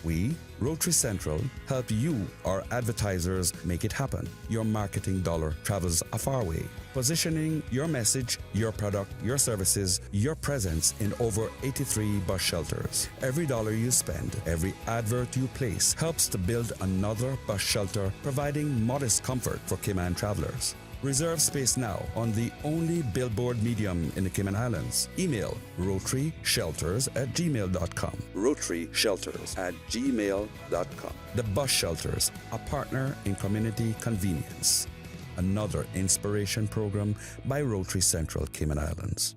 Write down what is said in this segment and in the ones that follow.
We, Rotary Central, help you, our advertisers, make it happen. Your marketing dollar travels a far way. Positioning your message, your product, your services, your presence in over 83 bus shelters. Every dollar you spend, every advert you place helps to build another bus shelter, providing modest comfort for Cayman travelers. Reserve space now on the only billboard medium in the Cayman Islands. Email rotaryshelters@gmail.com. rotaryshelters@gmail.com. The Bus Shelters, a partner in community convenience. Another inspiration program by Rotary Central Cayman Islands.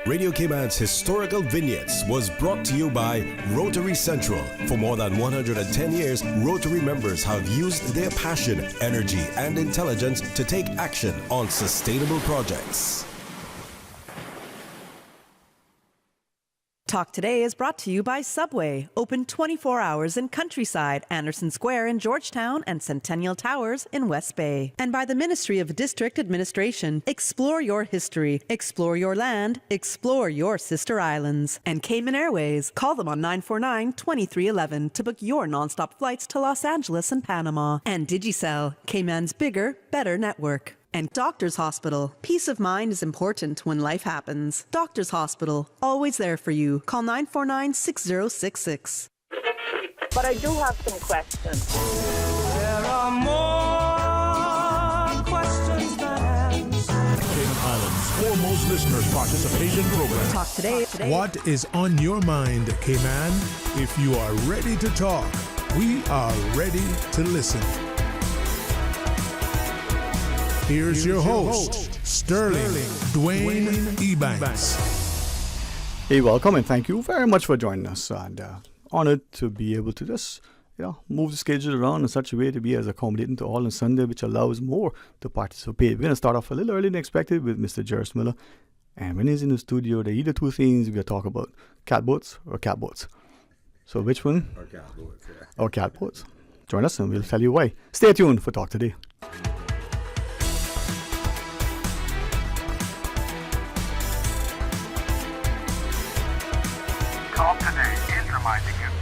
Radio Cayman's Historical Vignettes was brought to you by Rotary Central. For more than 110 years, Rotary members have used their passion, energy, and intelligence to take action on sustainable projects. Talk Today is brought to you by Subway, open 24 hours in Countryside, Anderson Square in Georgetown, and Centennial Towers in West Bay. And by the Ministry of District Administration. Explore your history, explore your land, explore your sister islands. And Cayman Airways. Call them on 949-2311 to book your nonstop flights to Los Angeles and Panama. And Digicel, Cayman's bigger, better network. And Doctors Hospital. Peace of mind is important when life happens. Doctors Hospital, always there for you. Call 949-6066. But I do have some questions. There are more questions than answers. Cayman Islands' foremost listeners participation program. Talk Today. What is on your mind, Cayman? If you are ready to talk, we are ready to listen. Here's your host, Sterling Dwayne Ebanks. Hey, welcome and thank you very much for joining us. And honored to be able to just move the schedule around in such a way to be as accommodating to all on Sunday, which allows more to participate. We're going to start off a little earlier than expected with Mr. Jerris Miller. And when he's in the studio, there are either two things we're going to talk about, catboats or catboats. So which one? Or catboats, yeah. Or catboats. Join us and we'll tell you why. Stay tuned for Talk Today.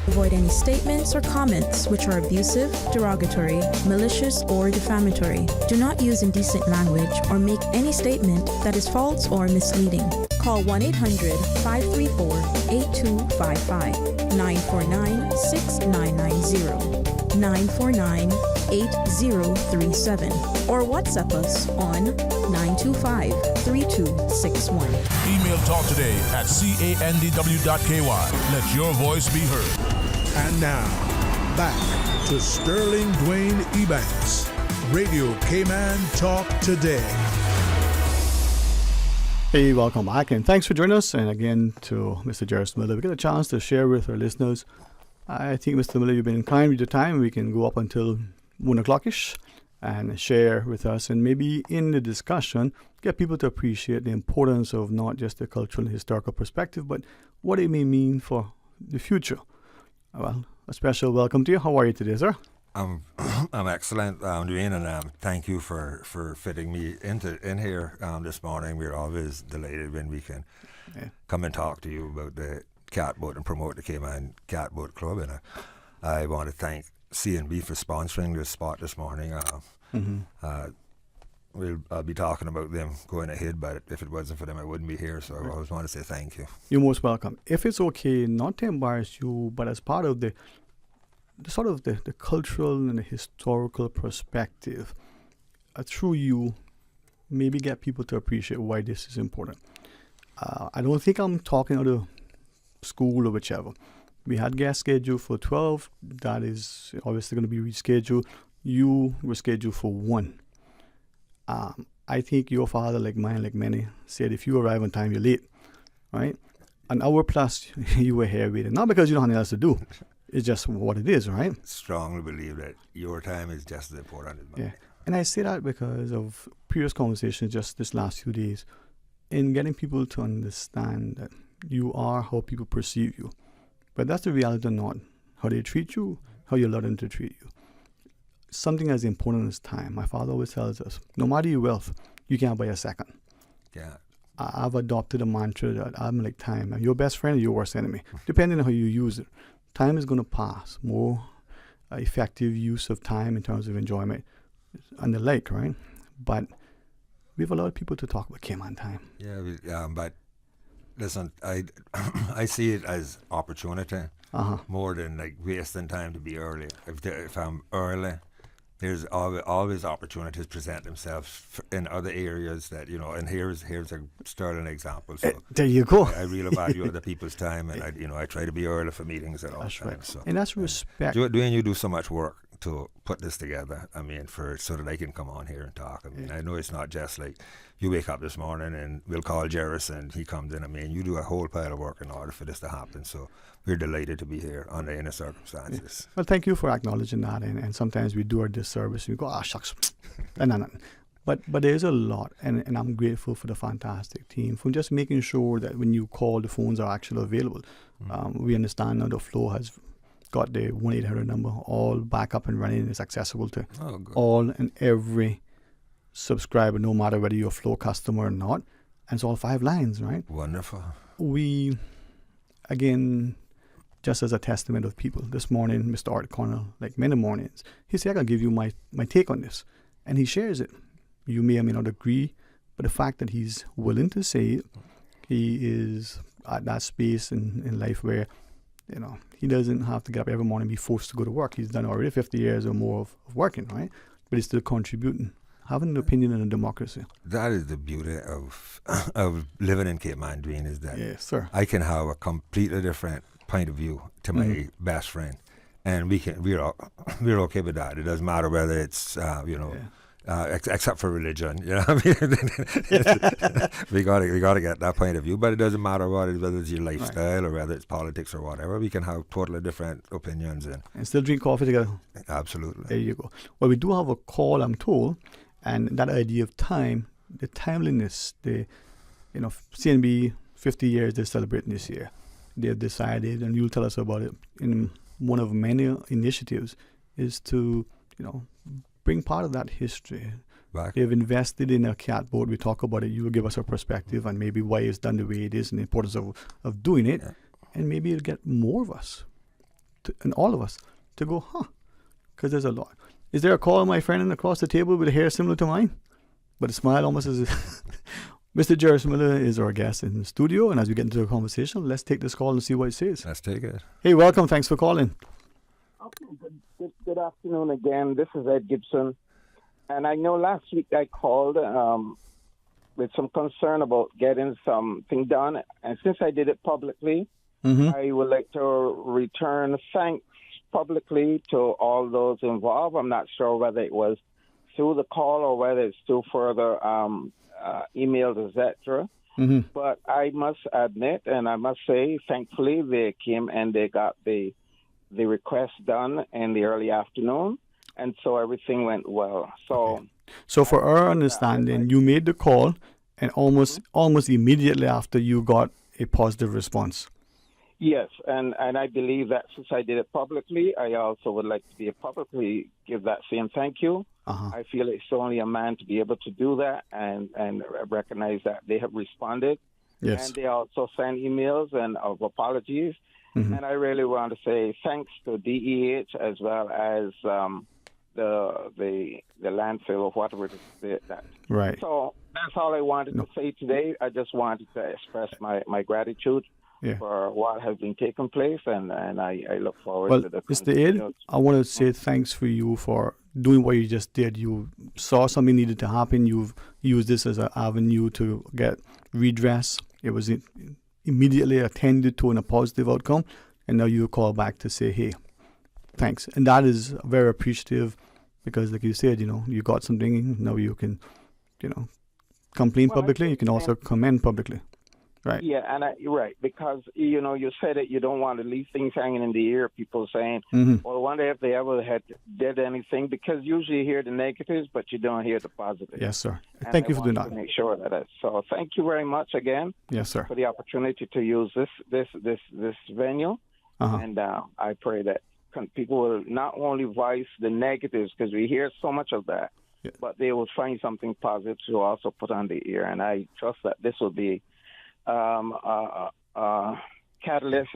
Avoid any statements or comments which are abusive, derogatory, malicious, or defamatory. Do not use indecent language or make any statement that is false or misleading. Call 1-800-534-8255, 949-6990, 949-8037, or WhatsApp us on 925-3261. Email Talk Today at candw.ky. Let your voice be heard. And now, back to Sterling Dwayne Ebanks. Radio Cayman Talk Today. Hey, welcome back and thanks for joining us. And again to Mr. Jerris Miller. We get a chance to share with our listeners. I think, Mr. Miller, you've been kind with your time. We can go up until 1 o'clock-ish and share with us, and maybe in the discussion get people to appreciate the importance of not just the cultural and historical perspective, but what it may mean for the future. Well, a special welcome to you. How are you today, sir? I'm excellent, Dwayne, and thank you for fitting me in here this morning. We're always delighted when we can come and talk to you about the catboat and promote the Cayman Catboat Club. And I want to thank C&B for sponsoring this spot this morning. I'll be talking about them going ahead, but if it wasn't for them, I wouldn't be here. So I always want to say thank you. You're most welcome. If it's okay, not to embarrass you, but as part of the cultural and the historical perspective, through you, maybe get people to appreciate why this is important. I don't think I'm talking out of school or whichever. We had guest scheduled for 12. That is obviously going to be rescheduled. You were scheduled for 1. I think your father, like mine, like many, said if you arrive on time, you're late, right? An hour plus, you were here waiting. Not because you don't have anything else to do. It's just what it is, right? Strongly believe that your time is just as important as mine. Yeah. And I say that because of previous conversations just this last few days in getting people to understand that you are how people perceive you. But that's the reality or not. How they treat you, how you allow them to treat you. Something as important as time. My father always tells us, no matter your wealth, you can't buy a second. Yeah. I've adopted a mantra that I'm like time. Your best friend or your worst enemy, depending on how you use it. Time is going to pass. More effective use of time in terms of enjoyment and the like, right? But we've allowed people to talk about Cayman time. Yeah, but listen, I see it as opportunity more than like wasting time to be early. If I'm early, there's always opportunities present themselves in other areas that, and here's a sterling example. So there you go. I really value other people's time, and I try to be early for meetings at all times. Right. So, and that's respect. Dwayne, you do so much work to put this together. I mean, so that I can come on here and talk. I mean, I know it's not just like you wake up this morning and we'll call Jerris and he comes in. I mean, you do a whole pile of work in order for this to happen. So we're delighted to be here under any circumstances. Well, thank you for acknowledging that. And sometimes we do our disservice. We go, shucks. But there's a lot. And I'm grateful for the fantastic team for just making sure that when you call, the phones are actually available. We understand now the flow has got the 1-800 number all back up and running. It's accessible to all and every subscriber, no matter whether you're a Flow customer or not. And it's all 5 lines, right? Wonderful. We, again, just as a testament of people, this morning, Mr. Art Connell, like many mornings, he said, I can give you my take on this. And he shares it. You may or may not agree, but the fact that he's willing to say it, he is at that space in life where, he doesn't have to get up every morning and be forced to go to work. He's done already 50 years or more of working, right? But he's still contributing, having an opinion in a democracy. That is the beauty of living in Cape Man, Dwayne, is that yes, sir. I can have a completely different point of view to my best friend, and we're okay with that. It doesn't matter whether it's except for religion, what I mean? we gotta get that point of view, but it doesn't matter whether it's your lifestyle or whether it's politics or whatever. We can have totally different opinions and still drink coffee together. Absolutely. There you go. Well, we do have a call, I'm told, and that idea of time, the timeliness, CNB 50 years they're celebrating this year. They've decided, and you'll tell us about it, in one of many initiatives, is to bring part of that history back. They've invested in a catboat. We talk about it. You will give us a perspective and maybe why it's done the way it is and the importance of doing it. Yeah. And maybe it'll get more of us, and all of us, to go, because there's a lot. Is there a call, my friend, across the table with a hair similar to mine? But a smile almost as Mr. Jerris Miller is our guest in the studio. And as we get into the conversation, let's take this call and see what it says. Let's take it. Hey, welcome. Thanks for calling. Okay, good afternoon again. This is Ed Gibson. And I know last week I called with some concern about getting something done. And since I did it publicly, I would like to return thanks publicly to all those involved. I'm not sure whether it was through the call or whether it's through further emails, etc. But I must admit, and I must say, thankfully, they came and they got the request done in the early afternoon, and so everything went well. So for our understanding, you made the call, and almost immediately after you got a positive response. Yes, and I believe that since I did it publicly, I also would like to publicly give that same thank you. I feel it's only a man to be able to do that and recognize that they have responded. Yes. And they also sent emails and of apologies. And I really want to say thanks to DEH as well as the landfill of whatever it is that. Right. So that's all I wanted to say today. I just wanted to express my gratitude for what has been taking place, and I look forward to the Mr. Ed, I want to say thanks for you for doing what you just did. You saw something needed to happen. You've used this as an avenue to get redress. It was immediately attended to in a positive outcome, and now you call back to say, hey, thanks. And that is very appreciative because, like you said, you got something, now you can, complain publicly, you can also commend publicly. Right. Yeah, and right, because, you said it, you don't want to leave things hanging in the air, people saying, well, I wonder if they ever did anything, because usually you hear the negatives, but you don't hear the positives. Yes, sir. And thank you for doing that. To make sure that is. So thank you very much again. Yes, sir. For the opportunity to use this venue. And I pray that people will not only voice the negatives, because we hear so much of that, but they will find something positive to also put on the air. And I trust that this will be a catalyst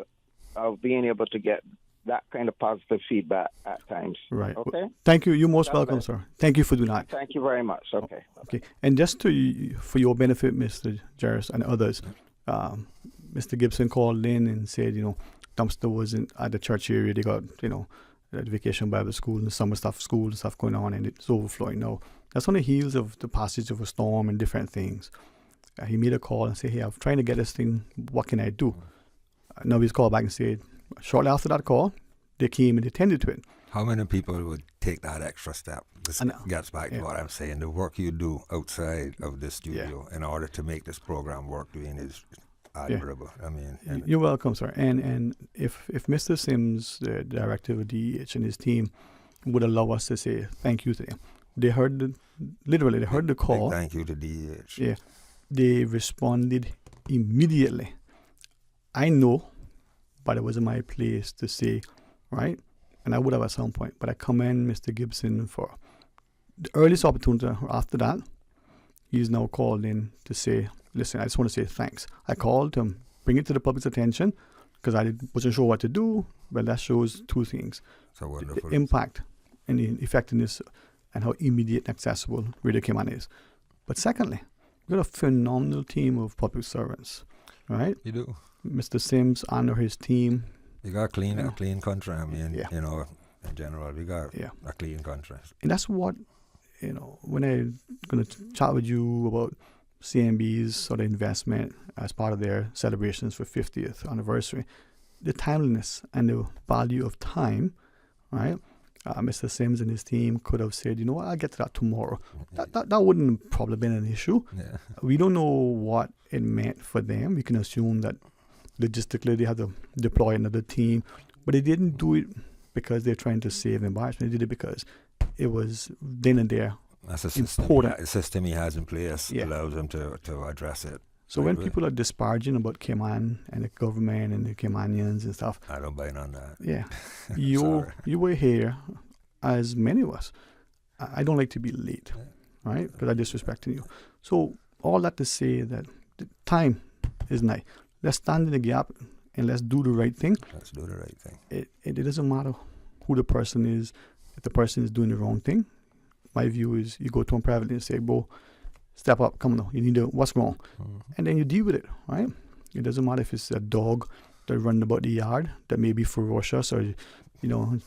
of being able to get that kind of positive feedback at times. Right. Okay. Thank you. You're most welcome, sir. Thank you for doing that. Thank you very much. Okay. Okay. And just for your benefit, Mr. Jarris and others, Mr. Gibson called in and said, dumpster wasn't at the church area. They got, the Vacation Bible School and summer school and stuff going on, and it's overflowing. No, that's on the heels of the passage of a storm and different things. He made a call and said, hey, I'm trying to get this thing. What can I do? Now he's called back and said, shortly after that call, they came and attended to it. How many people would take that extra step? This gets back to what I'm saying. The work you do outside of the studio in order to make this program work, Dwayne, is admirable. I mean, you're welcome, sir. And if Mr. Sims, the director of DH, and his team would allow us to say thank you to them, they heard the call. Thank you to DH. Yeah, they responded immediately. I know, but it wasn't my place to say, right? And I would have at some point. But I commend Mr. Gibson for the earliest opportunity. After that, he's now called in to say, listen, I just want to say thanks. I called to bring it to the public's attention because I wasn't sure what to do. Well, that shows two things. So wonderful. The impact and the effectiveness and how immediate and accessible Radio Cayman is. But secondly, we've got a phenomenal team of public servants, right? You do. Mr. Sims and his team. You got a clean country. I mean, in general, we got a clean country. And that's what, when I'm going to chat with you about CNB's sort of investment as part of their celebrations for 50th anniversary, the timeliness and the value of time, right? Mr. Sims and his team could have said, you know what, I'll get to that tomorrow. That wouldn't probably been an issue. Yeah. We don't know what it meant for them. We can assume that logistically they had to deploy another team, but they didn't do it because they're trying to save embarrassment. They did it because it was then and there. That's a important system he has in place allows him to address it. So when people are disparaging about Cayman and the government and the Caymanians and stuff, I don't buy on that. Yeah, you were here, as many of us. I don't like to be late, right? Because I'm disrespecting you. So all that to say that the time is nice. Let's stand in the gap and let's do the right thing. Let's do the right thing. It doesn't matter who the person is. If the person is doing the wrong thing, my view is you go to him privately and say, "Bro, step up, come on, you need to, what's wrong?" And then you deal with it, right? It doesn't matter if it's a dog that running about the yard that may be ferocious or,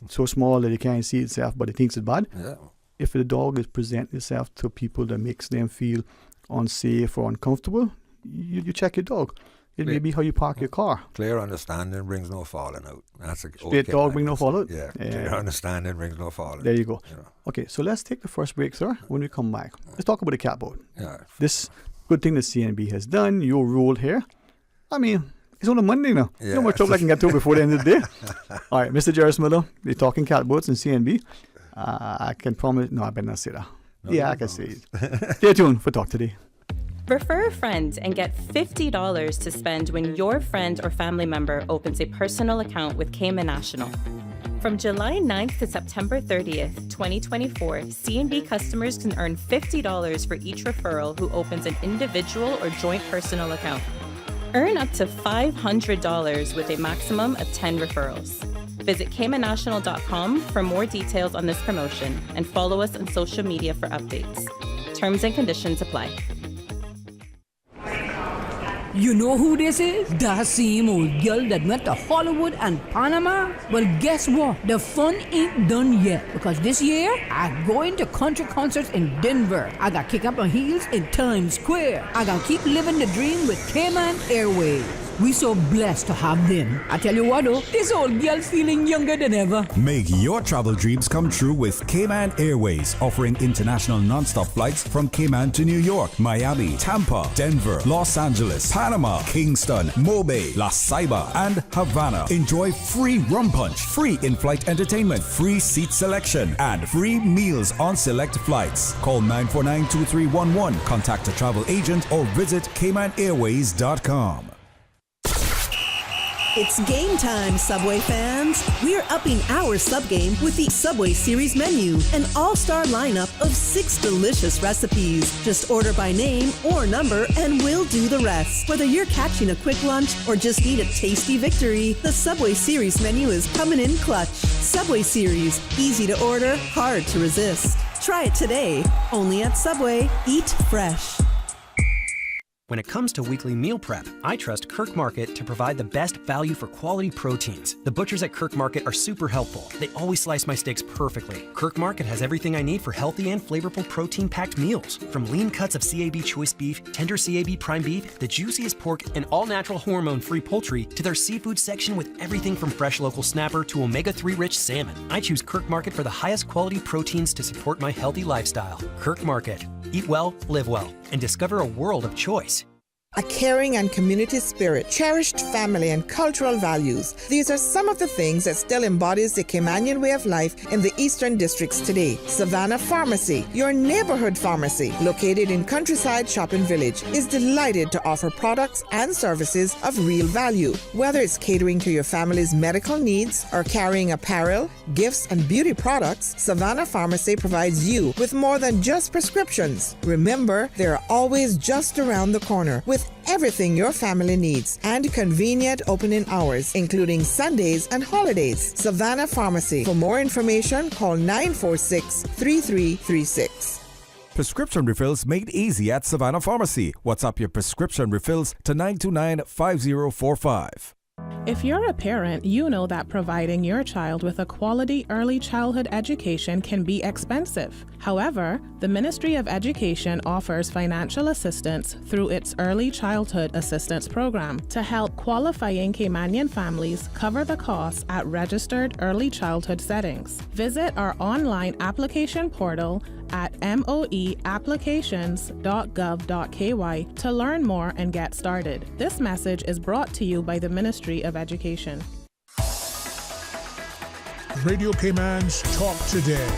so small that it can't see itself, but it thinks it's bad. Yeah. If the dog is presenting itself to people that makes them feel unsafe or uncomfortable, you check your dog. It may be how you park your car. Clear understanding brings no falling out. That's a straight dog brings no falling out? Yeah. Clear understanding brings no falling out. There you go. Okay, so let's take the first break, sir. When we come back, let's talk about the catboat. Yeah. This good thing the CNB has done, your role here. I mean, it's on a Monday now. You know how much trouble I can get to before the end of the day. All right, Mr. Jarris Miller, we're talking catboats and CNB. I can promise, no, I better not say that. I can say it. Stay tuned for Talk Today. Refer a friend and get $50 to spend when your friend or family member opens a personal account with Cayman National. From July 9th to September 30th, 2024, CNB customers can earn $50 for each referral who opens an individual or joint personal account. Earn up to $500 with a maximum of 10 referrals. Visit CaymanNational.com for more details on this promotion and follow us on social media for updates. Terms and conditions apply. You know who this is? That same old girl that went to Hollywood and Panama? Well, guess what? The fun ain't done yet. Because this year, I'm going to country concerts in Denver. I got kick up my heels in Times Square. I got keep living the dream with Cayman Airways. We so blessed to have them. I tell you what though, this old girl's feeling younger than ever. Make your travel dreams come true with Cayman Airways, offering international non-stop flights from Cayman to New York, Miami, Tampa, Denver, Los Angeles, Panama, Kingston, Mobay, La Ceiba, and Havana. Enjoy free rum punch, free in-flight entertainment, free seat selection, and free meals on select flights. Call 949-2311, contact a travel agent, or visit CaymanAirways.com. It's game time, Subway fans. We're upping our sub game with the Subway Series menu, an all-star lineup of 6 delicious recipes. Just order by name or number and we'll do the rest. Whether you're catching a quick lunch or just need a tasty victory, the Subway Series menu is coming in clutch. Subway Series, easy to order, hard to resist. Try it today, only at Subway. Eat fresh. When it comes to weekly meal prep, I trust Kirk Market to provide the best value for quality proteins. The butchers at Kirk Market are super helpful. They always slice my steaks perfectly. Kirk Market has everything I need for healthy and flavorful protein-packed meals. From lean cuts of CAB choice beef, tender CAB prime beef, the juiciest pork, and all-natural hormone-free poultry, to their seafood section with everything from fresh local snapper to omega-3 rich salmon. I choose Kirk Market for the highest quality proteins to support my healthy lifestyle. Kirk Market. Eat well, live well, and discover a world of choice. A caring and community spirit, cherished family and cultural values. These are some of the things that still embodies the Caymanian way of life in the Eastern Districts today. Savannah Pharmacy, your neighborhood pharmacy, located in Countryside Shopping Village, is delighted to offer products and services of real value. Whether it's catering to your family's medical needs or carrying apparel, gifts, and beauty products, Savannah Pharmacy provides you with more than just prescriptions. Remember, they're always just around the corner with everything your family needs and convenient opening hours, including Sundays and holidays. Savannah Pharmacy. For more information, call 946-3336. Prescription refills made easy at Savannah Pharmacy. WhatsApp your prescription refills to 929-5045. If you're a parent, you know that providing your child with a quality early childhood education can be expensive. However, the Ministry of Education offers financial assistance through its Early Childhood Assistance Program to help qualifying Caymanian families cover the costs at registered early childhood settings. Visit our online application portal at moeapplications.gov.ky to learn more and get started. This message is brought to you by the Ministry of Education. Radio Cayman's Talk Today.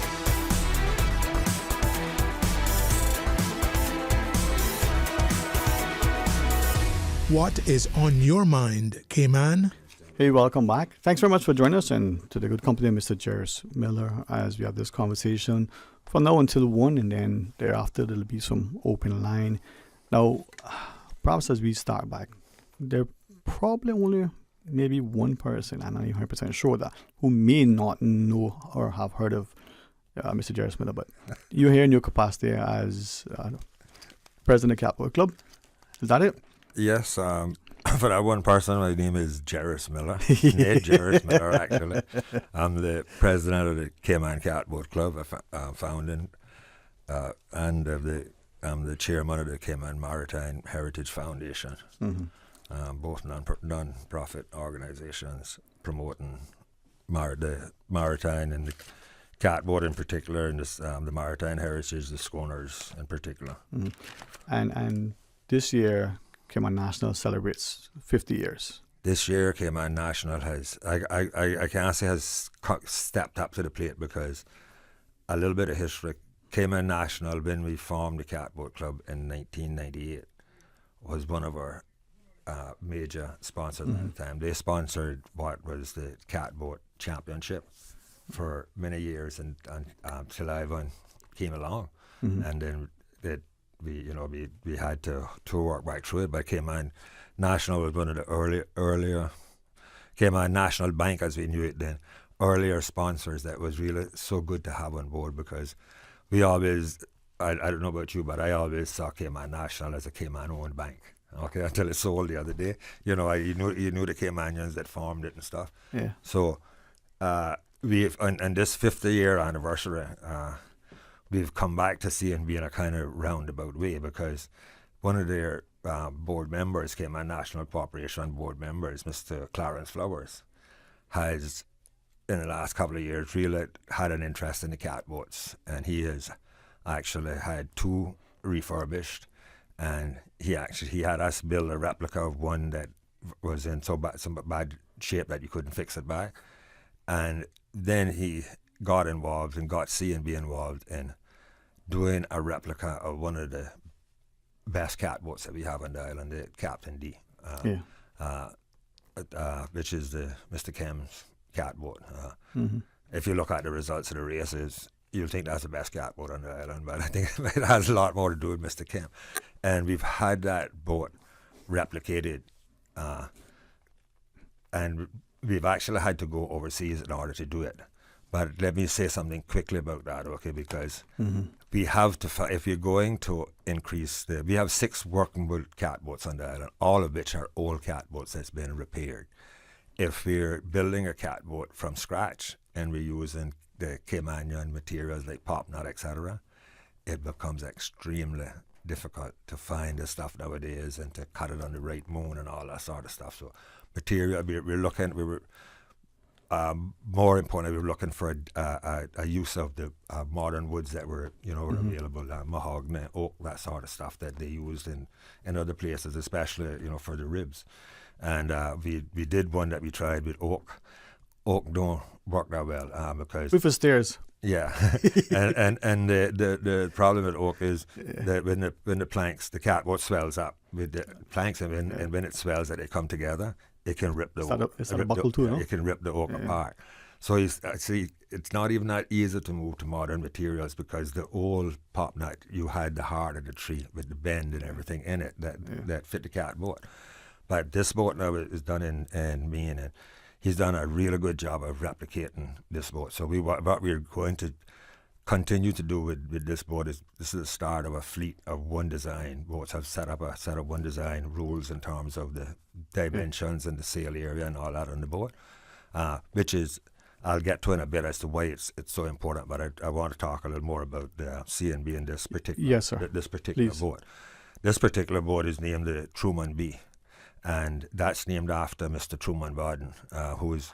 What is on your mind, Cayman? Hey, welcome back. Thanks very much for joining us and to the good company of Mr. Jairus Miller as we have this conversation from now until 1, and then thereafter there'll be some open line. Now, perhaps as we start back, there probably only maybe one person, I'm not even 100% sure that, who may not know or have heard of Mr. Jairus Miller, but you're here in your capacity as president of Capital Club. Is that it? Yes, for that one person, my name is Jairus Miller. Ned Jairus Miller, actually. I'm the president of the Cayman Catboat Club, founding, and I'm the chairman of the Cayman Maritime Heritage Foundation. Both non-profit organizations promoting the maritime and the catboat in particular, and the maritime heritage, the schooners in particular. And this year, Cayman National celebrates 50 years. This year, Cayman National has, I can't say has stepped up to the plate, because a little bit of history. Cayman National, when we formed the Catboat Club in 1998, was one of our major sponsors at the time. They sponsored what was the Catboat Championship for many years, and till Ivan came along, and then we had to work right through it. But Cayman National was one of the earlier Cayman National Bank, as we knew it then, earlier sponsors that was really so good to have on board, because we always, I don't know about you, but I always saw Cayman National as a Cayman-owned bank. Okay, until it sold the other day. You knew the Caymanians that formed it and stuff. Yeah. So we've on this 50-year anniversary, we've come back to see it be in a kind of roundabout way, because one of their board members, Cayman National Corporation board members, Mr. Clarence Flowers, has in the last couple of years really had an interest in the catboats, and he has actually had 2 refurbished, and he had us build a replica of one that was in some bad shape that you couldn't fix it by, and then he got involved and got C&B involved in doing a replica of one of the best catboats that we have on the island, the Captain D. which is the Mr. Kim's catboat. Mm-hmm. If you look at the results of the races, you'll think that's the best catboat on the island, but I think it has a lot more to do with Mr. Kim. And we've had that boat replicated, and we've actually had to go overseas in order to do it. But let me say something quickly about that, okay? Because we have to, if you're going to increase we have 6 working wood catboats on the island, all of which are old catboats that's been repaired. If we're building a catboat from scratch and we're using the Caymanian materials like popnut, etc., it becomes extremely difficult to find the stuff nowadays and to cut it on the right moon and all that sort of stuff. So material, more importantly, we were looking for a use of the modern woods that were, were available, mahogany, oak, that sort of stuff that they used in other places, especially, for the ribs. And we did one that we tried with oak. Oak don't work that well because with the stairs. Yeah, and the problem with oak is that when the planks, the catboat swells up with the planks, and when it swells, that they come together, it can rip the oak. It's a buckle too, no? It can rip the oak apart. So it's not even that easy to move to modern materials because the old popnut, you had the heart of the tree with the bend and everything in it that fit the catboat. But this boat now is done in Maine, and he's done a really good job of replicating this boat. So what we're going to continue to do with this boat is this is the start of a fleet of one design. Boats have set up a set of one design rules in terms of the dimensions and the sail area and all that on the boat, which is, I'll get to in a bit as to why it's so important, but I want to talk a little more about the C&B and this particular Please. boat. This particular boat is named the Truman B, and that's named after Mr. Truman Bodden, who is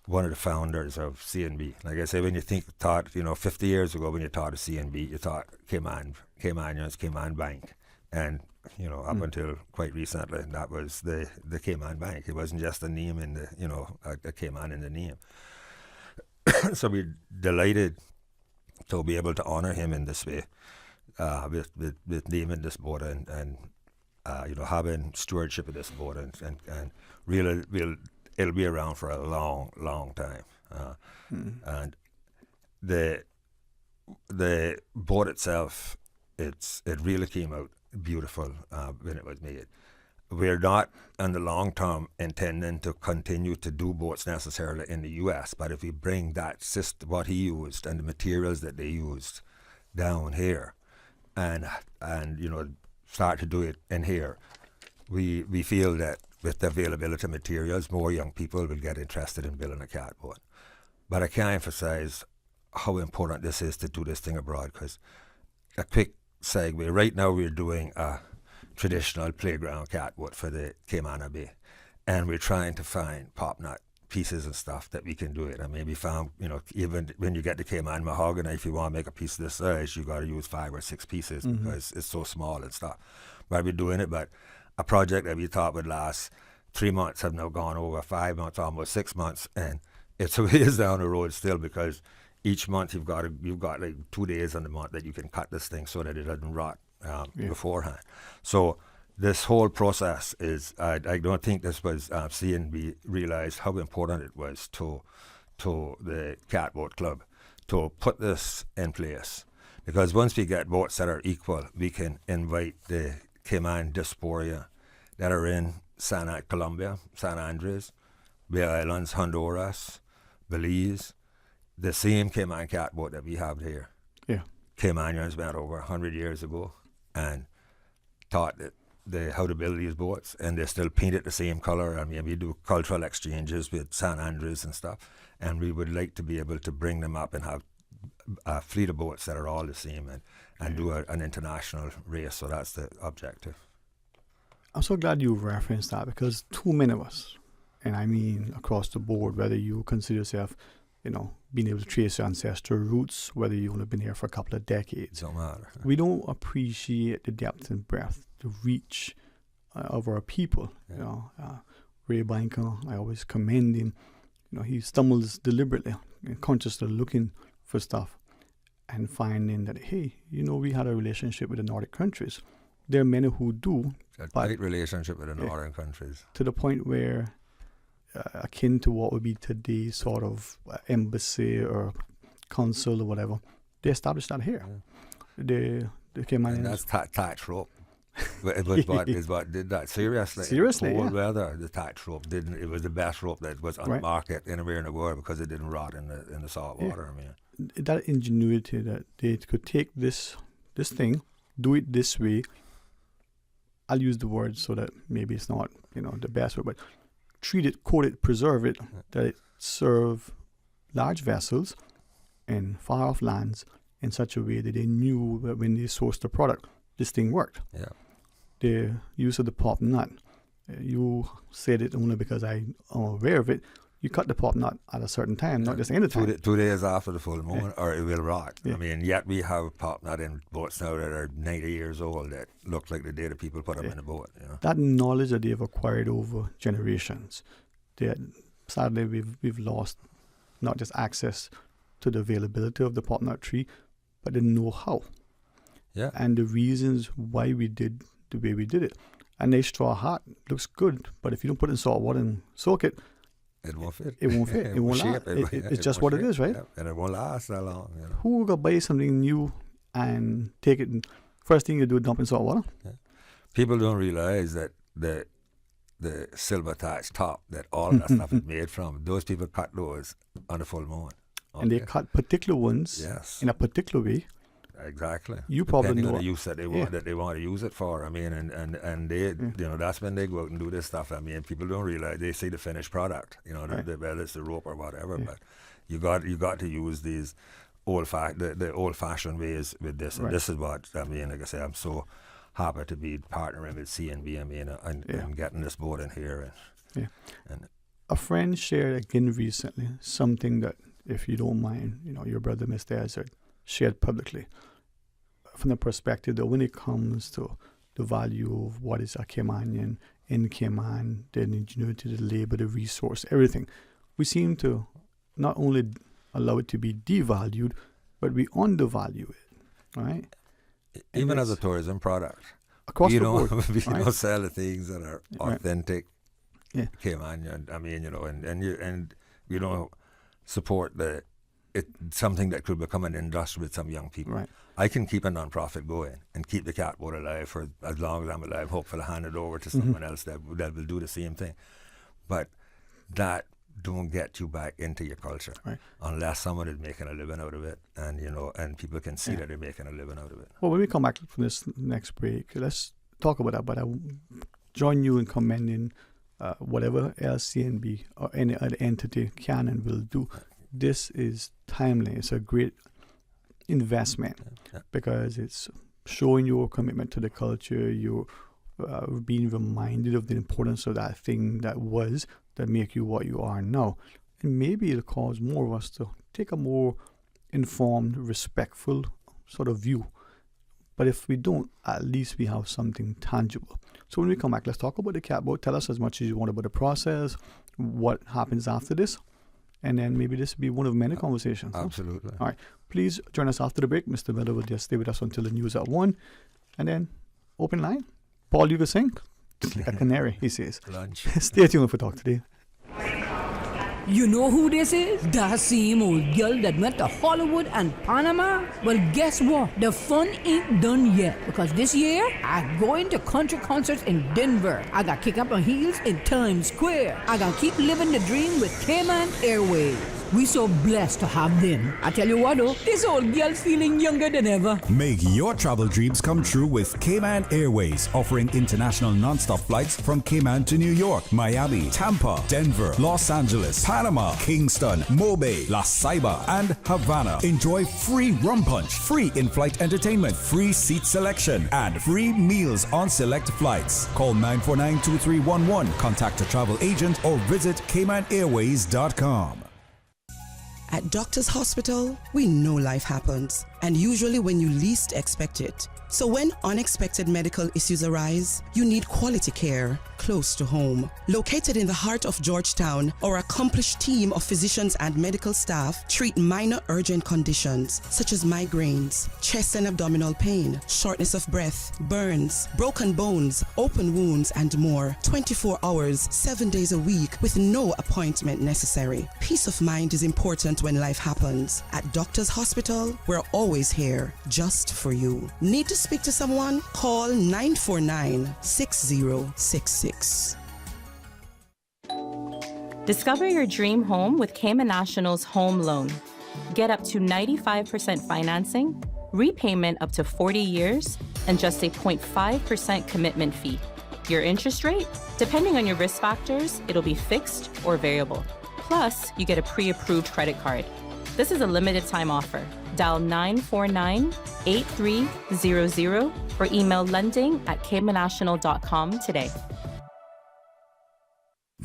one of the founders of C&B. Like I say, when you thought 50 years ago when you thought of C&B, you thought Caymanians, Cayman Bank, and up until quite recently, that was the Cayman Bank. It wasn't just a name in the a Cayman in the name. So we're delighted to be able to honor him in this way, with naming this boat and having stewardship of this boat and really it'll be around for a long, long time. And the boat itself, it really came out beautiful when it was made. We're not in the long term intending to continue to do boats necessarily in the U.S., but if we bring that system, what he used and the materials that they used down here, and start to do it in here, we feel that with the availability of materials, more young people will get interested in building a catboat. But I can't emphasize how important this is to do this thing abroad, because a quick segue, right now we're doing a traditional playground catboat for the Cayman Bay, and we're trying to find popnut pieces and stuff that we can do it. I mean, we found, even when you get the Cayman mahogany, if you want to make a piece of this size, you got to use 5 or 6 pieces because it's so small and stuff. But we're doing it, but a project that we thought would last 3 months have now gone over 5 months, almost 6 months, and it's a ways down the road still, because each month you've got like 2 days on the month that you can cut this thing so that it doesn't rot beforehand. So this whole process is, I don't think this was C&B realized how important it was to the Catboat Club to put this in place, because once we get boats that are equal, we can invite the Cayman diaspora that are in Colombia, San Andres, Bay Islands, Honduras, Belize, the same Cayman catboat that we have here. Yeah. Caymanians went over 100 years ago and taught how to build these boats, and they still paint it the same color. I mean, we do cultural exchanges with San Andres and stuff, and we would like to be able to bring them up and have a fleet of boats that are all the same and do an international race. So that's the objective. I'm so glad you referenced that, because too many of us, and I mean across the board, whether you consider yourself, being able to trace your ancestral roots, whether you've only been here for a couple of decades, don't matter. We don't appreciate the depth and breadth, the reach of our people. Yeah. Ray Banker, I always commend him. He stumbles deliberately and consciously looking for stuff and finding that, hey, we had a relationship with the Nordic countries. There are many who do. A great relationship with the northern countries. To the point where akin to what would be today's sort of embassy or consul or whatever. They established that here. They came in. And that's tax rope. It was what did that seriously. Seriously, cold weather, the tax rope didn't. It was the best rope that was on the market anywhere in the world because it didn't rot in the salt water. I mean, that ingenuity that they could take this thing, do it this way. I'll use the word so that maybe it's not the best word, but treat it, coat it, preserve it, that it serve large vessels in far off lands in such a way that they knew that when they sourced the product, this thing worked. Yeah. The use of the pop nut, you said it only because I'm aware of it. You cut the pop nut at a certain time, not just any time. 2 days after the full moon, or it will rot. I mean, yet we have pop nut in boats now that are 90 years old that look like the day that people put them in a boat. That knowledge that they've acquired over generations, sadly we've lost not just access to the availability of the pop nut tree, but the know-how. Yeah. And the reasons why we did the way we did it. And a straw hat looks good, but if you don't put it in salt water and soak it, it won't fit. It won't fit. It won't last. It's just what it is, right? Yeah. And it won't last that long. Who will go buy something new and take it and first thing you do is dump in salt water? Yeah. People don't realize that the silver thatch top that all that stuff is made from, those people cut those on the full moon. Okay. And they cut particular ones in a particular way. Exactly. You probably know the use that they want to use it for. I mean, and they that's when they go out and do this stuff. I mean, people don't realize they see the finished product. Whether it's the rope or whatever. But you got to use these the old fashioned ways with this. And this is what I mean. Like I say, I'm so happy to be partnering with CNB. I mean, and getting this boat in here. And a friend shared again recently something that, if you don't mind, your brother Mr. Ezard shared publicly, from the perspective that when it comes to the value of what is a Caymanian in Cayman, the ingenuity, the labor, the resource, everything, we seem to not only allow it to be devalued, but we undervalue it, right? Even as a tourism product. Across the board. We don't sell the things that are authentic Caymanian. I mean, and you don't support something that could become an industry with some young people. Right. I can keep a non-profit going and keep the catboat alive for as long as I'm alive, hopefully hand it over to someone else that will do the same thing. But that don't get you back into your culture unless someone is making a living out of it, and and people can see that they're making a living out of it. Well, when we come back from this next break, let's talk about that, but I will join you in commending whatever LCNB or any other entity can and will do. This is timely. It's a great investment because it's showing your commitment to the culture. You're being reminded of the importance of that thing that make you what you are now. And maybe it'll cause more of us to take a more informed, respectful sort of view. But if we don't, at least we have something tangible. So when we come back, let's talk about the catboat. Tell us as much as you want about the process, what happens after this. And then maybe this will be one of many conversations. Absolutely. All right. Please join us after the break. Mr. Miller will just stay with us until the news at 1. And then open line. Paul, you can sing. A canary, he says. Lunch. Stay tuned for Talk Today. You know who this is? That same old girl that went to Hollywood and Panama? Well, guess what? The fun ain't done yet. Because this year, I'm going to country concerts in Denver. I got kick up my heels in Times Square. I got keep living the dream with Cayman Airways. We so blessed to have them. I tell you what though, this old girl's feeling younger than ever. Make your travel dreams come true with Cayman Airways, offering international non-stop flights from Cayman to New York, Miami, Tampa, Denver, Los Angeles, Panama, Kingston, Mobay, La Ceiba, and Havana. Enjoy free rum punch, free in-flight entertainment, free seat selection, and free meals on select flights. Call 949-2311, contact a travel agent, or visit CaymanAirways.com. At Doctors Hospital, we know life happens, and usually when you least expect it. So when unexpected medical issues arise, you need quality care close to home. Located in the heart of Georgetown, our accomplished team of physicians and medical staff treat minor urgent conditions such as migraines, chest and abdominal pain, shortness of breath, burns, broken bones, open wounds, and more. 24 hours, 7 days a week with no appointment necessary. Peace of mind is important when life happens. At Doctors Hospital, we're always here just for you. Need to speak to someone? Call 949-6066. Discover your dream home with Cayman National's home loan. Get up to 95% financing, repayment up to 40 years, and just a 0.5% commitment fee. Your interest rate? Depending on your risk factors, it'll be fixed or variable. Plus, you get a pre-approved credit card. This is a limited time offer. Dial 949-8300 or email lending@caymannational.com today.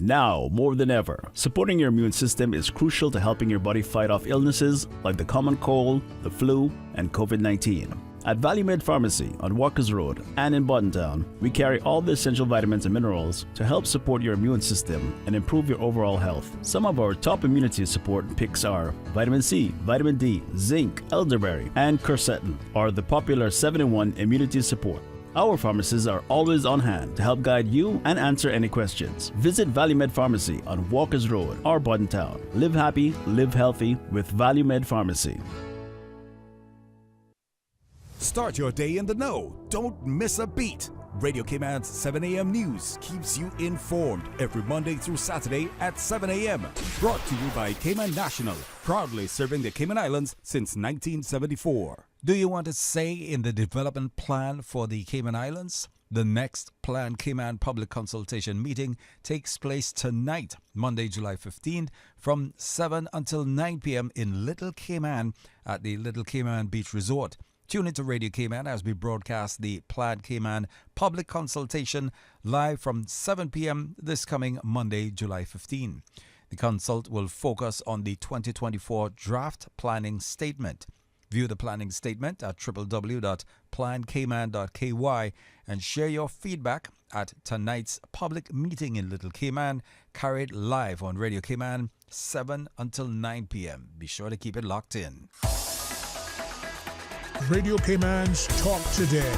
Now, more than ever, supporting your immune system is crucial to helping your body fight off illnesses like the common cold, the flu, and COVID-19. At Valley Med Pharmacy on Walkers Road and in Buttontown, we carry all the essential vitamins and minerals to help support your immune system and improve your overall health. Some of our top immunity support picks are vitamin C, vitamin D, zinc, elderberry, and quercetin, or the popular 7-in-1 immunity support. Our pharmacists are always on hand to help guide you and answer any questions. Visit Valley Med Pharmacy on Walkers Road or Buttontown. Live happy, live healthy with Valley Med Pharmacy. Start your day in the know. Don't miss a beat. Radio Cayman's 7 a.m. news keeps you informed every Monday through Saturday at 7 a.m. Brought to you by Cayman National, proudly serving the Cayman Islands since 1974. Do you want a say in the development plan for the Cayman Islands? The next planned Cayman public consultation meeting takes place tonight, Monday, July 15th, from 7 until 9 p.m. in Little Cayman at the Little Cayman Beach Resort. Tune into Radio Cayman as we broadcast the planned Cayman public consultation live from 7 p.m. this coming Monday, July 15. The consult will focus on the 2024 draft planning statement. View the planning statement at www.plancayman.ky and share your feedback at tonight's public meeting in Little Cayman, carried live on Radio Cayman, 7 until 9 p.m. Be sure to keep it locked in. Radio Cayman's Talk Today.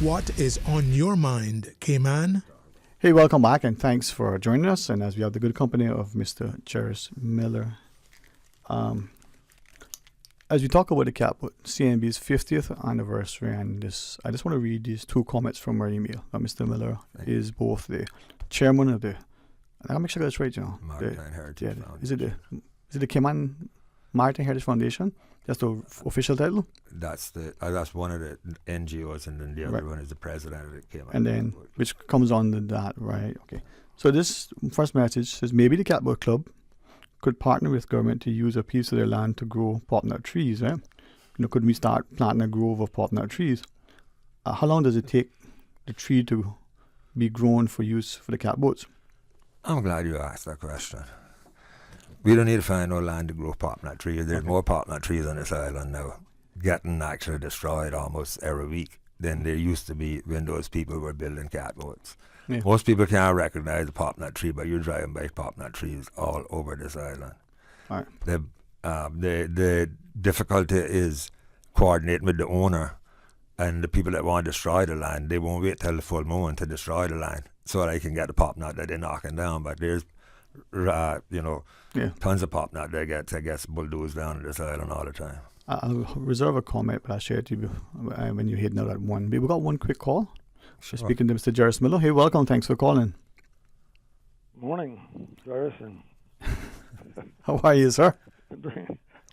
What is on your mind, Cayman? Hey, welcome back, and thanks for joining us. And as we have the good company of Mr. Jerris Miller, as we talk about the CNB's 50th anniversary, and this, I just want to read these two comments from our email. Mr. Miller is both the chairman of the, I'll make sure I got this right, you know. Maritime Heritage Foundation. Is it the Cayman Maritime Heritage Foundation? That's the official title? That's one of the NGOs, and then the other one is the president of the Cayman. And then, which comes under that, right? Okay. So this first message says, maybe the Catboat Club could partner with government to use a piece of their land to grow popnut trees, right? Could we start planting a grove of popnut trees? How long does it take the tree to be grown for use for the catboats? I'm glad you asked that question. We don't need to find no land to grow popnut trees. There's more popnut trees on this island now, getting actually destroyed almost every week than there used to be when those people were building catboats. Yeah. Most people can't recognize a popnut tree, but you're driving by popnut trees all over this island. All right. The difficulty is coordinating with the owner and the people that want to destroy the land. They won't wait till the full moon to destroy the land so they can get the popnut that they're knocking down. But there's tons of popnut that gets bulldozed down on this island all the time. I'll reserve a comment, but I'll share it to you when you're heading out at 1. We've got one quick call. Sure. Speaking to Mr. Jerris Miller. Hey, welcome. Thanks for calling. Morning, Jerris. How are you, sir?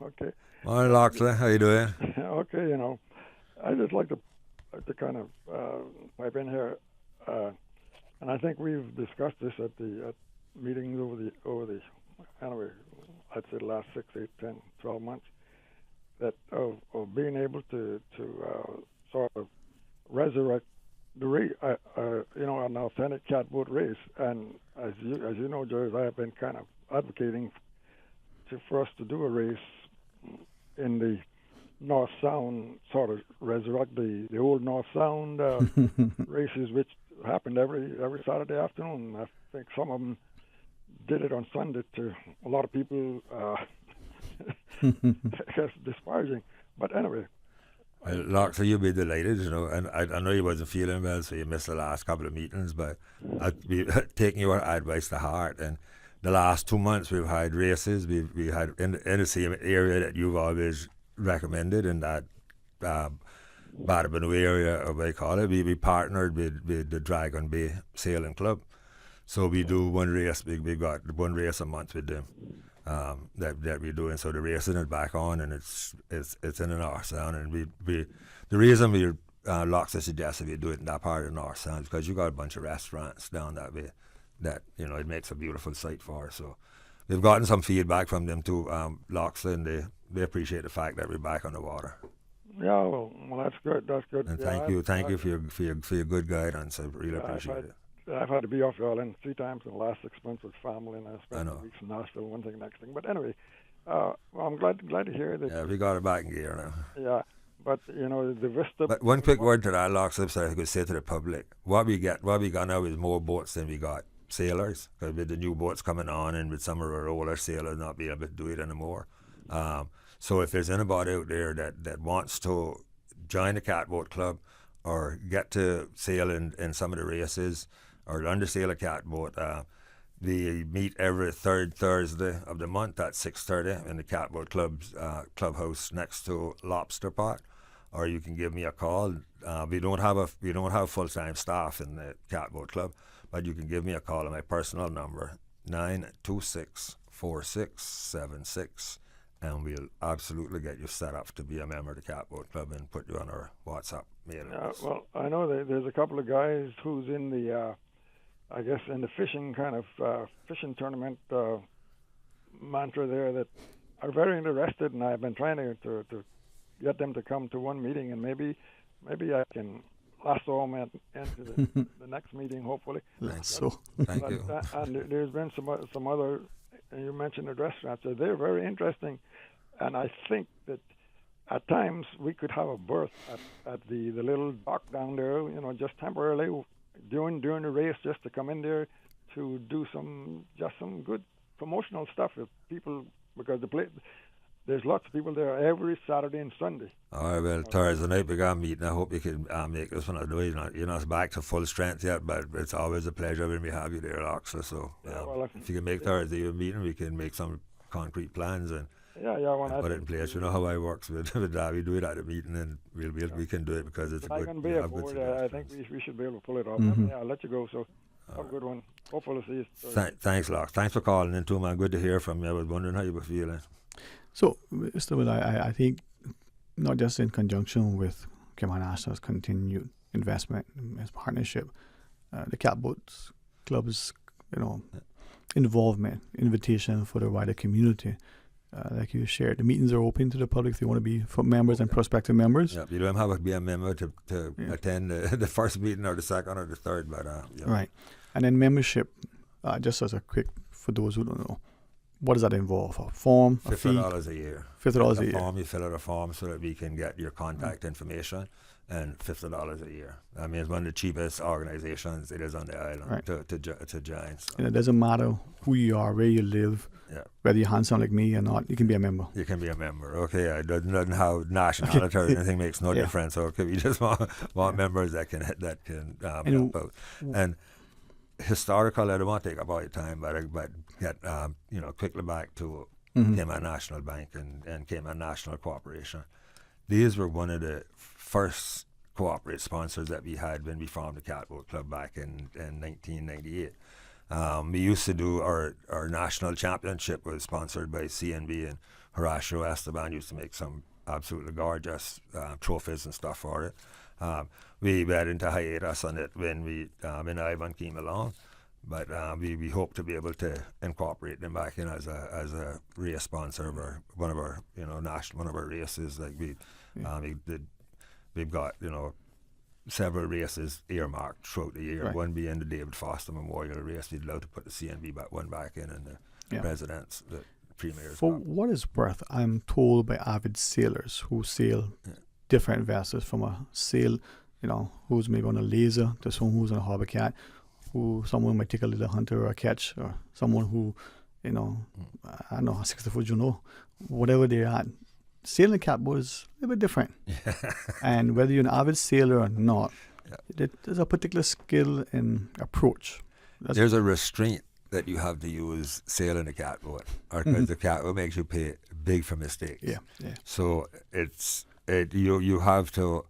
Okay. Morning, Loxley. How you doing? Okay, I just like to kind of pipe in here, and I think we've discussed this at meetings over the anyway, I'd say the last 6, 8, 10, 12 months, that of being able to sort of resurrect the race, an authentic catboat race, and as you know, George, I have been kind of advocating for us to do a race in the North Sound, sort of resurrect the old North Sound races, which happened every Saturday afternoon. I think some of them did it on Sunday to a lot of people, I guess, disparaging. But anyway. Well, Locke, so you'll be delighted, and I know you wasn't feeling well, so you missed the last couple of meetings, but I'd be taking your advice to heart. And the last 2 months we've had races, we had in the same area that you've always recommended, in that Barabanu area, or what they call it. We partnered with the Dragon Bay Sailing Club. So we do one race, we got one race a month with them. That we're doing, so the racing is back on, and it's in the North Sound, and we the reason we Locks suggested we do it in that part of the North Sound is because you got a bunch of restaurants down that way that it makes a beautiful site for us. So we've gotten some feedback from them too, Locks, and they appreciate the fact that we're back on the water. Yeah, well, that's good. That's good. And yeah, thank you for your good guidance. I really appreciate it. I've had to be off the island 3 times in the last 6 months with family, and I spent 2 weeks in Nashville, one thing, next thing. But anyway, well, I'm glad to hear that. Yeah, we got it back in gear now. Yeah, but the Vista. But one quick word to that, Locks, so I could say to the public, what we got now is more boats than we got sailors, because with the new boats coming on and with some of our older sailors not being able to do it anymore. So if there's anybody out there that wants to join the Catboat Club or get to sail in some of the races, or learn to sail a catboat, we meet every third Thursday of the month at 6:30 in the Catboat Club's clubhouse next to Lobster Pot, or you can give me a call. We don't have full-time staff in the Catboat Club, but you can give me a call on my personal number, 926-4676, and we'll absolutely get you set up to be a member of the Catboat Club and put you on our WhatsApp mailing list. Well, I know there's a couple of guys who's in the I guess in the fishing kind of fishing tournament mantra there that are very interested, and I've been trying to get them to come to one meeting, and maybe I can lasso them into the next meeting, hopefully. Lasso. Thank you. And there's been some other, and you mentioned the restaurants, so they're very interesting, and I think that at times we could have a berth at the little dock down there, just temporarily during the race, just to come in there to do some good promotional stuff with people, because there's lots of people there every Saturday and Sunday. All right, well, Thursday night we got a meeting. I hope you can make this one. You're not back to full strength yet, but it's always a pleasure when we have you there, Oxley. So if you can make Thursday a meeting, we can make some concrete plans and put it in place. You know how I works with that. We do it at a meeting, and we can do it because it's a good. I can be aboard. I think we should be able to pull it off. I'll let you go. So have a good one. Hopefully to see you. Thanks, Locke. Thanks for calling in too, man. Good to hear from you. I was wondering how you were feeling. So, Mr. Will, I think not just in conjunction with Cayman National's continued investment as partnership, the Catboats Club's involvement, invitation for the wider community. Like you shared, the meetings are open to the public if they want to be for members and prospective members. Yeah, you don't have to be a member to attend the first meeting or the second or the third, but right. And then membership, just as a quick, for those who don't know, what does that involve? A form, a fee? $50 a year. $50 a year. Form, you fill out a form so that we can get your contact information, and $50 a year. I mean, it's one of the cheapest organizations it is on the island to join. So. And it doesn't matter who you are, where you live, whether you're handsome like me or not, you can be a member. You can be a member. Okay, it doesn't have nationality or anything, makes no difference. Okay, we just want members that can help out. And historical, I don't want to take up all your time, but get quickly back to Cayman National Bank and Cayman National Corporation. These were one of the first cooperative sponsors that we had when we formed the Catboat Club back in 1998. We used to do our national championship was sponsored by CNB, and Horacio Esteban used to make some absolutely gorgeous trophies and stuff for it. We went into hiatus on it when Ivan came along, but we hope to be able to incorporate them back in as a race sponsor of one of our races. Like we've got several races earmarked throughout the year. Right. One being the David Foster Memorial Race. We'd love to put the CNB one back in, and the presidents, the premiers. For what it's worth, I'm told by avid sailors who sail different vessels, from a sail, who's maybe on a laser to someone who's on a harbor cat, someone might take a little hunter or a catch, or someone who, I don't know, a 60-foot Juno, whatever they're at. Sailing a catboat is a little bit different. And whether you're an avid sailor or not, there's a particular skill and approach. There's a restraint that you have to use sailing a catboat, or because the catboat makes you pay big for mistakes. Yeah. So you have to,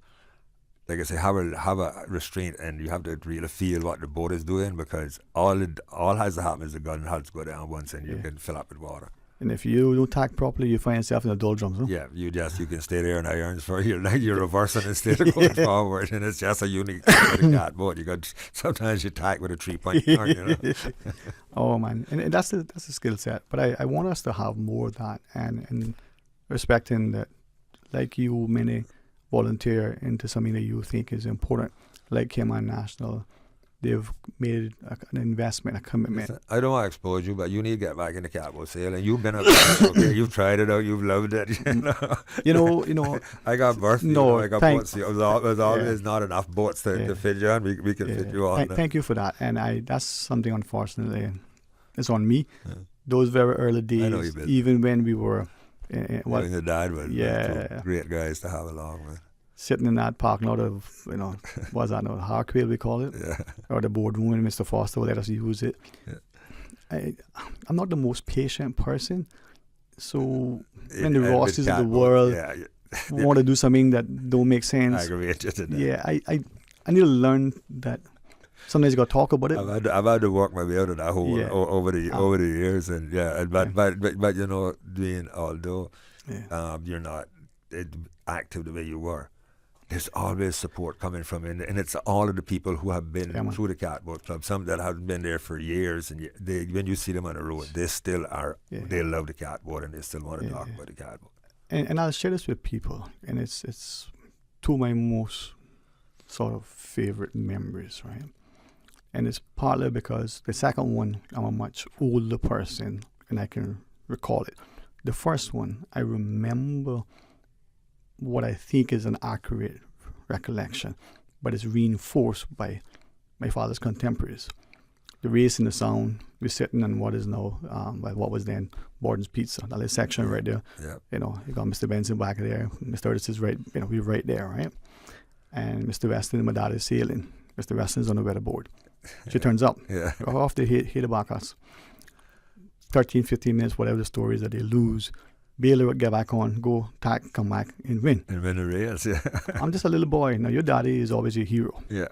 like I say, have a restraint, and you have to really feel what the boat is doing, because all has to happen is the gun has to go down once, and you can fill up with water. And if you don't tack properly, you find yourself in the doldrums. Huh? Yeah, you can stay there in irons for you're reversing instead of going forward, and it's just a unique thing with a catboat. Sometimes you tack with a 3-point mark. Oh man, and that's a skill set. But I want us to have more of that, and respecting that, like you, many volunteer into something that you think is important, like Cayman National. They've made an investment, a commitment. Listen, I don't want to expose you, but you need to get back in the catboat sail, and you've been up there, okay? You've tried it out, you've loved it. You know. I got birth. No, I got boats. There's always not enough boats to fit you on. We can fit you on. Thank you for that, and that's something, unfortunately, it's on me. Those very early days, even when we were, when the dad was two great guys to have along with. Sitting in that parking lot of, what's that now, Harquail we call it, or the boardroom, and Mr. Foster will let us use it. I'm not the most patient person, so when the Rosses of the world want to do something that don't make sense, aggravate you to death. Yeah, I need to learn that sometimes you got to talk about it. I've had to work my way out of that hole over the years, and but Dwayne, although you're not active the way you were, there's always support coming from it, and it's all of the people who have been through the catboat club, some that haven't been there for years, and when you see them on the road, they still are, they love the catboat, and they still want to talk about the catboat. And I'll share this with people, and it's two of my most sort of favorite memories, right? And it's partly because the second one, I'm a much older person, and I can recall it. The first one, I remember what I think is an accurate recollection, but it's reinforced by my father's contemporaries. The race in the sound, we're sitting in what is now, what was then Borden's Pizza, that little section right there. Yeah. You got Mr. Benson back there, Mr. Curtis is right, we're right there, right? And Mr. Weston and my dad is sailing. Mr. Weston's on the weatherboard. She turns up. Off they hit the back us. 13, 15 minutes, whatever the story is that they lose. Bailey would get back on, go, tack, come back, and win. And win the race, I'm just a little boy. Now, your daddy is always your hero. Yeah.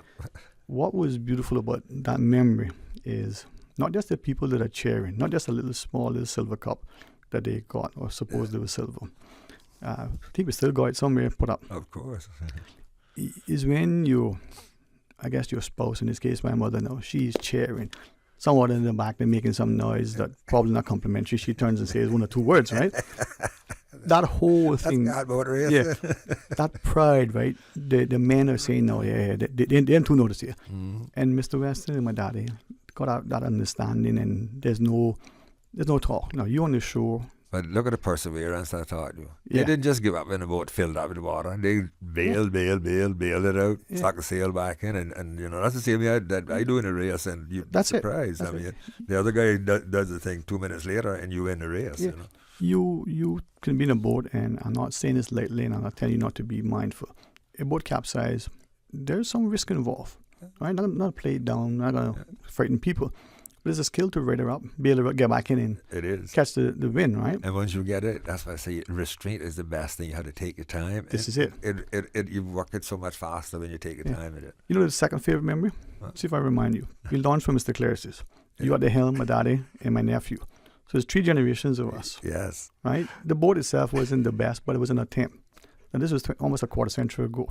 What was beautiful about that memory is not just the people that are cheering, not just a little silver cup that they got, or supposed they were silver. I think we still got it somewhere put up. Of course. Is when your spouse, in this case my mother, now she's cheering. Someone in the back, they're making some noise that probably not complimentary. She turns and says 1 or 2 words, right? That whole thing. That pride, right? The men are saying, no, they didn't too notice here. Mm-hmm. And Mr. Weston and my daddy got that understanding, and there's no talk. Now, you on the shore. But look at the perseverance I taught you. They didn't just give up when the boat filled up with water. They bailed it out, stuck the sail back in, and that's the same way that I do in a race, and you're surprised. The other guy does the thing 2 minutes later, and you win the race. Yeah. You can be in a boat, and I'm not saying this lightly, and I'm not telling you not to be mindful. A boat capsize, there's some risk involved, right? Not play it down, not gonna frighten people. But it's a skill to ride her up, be able to get back in and catch the wind, right? And once you get it, that's why I say restraint is the best thing. You have to take your time. This is it. You work it so much faster when you take your time with it. You know the second favorite memory? See if I remind you. We launched from Mr. Claris's. You got the helm, my daddy, and my nephew. So there's 3 generations of us. Yes. Right? The boat itself wasn't the best, but it was an attempt. And this was almost a quarter century ago.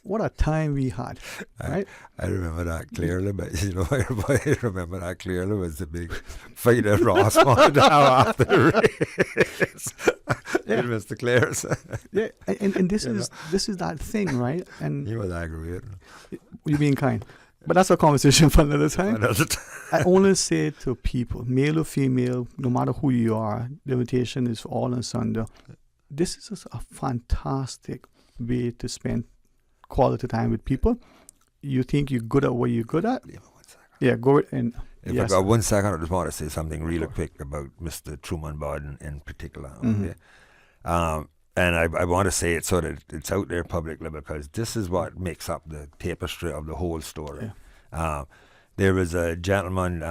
what a time we had, right? I remember that clearly, but you know, everybody remember that clearly was the big fight at Ross wanted to have after the race. Yeah. Mr. Clare's. Yeah, and this is that thing, right? And he was aggravated. You're being kind. But that's a conversation for another time. Another time. I only say to people, male or female, no matter who you are, the invitation is for all and sunder. This is a fantastic way to spend quality time with people. You think you're good at what you're good at? Yeah, go and. If I got 1 second, I just want to say something really quick about Mr. Truman Borden in particular. Okay? And I want to say it so that it's out there publicly, because this is what makes up the tapestry of the whole story. Yeah. There was a gentleman,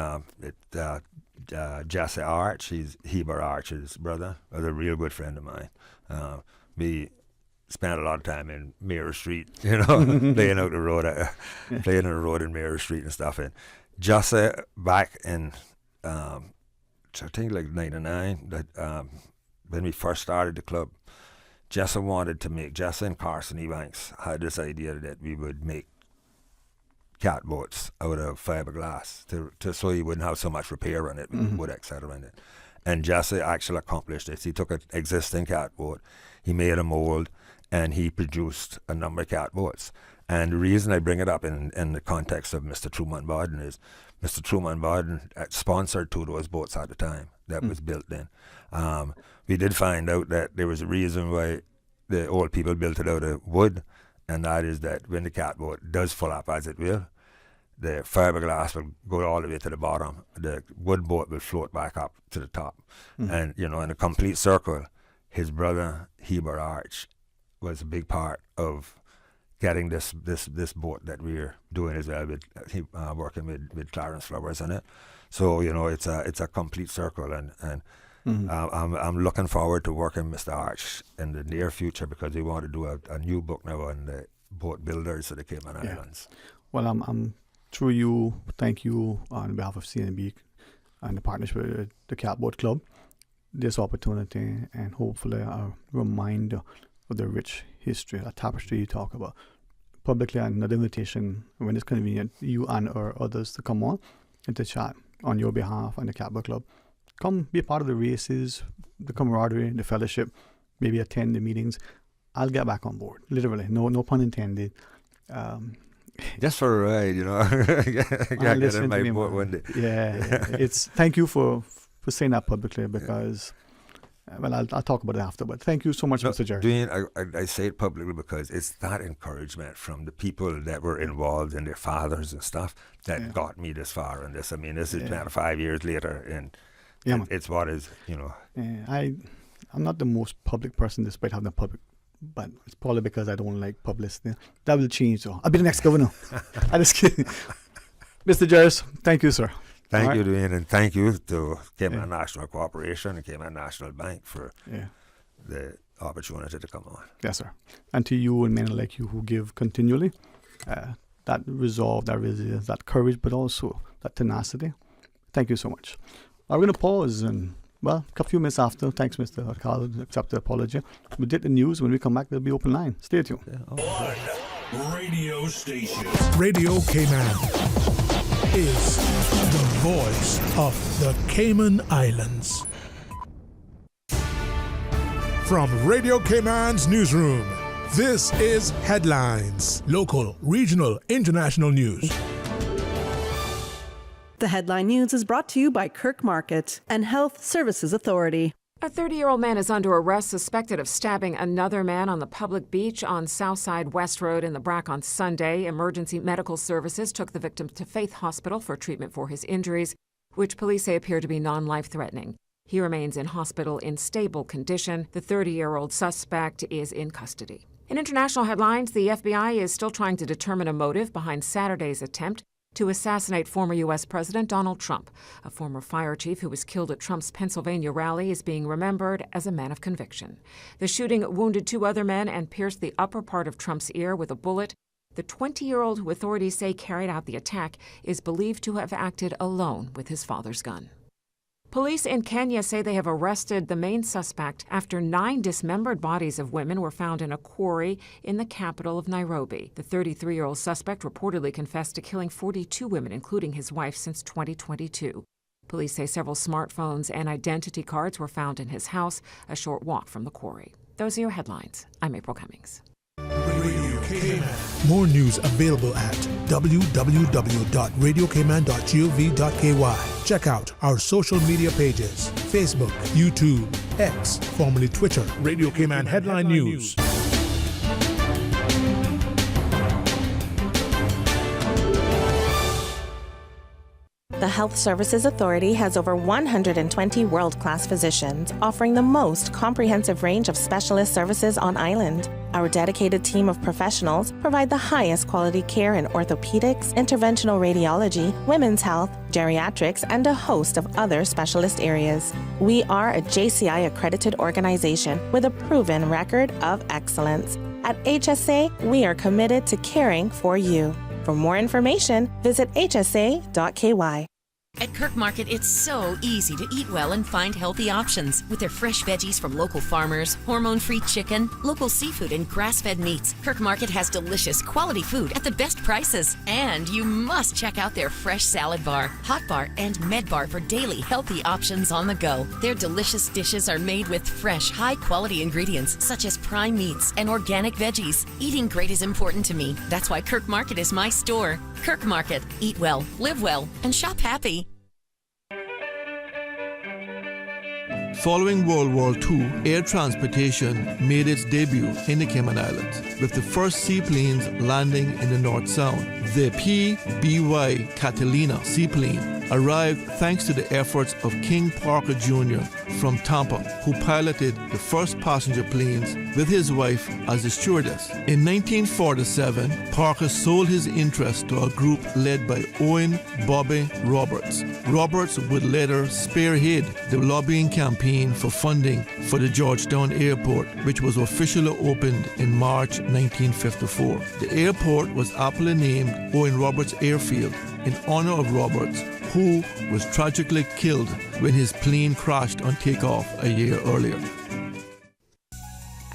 Jesse Arch, he's Heber Arch's brother, was a real good friend of mine. We spent a lot of time in Mirror Street, you know, playing out the road, playing on the road in Mirror Street and stuff. And Jesse, back in, I think like 99, that when we first started the club, Jesse and Carson Ebanks had this idea that we would make catboats out of fiberglass to so he wouldn't have so much repair on it, wood, etc. in it. And Jesse actually accomplished this. He took an existing catboat, he made a mold, and he produced a number of catboats. And the reason I bring it up in the context of Mr. Truman Borden is Mr. Truman Borden sponsored 2 of those boats at the time that was built then. We did find out that there was a reason why the old people built it out of wood, and that is that when the catboat does fill up, as it will, the fiberglass will go all the way to the bottom. The wood boat will float back up to the top. And, you know, in a complete circle, his brother, Heber Arch, was a big part of getting this boat that we're doing as well, with working with Clarence Flowers on it. So, you know, it's a complete circle, and I'm looking forward to working with Mr. Arch in the near future, because we want to do a new book now on the boat builders of the Cayman Islands. Well, I'm through you, thank you on behalf of CNB and the partnership with the Catboat Club, this opportunity, and hopefully a reminder of the rich history, a tapestry you talk about. Publicly, another invitation, when it's convenient, you and or others to come on and to chat on your behalf and the Catboat Club. Come be a part of the races, the camaraderie, the fellowship, maybe attend the meetings. I'll get back on board, literally, no pun intended. Just for a ride, you know. I get in my boat one day. Yeah, it's thank you for saying that publicly, because well, I'll talk about it after, but thank you so much, Mr. Jerry. Dwayne, I say it publicly because it's that encouragement from the people that were involved and their fathers and stuff that got me this far in this. I mean, this is 5 years later, and it's what is, you know. I'm not the most public person despite having a public, but it's probably because I don't like publicity. That will change, though. I'll be the next governor. I'm just kidding. Mr. Jerris, thank you, sir. Thank you, Dwayne, and thank you to Cayman National Corporation and Cayman National Bank for the opportunity to come on. Yes, sir. And to you and men like you who give continually, that resolve, that resilience, that courage, but also that tenacity. Thank you so much. We're going to pause and, well, a few minutes after, thanks, Mr. Alcalde, accept the apology. We did the news. When we come back, there'll be open line. Stay tuned. One radio station. Radio Cayman is the voice of the Cayman Islands. From Radio Cayman's newsroom, this is Headlines. Local, regional, international news. The Headline News is brought to you by Kirk Market and Health Services Authority. A 30-year-old man is under arrest suspected of stabbing another man on the public beach on Southside West Road in the Brac on Sunday. Emergency medical services took the victim to Faith Hospital for treatment for his injuries, which police say appear to be non-life-threatening. He remains in hospital in stable condition. The 30-year-old suspect is in custody. In international headlines, the FBI is still trying to determine a motive behind Saturday's attempt to assassinate former U.S. President Donald Trump. A former fire chief who was killed at Trump's Pennsylvania rally is being remembered as a man of conviction. The shooting wounded 2 other men and pierced the upper part of Trump's ear with a bullet. The 20-year-old who authorities say carried out the attack is believed to have acted alone with his father's gun. Police in Kenya say they have arrested the main suspect after 9 dismembered bodies of women were found in a quarry in the capital of Nairobi. The 33-year-old suspect reportedly confessed to killing 42 women, including his wife, since 2022. Police say several smartphones and identity cards were found in his house, a short walk from the quarry. Those are your headlines. I'm April Cummings. More news available at www.radiocayman.gov.ky. Check out our social media pages: Facebook, YouTube, X, formerly Twitter, Radio Cayman Headline News. The Health Services Authority has over 120 world-class physicians offering the most comprehensive range of specialist services on island. Our dedicated team of professionals provide the highest quality care in orthopedics, interventional radiology, women's health, geriatrics, and a host of other specialist areas. We are a JCI accredited organization with a proven record of excellence. At HSA, we are committed to caring for you. For more information, visit hsa.ky. At Kirk Market, it's so easy to eat well and find healthy options. With their fresh veggies from local farmers, hormone-free chicken, local seafood, and grass-fed meats, Kirk Market has delicious, quality food at the best prices. And you must check out their fresh salad bar, hot bar, and med bar for daily healthy options on the go. Their delicious dishes are made with fresh, high-quality ingredients such as prime meats and organic veggies. Eating great is important to me. That's why Kirk Market is my store. Kirk Market. Eat well, live well, and shop happy. Following World War II, air transportation made its debut in the Cayman Islands, with the first seaplanes landing in the North Sound. The PBY Catalina seaplane arrived thanks to the efforts of King Parker Jr. from Tampa, who piloted the first passenger planes with his wife as the stewardess. In 1947, Parker sold his interest to a group led by Owen Bobby Roberts. Roberts would later spearhead the lobbying campaign for funding for the Georgetown Airport, which was officially opened in March 1954. The airport was aptly named Owen Roberts Airfield in honor of Roberts, who was tragically killed when his plane crashed on takeoff a year earlier.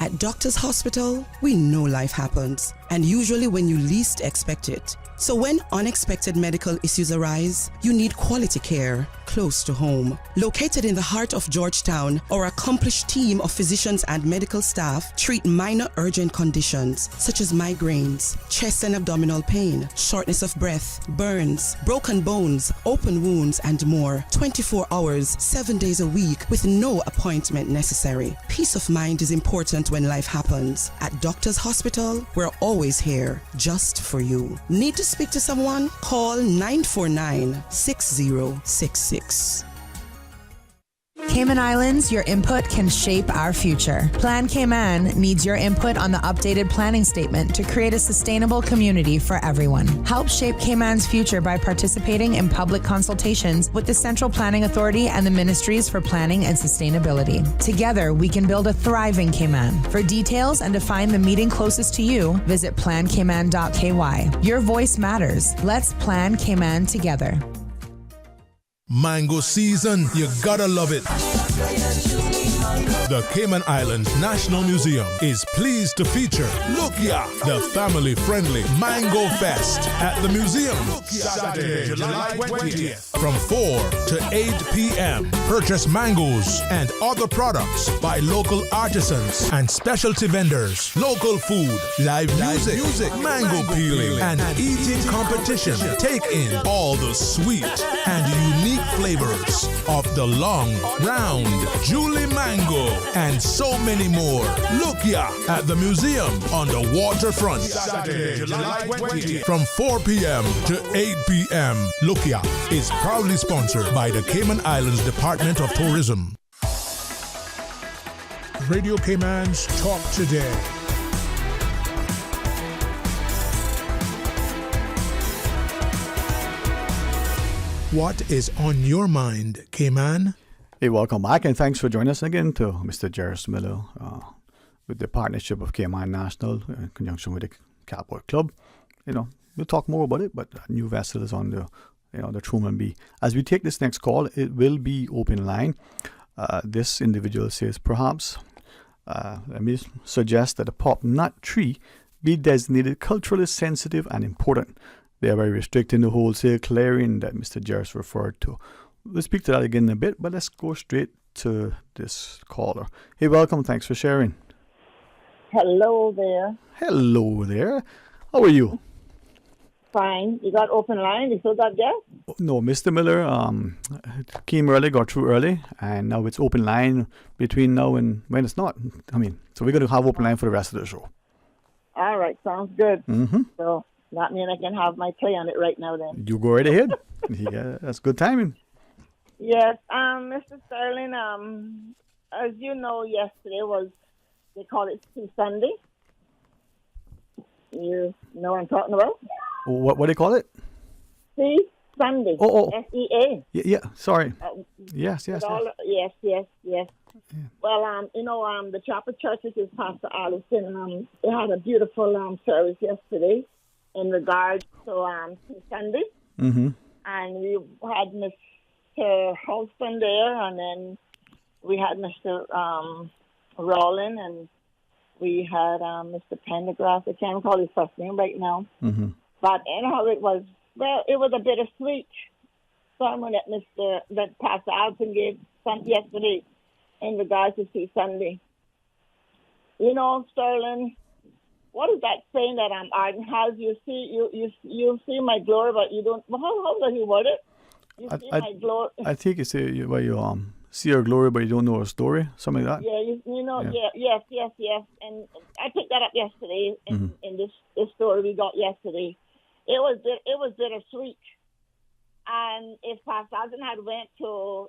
At Doctor's Hospital, we know life happens, and usually when you least expect it. So when unexpected medical issues arise, you need quality care close to home. Located in the heart of Georgetown, our accomplished team of physicians and medical staff treat minor urgent conditions such as migraines, chest and abdominal pain, shortness of breath, burns, broken bones, open wounds, and more. 24 hours, 7 days a week with no appointment necessary. Peace of mind is important when life happens. At Doctor's Hospital, we're always here just for you. Need to speak to someone? Call 949-6066. Cayman Islands, your input can shape our future. Plan Cayman needs your input on the updated planning statement to create a sustainable community for everyone. Help shape Cayman's future by participating in public consultations with the Central Planning Authority and the Ministries for Planning and Sustainability. Together, we can build a thriving Cayman. For details and to find the meeting closest to you, visit plancayman.ky. Your voice matters. Let's plan Cayman together. Mango season, you gotta love it. The Cayman Islands National Museum is pleased to feature Lukia, the family-friendly Mango Fest at the museum. Saturday, July 20th. From 4 to 8 p.m. Purchase mangoes and other products by local artisans and specialty vendors. Local food, live music, mango peeling, and eating competition. Take in all the sweet and unique flavors of the long, round, Julie mango, and so many more. Lukia at the museum on the waterfront. Saturday, July 20th. From 4 p.m. to 8 p.m. Lukia is proudly sponsored by the Cayman Islands Department of Tourism. Radio Cayman's Talk Today. What is on your mind, Cayman? Hey, welcome back, and thanks for joining us again to Mr. Jerris Miller with the partnership of Cayman National in conjunction with the Catboat Club. You know, we'll talk more about it, but a new vessel is on the the Truman be. As we take this next call, it will be open line. This individual says, perhaps, let me suggest that a pop nut tree be designated culturally sensitive and important, thereby restricting the wholesale clearing that Mr. Jarris referred to. We'll speak to that again in a bit, but let's go straight to this caller. Hey, welcome. Thanks for sharing. Hello there. Hello there. How are you? Fine. You got open line? You still got guests? No, Mr. Miller came early, got through early, and now it's open line between now and when it's not. So we're going to have open line for the rest of the show. All right. Sounds good. Mm-hmm. So that means I can have my play on it right now then. You go right ahead. Yeah, that's good timing. Yes. Mr. Sterling, as you know, yesterday was, they call it Sea Sunday. You know what I'm talking about? What do they call it? Sea Sunday. Oh. SEA. Yeah. Sorry. Yes. Yes. Well, the Chapel Churches is Pastor Allison. They had a beautiful service yesterday in regards to Sea Sunday. Mm-hmm. And we had Mr. Holston there, and then we had Mr. Rowland, and we had Mr. Pendergrass. I can't recall his first name right now. Mm-hmm. But anyhow, it was a bittersweet sermon that Pastor Alton gave yesterday in regards to Sea Sunday. Sterling, what is that saying that Arden has? You see my glory, but you don't. How does he word it? You see my glory. I think it's where you see her glory, but you don't know her story, something like that. Yeah, yes. And I picked that up yesterday in this story we got yesterday. It was bittersweet. And if Pastor Alton had went to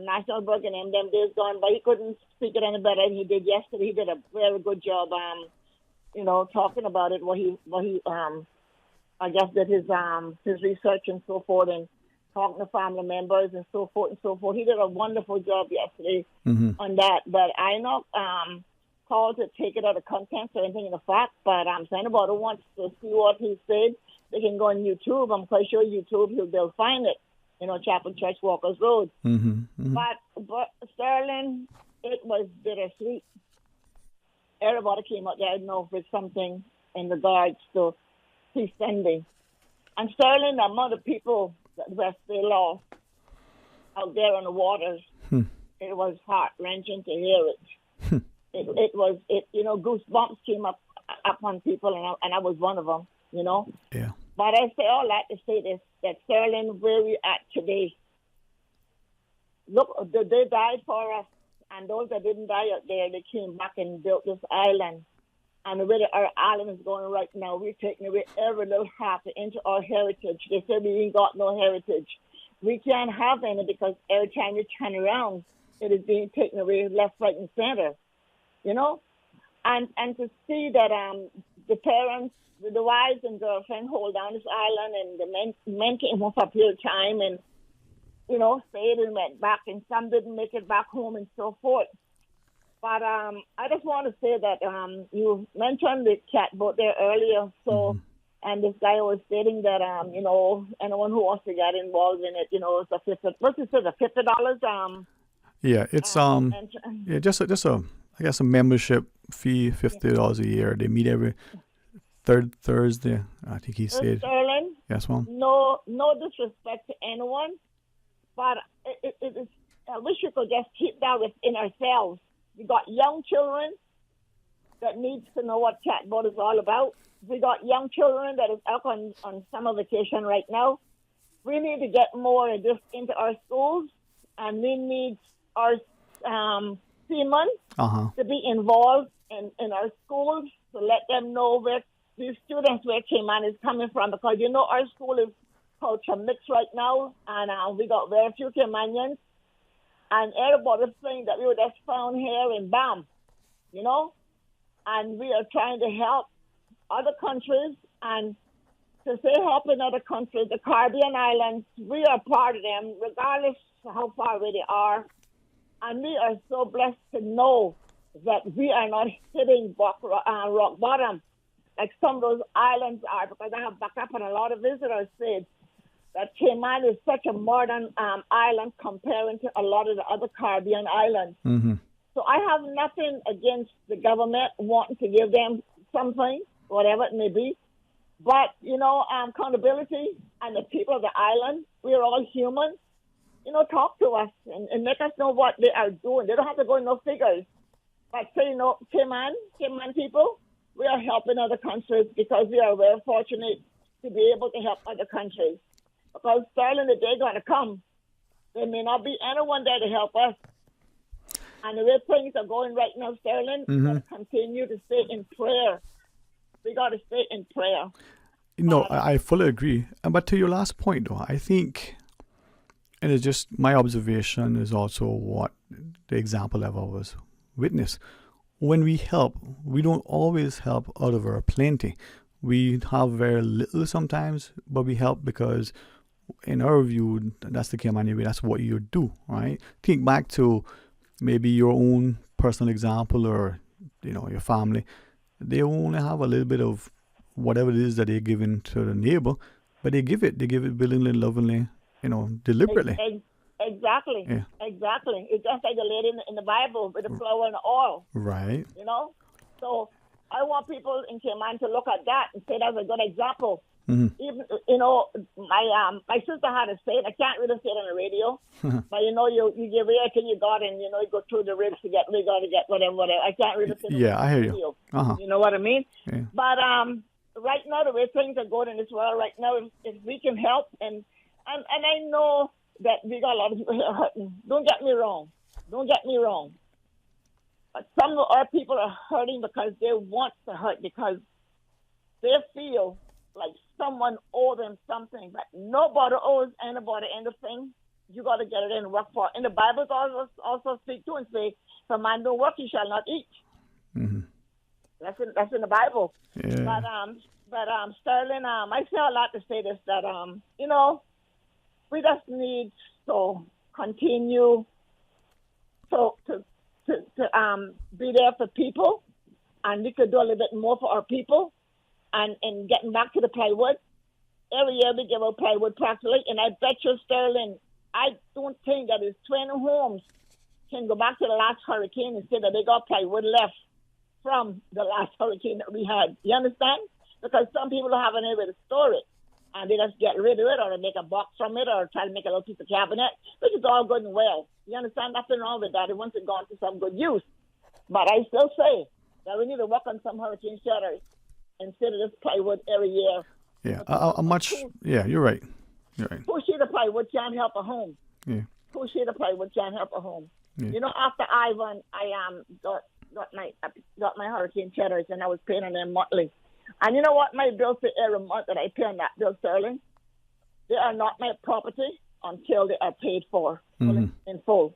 National Book and them days gone, but he couldn't speak it any better than he did yesterday. He did a very good job, talking about it. What he I guess did his research and so forth, and talking to family members and so forth and so forth. He did a wonderful job yesterday on that. But I not called to take it out of context or anything in the fact, but I'm saying about who wants to see what he said. They can go on YouTube. I'm quite sure YouTube, they'll find it. Chapel Church, Walker's Road. Mm-hmm. But Sterling, it was bittersweet. Everybody came out there, with something in regards to Sea Sunday. And Sterling, the amount of people that were still lost out there on the waters, it was heart-wrenching to hear it. It was goosebumps came up on people, and I was one of them. Yeah. But I say all that to say this, that Sterling, where we at today, look, they died for us, and those that didn't die out there, they came back and built this island. And the way that our island is going right now, we're taking away every little half into our heritage. They say we ain't got no heritage. We can't have any because every time you turn around, it is being taken away left, right, and center. And to see that the parents, the wives and girlfriend hold down this island, and the men came home for a period of time and, stayed and went back, and some didn't make it back home and so forth. But I just want to say that you mentioned the catboat there earlier, and this guy was stating that, anyone who wants to get involved in it, it's a $50. Yeah, it's just a membership fee, $50 a year. They meet every third Thursday, I think he said. Sterling, yes, Mom. No disrespect to anyone, but it is. I wish we could just keep that within ourselves. We got young children that needs to know what catboat is all about. We got young children that is out on summer vacation right now. We need to get more of this into our schools, and we need our seamen to be involved in our schools to let them know where these students where Cayman is coming from, because our school is culture mixed right now, and we got very few Caymanians, and everybody's saying that we were just found here in BAM, and we are trying to help other countries, and to say help in other countries, the Caribbean islands, we are part of them, regardless of how far away they are, and we are so blessed to know that we are not hitting rock bottom like some of those islands are, because I have backed up and a lot of visitors said that Cayman is such a modern island comparing to a lot of the other Caribbean islands. Mm-hmm. So I have nothing against the government wanting to give them something, whatever it may be. But, accountability and the people of the island, we're all human. Talk to us and let us know what they are doing. They don't have to go in no figures. But say, Cayman people, we are helping other countries because we are very fortunate to be able to help other countries. Because Sterling, the day going to come, there may not be anyone there to help us. And the way things are going right now, Sterling, we got to continue to stay in prayer. We got to stay in prayer. No, I fully agree. But to your last point, though, I think, and it's just my observation is also what the example I've always witnessed. When we help, we don't always help out of our plenty. We have very little sometimes, but we help because, in our view, that's the Caymanian way. That's what you do, right? Think back to maybe your own personal example or, your family. They only have a little bit of whatever it is that they're giving to the neighbor, but they give it willingly, lovingly, deliberately. Exactly. Yeah. Exactly. It's just like the lady in the Bible with the flour and the oil. Right. So I want people in Cayman to look at that and say that's a good example. Mm-hmm. Even my sister had to say it. I can't really say it on the radio, but you give everything you got, and you go through the ribs to get what you got to get whatever. I can't really say it. Yeah, I hear radio. you. Uh-huh. You know what I mean? Yeah. But right now, the way things are going in this world right now, if we can help, and I know that we got a lot of people here hurting. Don't get me wrong. But some of our people are hurting because they want to hurt, because they feel like someone owes them something. But nobody owes anybody anything. You got to get it in and work for it. And the Bible also speak to and say, if a man don't work, he shall not eat. Mm-hmm. That's in the Bible. Yeah. But Sterling, I say a lot to say this, that we just need to continue to be there for people, and we could do a little bit more for our people. And getting back to the plywood, every year we give out plywood practically, and I bet you, Sterling, I don't think that it's 20 homes can go back to the last hurricane and say that they got plywood left from the last hurricane that we had. You understand? Because some people don't have anywhere to store it, and they just get rid of it, or they make a box from it, or try to make a little piece of cabinet, which is all good and well. You understand? Nothing wrong with that. It wants it gone to some good use. But I still say that we need to work on some hurricane shelters instead of this plywood every year. Yeah, you're right. You're right. 2 sheet of plywood can't help a home. Yeah. 2 sheet of plywood can't help a home. Yeah. After Ivan, I got my hurricane shelters, and I was paying on them monthly. And you know what? My bill for every month that I pay on that bill, Sterling, they are not my property until they are paid for in full.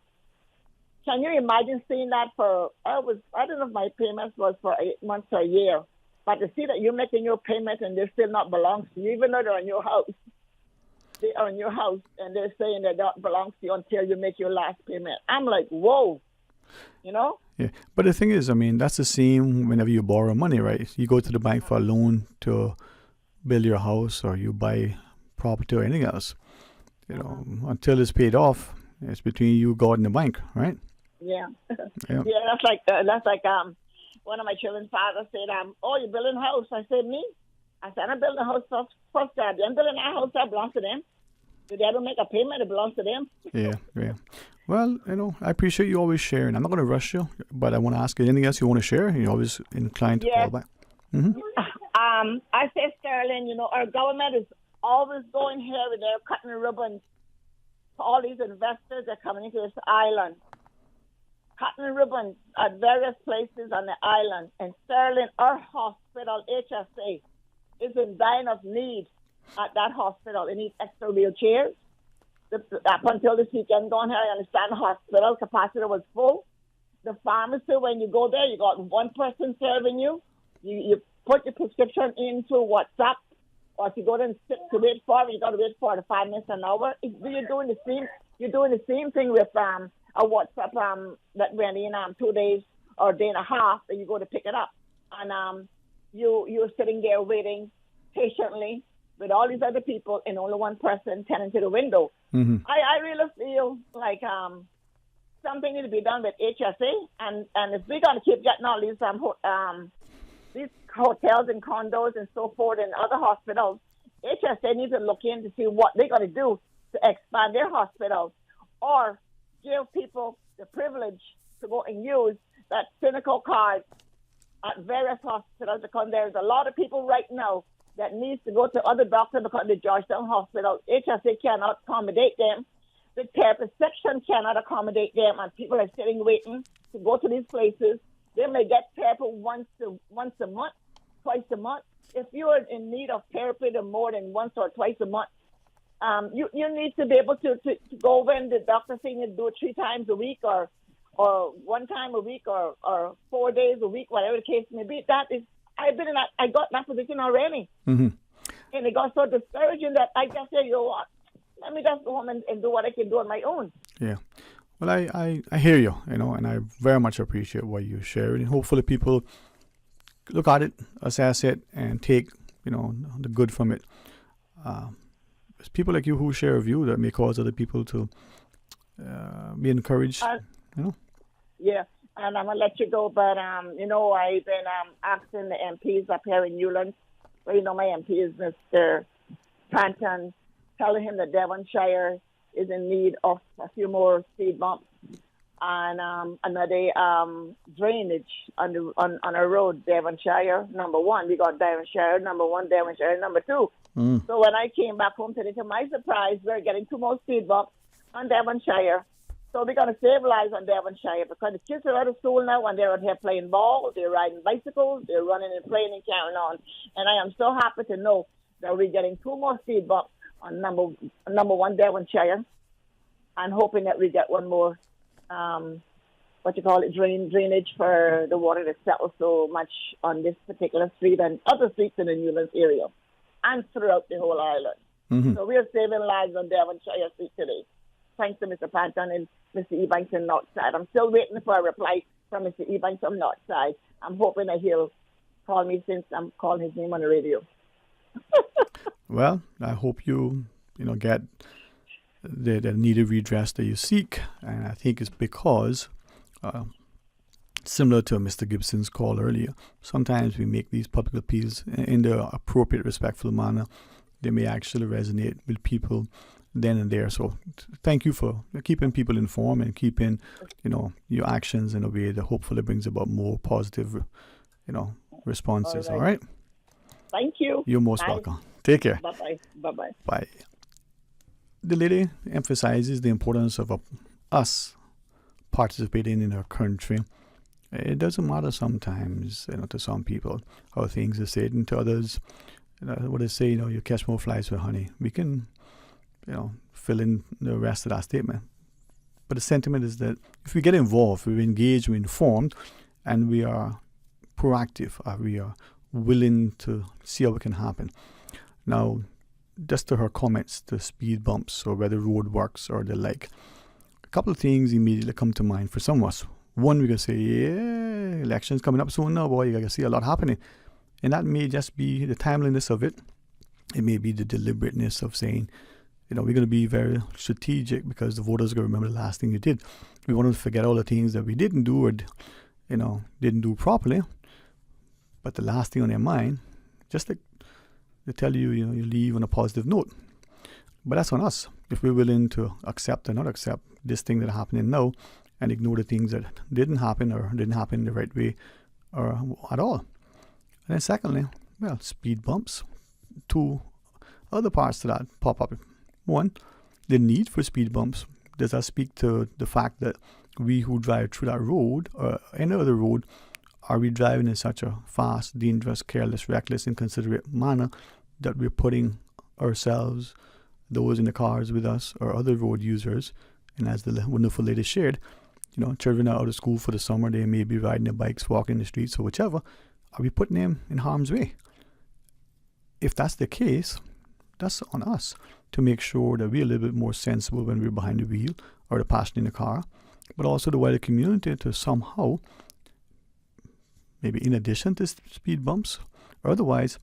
Can you imagine seeing that I don't know if my payments was for 8 months or a year, but to see that you're making your payment and they still not belongs to you, even though they're in your house. They are in your house, and they're saying that that belongs to you until you make your last payment. I'm like, whoa, Yeah, but the thing is, that's the same whenever you borrow money, right? You go to the bank for a loan to build your house, or you buy property or anything else. Until it's paid off, it's between you, God, and the bank, right? Yeah. Yeah. Yeah, that's like one of my children's father said, oh, you're building a house. I said, me? I said, I'm building a house first God. I'm building a house that belongs to them. If they don't make a payment, it belongs to them. Yeah. Well, I appreciate you always sharing. I'm not going to rush you, but I want to ask you anything else you want to share. You're always inclined to call back. Mm-hmm. I say, Sterling, our government is always going here and they're cutting ribbons for all these investors that are coming into this island. Cutting ribbons at various places on the island. And Sterling, our hospital, HSA, is in dying of need at that hospital. It needs extra wheelchairs. Up until this weekend down here, I understand the hospital capacity was full. The pharmacy, when you go there, you got one person serving you. You put your prescription into WhatsApp, or if you go there and sit to wait for it, you got to wait for 5 minutes, an hour. You're doing the same thing with a WhatsApp that went in 2 days or a day and a half, and you go to pick it up, and you're sitting there waiting patiently. with all these other people and only one person tending to the window. I really feel like something needs to be done with HSA, and if we're going to keep getting all these hotels and condos and so forth and other hospitals, HSA needs to look in to see what they're going to do to expand their hospitals or give people the privilege to go and use that clinical card at various hospitals, because there's a lot of people right now that needs to go to other doctors because the Georgetown Hospital, HSA cannot accommodate them. The therapist section cannot accommodate them, and people are sitting waiting to go to these places. They may get therapy once a month, twice a month. If you are in need of therapy more than once or twice a month, you need to be able to go when the doctor saying you do it 3 times a week or 1 time a week or 4 days a week, whatever the case may be. That is, I got that position already. And it got so discouraging that I just said, you know what, let me just go home and do what I can do on my own. Yeah. Well, I hear you, and I very much appreciate what you shared. And hopefully people look at it, assess it, and take, the good from it. It's people like you who share a view that may cause other people to be encouraged, Yeah, and I'm going to let you go, but, I've been asking the MPs up here in Newlands, my MP is Mr. Panton, telling him that Devonshire is in need of a few more speed bumps and another drainage on our road, Devonshire, number 1. We got Devonshire, number 1, Devonshire, number 2. So when I came back home today, to my surprise, we're getting 2 more speed bumps on Devonshire. So we're going to save lives on Devonshire because the kids are out of school now and they're out here playing ball, they're riding bicycles, they're running and playing and carrying on. And I am so happy to know that we're getting 2 more speed bumps on number 1 Devonshire, and hoping that we get 1 more, drainage for the water to settle so much on this particular street and other streets in the Newlands area and throughout the whole island. So we are saving lives on Devonshire Street today. Thanks to Mr. Panton and Mr. Ebanks in Northside. I'm still waiting for a reply from Mr. Ebanks from Northside. I'm hoping that he'll call me since I'm calling his name on the radio. Well, I hope you get the needed redress that you seek, and I think it's because, similar to Mr. Gibson's call earlier, sometimes we make these public appeals in the appropriate, respectful manner. They may actually resonate with people then and there. So thank you for keeping people informed and keeping, your actions in a way that hopefully brings about more positive, responses. All right. Thank you. You're most welcome. Take care. Bye-bye. Bye-bye. Bye. The lady emphasizes the importance of us participating in our country. It doesn't matter sometimes, to some people, how things are said, and to others, what they say, you catch more flies with honey. We can, fill in the rest of that statement. But the sentiment is that if we get involved, we engage, we're informed, and we are proactive, we are willing to see how it can happen. Now, just to her comments, the speed bumps or whether road works or the like, a couple of things immediately come to mind for some of us. One, we can say, elections coming up soon now, boy, you got to see a lot happening. And that may just be the timeliness of it. It may be the deliberateness of saying, we're going to be very strategic because the voters are going to remember the last thing you did. We want to forget all the things that we didn't do or, didn't do properly. But the last thing on their mind, just to tell you, you leave on a positive note. But that's on us. If we're willing to accept or not accept this thing that happening now and ignore the things that didn't happen or didn't happen the right way or at all. And then secondly, speed bumps. 2 other parts to that pop up. 1, the need for speed bumps. Does that speak to the fact that we who drive through that road or any other road, are we driving in such a fast, dangerous, careless, reckless, inconsiderate manner that we're putting ourselves, those in the cars with us, or other road users, and as the wonderful lady shared, children are out of school for the summer, they may be riding their bikes, walking the streets, or whichever, are we putting them in harm's way? If that's the case, that's on us to make sure that we're a little bit more sensible when we're behind the wheel or the passenger in the car, but also the wider community to somehow, maybe in addition to speed bumps or otherwise,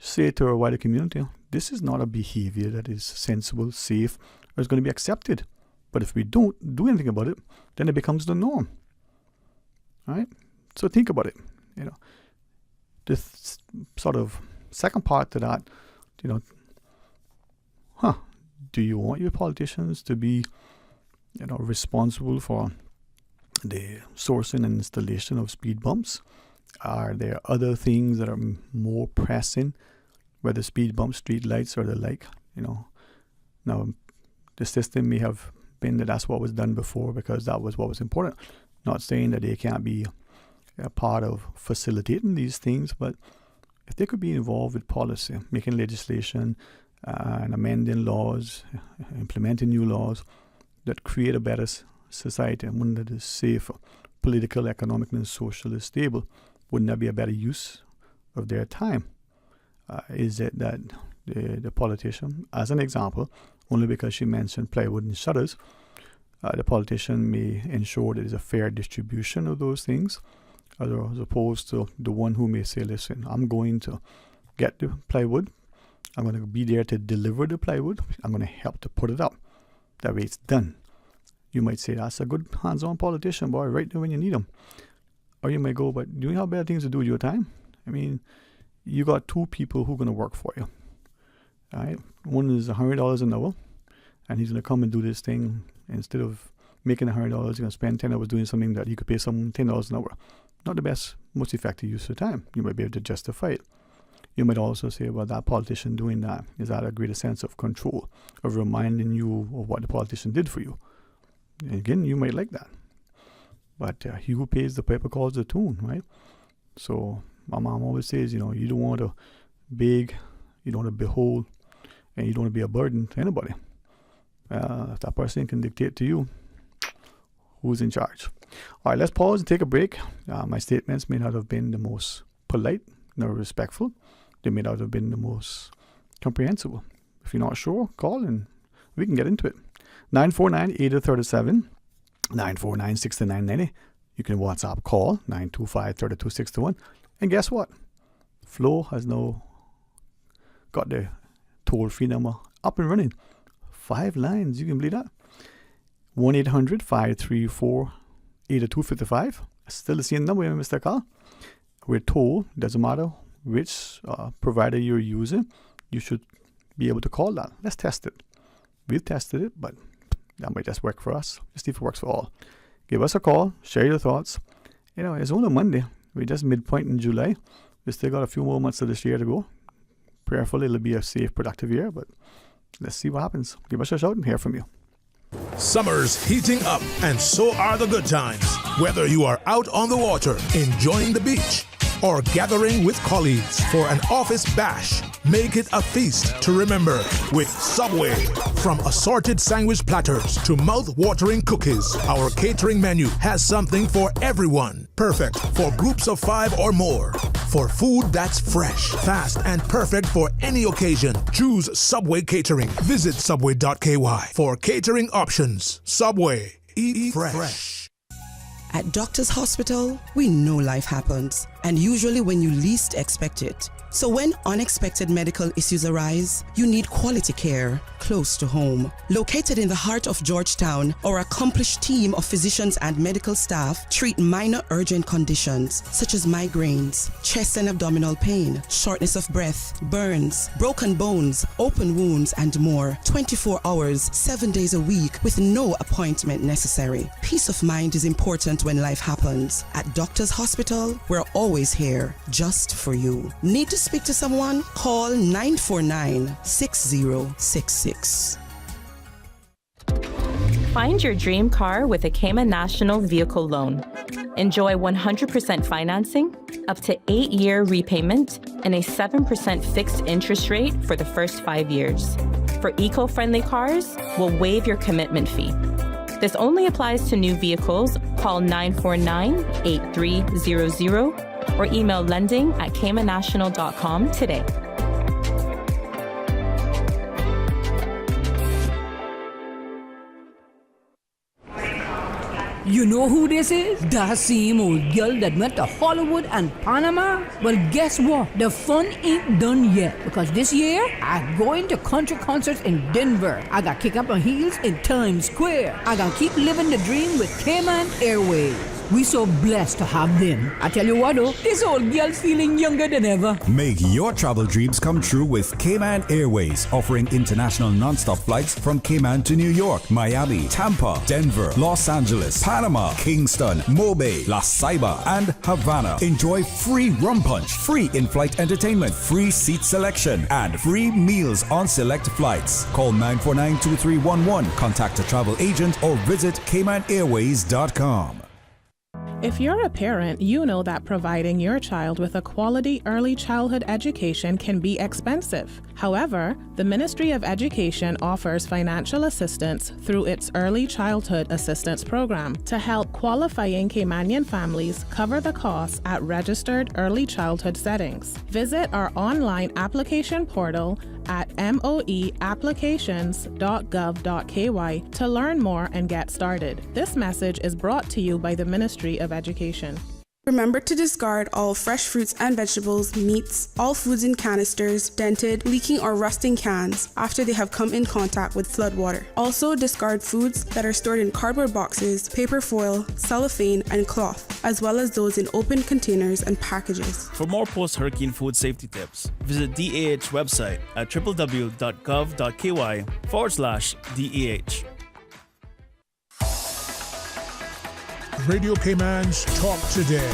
say to our wider community, this is not a behavior that is sensible, safe, or is going to be accepted. But if we don't do anything about it, then it becomes the norm. All right? So think about it. This sort of second part to that, do you want your politicians to be, responsible for the sourcing and installation of speed bumps? Are there other things that are more pressing, whether speed bumps, street lights, or the like? Now the system may have been that's what was done before because that was what was important. Not saying that they can't be a part of facilitating these things, but if they could be involved with policy, making legislation and amending laws, implementing new laws that create a better society, one that is safer, political, economic, and socially stable, wouldn't that be a better use of their time? Is it that the politician, as an example, only because she mentioned plywood and shutters, the politician may ensure that there's a fair distribution of those things, as opposed to the one who may say, listen, I'm going to get the plywood, I'm going to be there to deliver the plywood, I'm going to help to put it up. That way it's done. You might say, that's a good hands-on politician, boy, right there when you need them. Or you might go, but do you have better things to do with your time? I mean, you got two people who are going to work for you. All right? One is $100 an hour, and he's going to come and do this thing. Instead of making $100, he's going to spend 10 hours doing something that you could pay someone $10 an hour. Not the best, most effective use of time. You might be able to justify it. You might also say, well, that politician doing that is that a greater sense of control, of reminding you of what the politician did for you. And again, you might like that. But he who pays the piper calls the tune, right? So my mom always says, you don't want to beg, you don't want to behold, and you don't want to be a burden to anybody. If that person can dictate to you, who's in charge? All right, let's pause and take a break. My statements may not have been the most polite nor respectful. They may not have been the most comprehensible. If you're not sure, call and we can get into it. 949-8037, 949-6990. You can WhatsApp call 925-3261. And guess what? Flo has now got the toll-free number up and running. 5 lines, you can believe that. 1-800-534-8255. Still the same number, Mr. Carl. We're told, doesn't matter which provider you're using, you should be able to call that. Let's test it. We've tested it, but that might just work for us. Let's see if it works for all. Give us a call. Share your thoughts. It's only Monday. We're just midpoint in July. We still got a few more months of this year to go. Prayerfully, it'll be a safe, productive year, but let's see what happens. Give us a shout and hear from you. Summer's heating up, and so are the good times. Whether you are out on the water, enjoying the beach, or gathering with colleagues for an office bash, make it a feast to remember with Subway. From assorted sandwich platters to mouth-watering cookies, our catering menu has something for everyone. Perfect for groups of 5 or more. For food that's fresh, fast, and perfect for any occasion, choose Subway Catering. Visit subway.ky for catering options. Subway. Eat fresh. At Doctors Hospital, we know life happens, and usually when you least expect it. So when unexpected medical issues arise, you need quality care close to home. Located in the heart of Georgetown, our accomplished team of physicians and medical staff treat minor urgent conditions such as migraines, chest and abdominal pain, shortness of breath, burns, broken bones, open wounds, and more. 24 hours, 7 days a week with no appointment necessary. Peace of mind is important when life happens. At Doctors Hospital, we're always here just for you. Need to speak to someone? Call 949-6066. Find your dream car with a Cayman National Vehicle Loan. Enjoy 100% financing, up to 8-year repayment, and a 7% fixed interest rate for the first 5 years. For eco-friendly cars, we'll waive your commitment fee. This only applies to new vehicles. Call 949-8300 or email lending@caymannational.com today. You know who this is? That same old girl that went to Hollywood and Panama? Well, guess what? The fun ain't done yet, because this year, I'm going to country concerts in Denver. I got kick up my heels in Times Square. I got keep living the dream with Cayman Airways. We so blessed to have them. I tell you what though, this old girl's feeling younger than ever. Make your travel dreams come true with Cayman Airways, offering international non-stop flights from Cayman to New York, Miami, Tampa, Denver, Los Angeles, Panama, Kingston, Mobay, La Ceiba, and Havana. Enjoy free rum punch, free in-flight entertainment, free seat selection, and free meals on select flights. Call 949-2311, contact a travel agent, or visit CaymanAirways.com. If you're a parent, you know that providing your child with a quality early childhood education can be expensive. However, the Ministry of Education offers financial assistance through its Early Childhood Assistance Program to help qualifying Caymanian families cover the costs at registered early childhood settings. Visit our online application portal at moeapplications.gov.ky to learn more and get started. This message is brought to you by the Ministry of Education. Remember to discard all fresh fruits and vegetables, meats, all foods in canisters, dented, leaking or rusting cans after they have come in contact with floodwater. Also discard foods that are stored in cardboard boxes, paper foil, cellophane, and cloth, as well as those in open containers and packages. For more post-hurricane food safety tips, visit DAH website at www.gov.ky/DAH. Radio Cayman's Talk Today.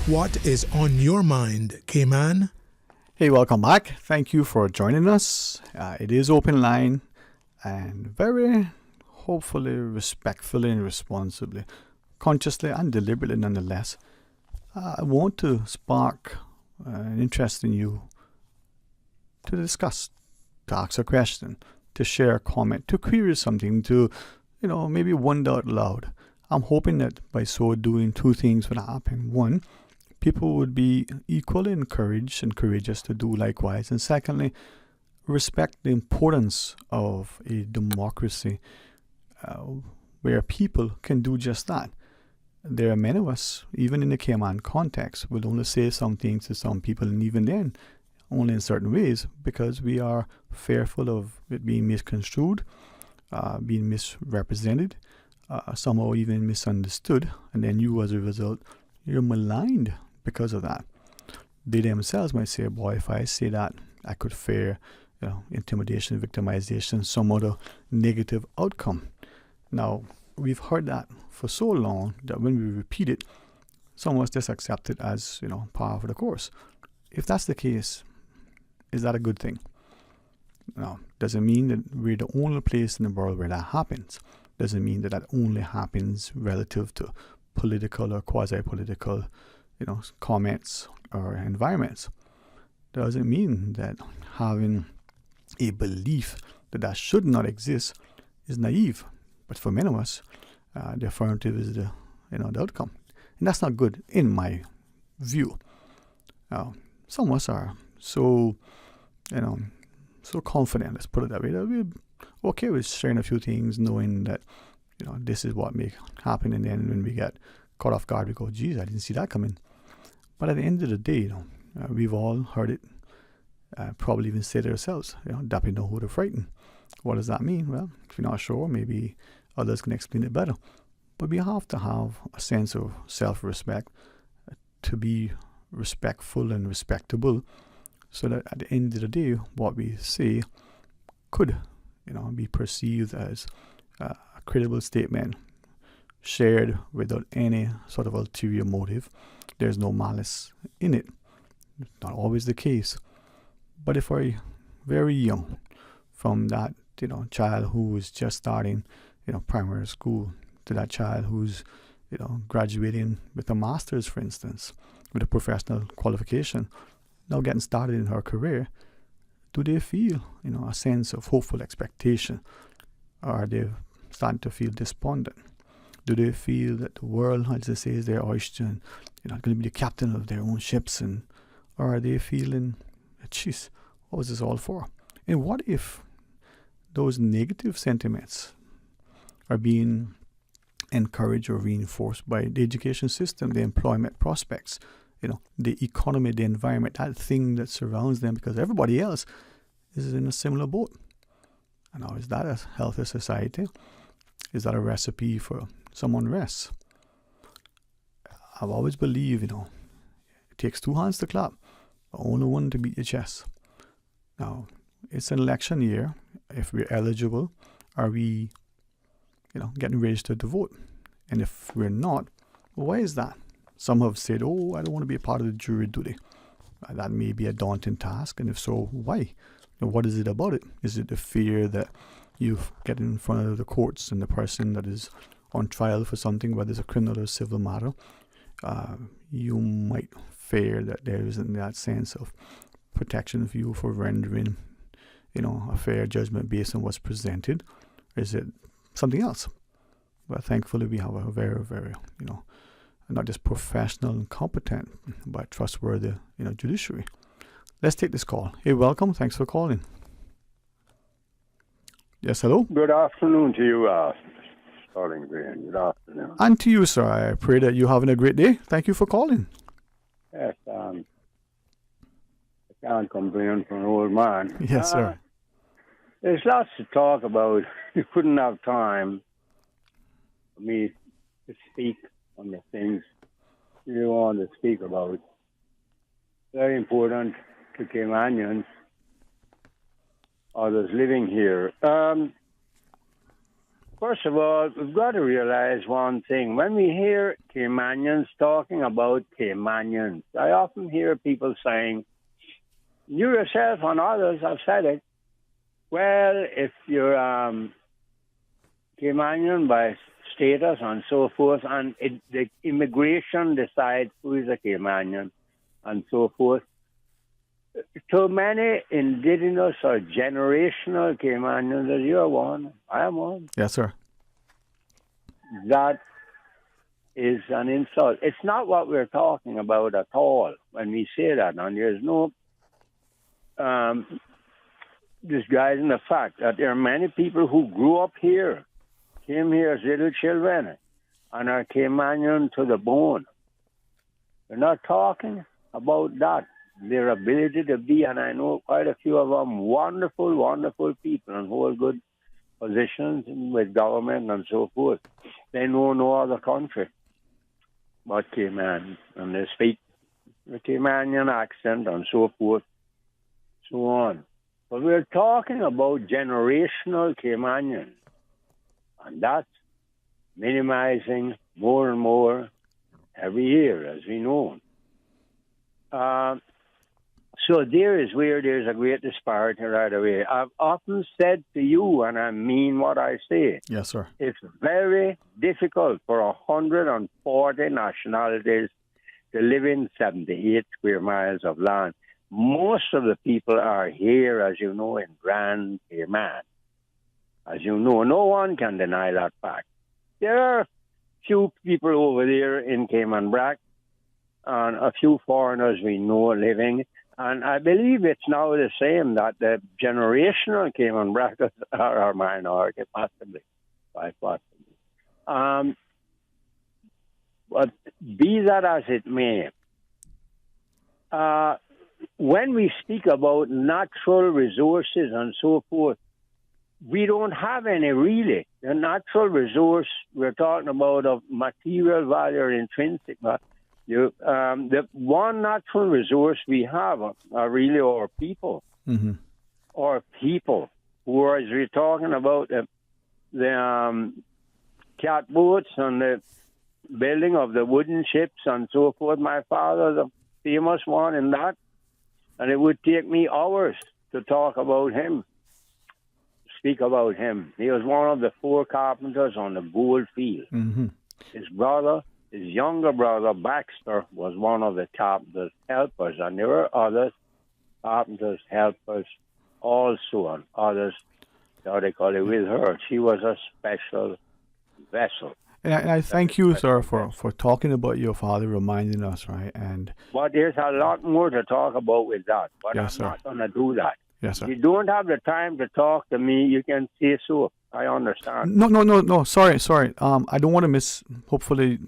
What is on your mind, Cayman? Hey, welcome back. Thank you for joining us. It is open line and very hopefully, respectfully and responsibly, consciously and deliberately nonetheless. I want to spark an interest in you to discuss, to ask a question, to share a comment, to query something, to, maybe wonder out loud. I'm hoping that by so doing, two things would happen. One, people would be equally encouraged and courageous to do likewise. And secondly, respect the importance of a democracy where people can do just that. There are many of us, even in the Cayman context, will only say some things to some people, and even then, only in certain ways, because we are fearful of it being misconstrued, being misrepresented, somehow even misunderstood, and then you, as a result, you're maligned because of that. They themselves might say, boy, if I say that, I could fear intimidation, victimization, some other negative outcome. Now, we've heard that for so long that when we repeat it, some of us just accept it as, par for the course. If that's the case, is that a good thing? No. Doesn't mean that we're the only place in the world where that happens. Doesn't mean that only happens relative to political or quasi-political, comments or environments. Doesn't mean that having a belief that should not exist is naive. But for many of us, the affirmative is the outcome. And that's not good in my view. Some of us are so confident, let's put it that way, that we're okay with sharing a few things, knowing that, this is what may happen, and then when we get caught off guard, we go, geez, I didn't see that coming. But at the end of the day, we've all heard it, probably even said it ourselves, that we know who to frighten. What does that mean? Well, if you're not sure, maybe others can explain it better. But we have to have a sense of self-respect to be respectful and respectable, so that at the end of the day, what we say could, be perceived as a credible statement, shared without any sort of ulterior motive. There's no malice in it. Not always the case. But if we're very young, from that, child who is just starting, primary school, to that child who's, graduating with a master's, for instance, with a professional qualification, now getting started in her career, do they feel, a sense of hopeful expectation? Or are they starting to feel despondent? Do they feel that the world, as they say, is their oyster, and going to be the captain of their own ships? Or are they feeling, geez, what was this all for? And what if those negative sentiments are being encouraged or reinforced by the education system, the employment prospects, the economy, the environment, that thing that surrounds them, because everybody else is in a similar boat. And now, is that a healthy society? Is that a recipe for some unrest? I've always believed, it takes two hands to clap, but only one to beat your chest. Now, it's an election year. If we're eligible, are we, getting registered to vote? And if we're not, well, why is that? Some have said, oh, I don't want to be a part of the jury duty. That may be a daunting task, and if so, why? What is it about it? Is it the fear that you get in front of the courts and the person that is on trial for something, whether it's a criminal or civil matter, you might fear that there isn't that sense of protection for you for rendering, a fair judgment based on what's presented? Or is it something else? But thankfully, we have a very, very, not just professional and competent, but trustworthy, judiciary. Let's take this call. Hey, welcome. Thanks for calling. Yes, hello? Good afternoon to you, Starling Green. Good afternoon. And to you, sir. I pray that you're having a great day. Thank you for calling. Yes, I can't complain from an old man. Yes, sir. There's lots to talk about. You couldn't have time for me to speak on the things you want to speak about. Very important to Caymanians, others living here. First of all, we've got to realize one thing. When we hear Caymanians talking about Caymanians, I often hear people saying, you yourself and others have said it, well, if you're Caymanian by status and so forth, and the immigration decides who is a Caymanian and so forth, to many indigenous or generational Caymanians, as you're one, I am one. Yes, sir. That is an insult. It's not what we're talking about at all when we say that, and there's no disguising the fact that there are many people who grew up here, came here as little children, and are Caymanian to the bone. We're not talking about that. Their ability to be, and I know quite a few of them, wonderful, wonderful people and hold good positions with government and so forth. They know no other country but Cayman, and they speak a Caymanian accent and so forth, so on. But we're talking about generational Caymanians, and that's minimizing more and more every year, as we know. So there is where there's a great disparity right away. I've often said to you, and I mean what I say. Yes, sir. It's very difficult for 140 nationalities to live in 78 square miles of land. Most of the people are here, as you know, in Grand Cayman. As you know, no one can deny that fact. There are few people over there in Cayman Brac, and a few foreigners we know living. And I believe it's now the same, that the generational Cayman Brackets are a minority, possibly. But be that as it may, when we speak about natural resources and so forth, we don't have any really. The natural resource we're talking about of material value or intrinsic value, the one natural resource we have are really our people. Mm-hmm. Or people, whereas we're talking about the catboats and the building of the wooden ships and so forth. My father, the famous one in that, and it would take me hours to talk about him, speak about him. He was one of the 4 carpenters on the gold field. Mm-hmm. His younger brother, Baxter, was one of the carpenter's helpers, and there were others, carpenter's helpers also, and others, how they call it, with her. She was a special vessel. And I thank you, sir, for talking about your father, reminding us, right? But there's a lot more to talk about with that, but yes, I'm not going to do that. Yes, sir. If you don't have the time to talk to me, you can say so. I understand. No. Sorry. I don't want to hopefully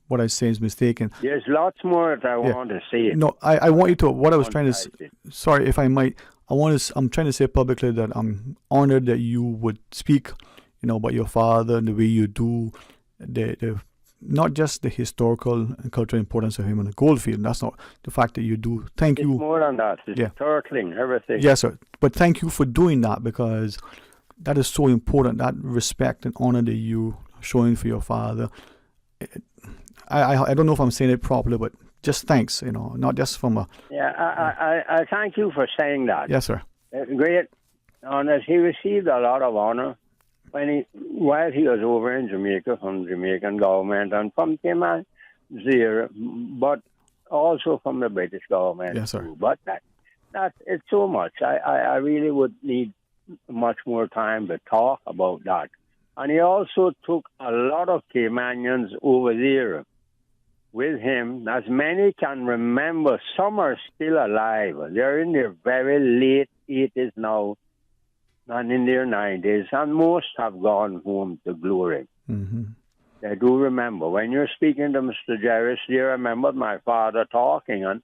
what I say is mistaken. There's lots more that I want to say. No, I want you to, what I was trying to, sorry if I might, I'm trying to say publicly that I'm honored that you would speak, about your father and the way you do, the not just the historical and cultural importance of him on the gold field. That's not the fact that you do. Thank you. It's more than that. It's turtling, everything. Yes, sir. But thank you for doing that, because that is so important, that respect and honor that you showing for your father. I don't know if I'm saying it properly, but just thanks, not just from a... Yeah, I thank you for saying that. Yes, sir. Great honors. He received a lot of honor while he was over in Jamaica from the Jamaican government and from Cayman, but also from the British government. Yes, sir. Too. But that it's so much. I really would need much more time to talk about that. And he also took a lot of Caymanians over there with him. As many can remember, some are still alive. They're in their very late 80s now and in their 90s, and most have gone home to glory. Mm-hmm. They do remember. When you're speaking to Mr. Jarris, they remembered my father talking, and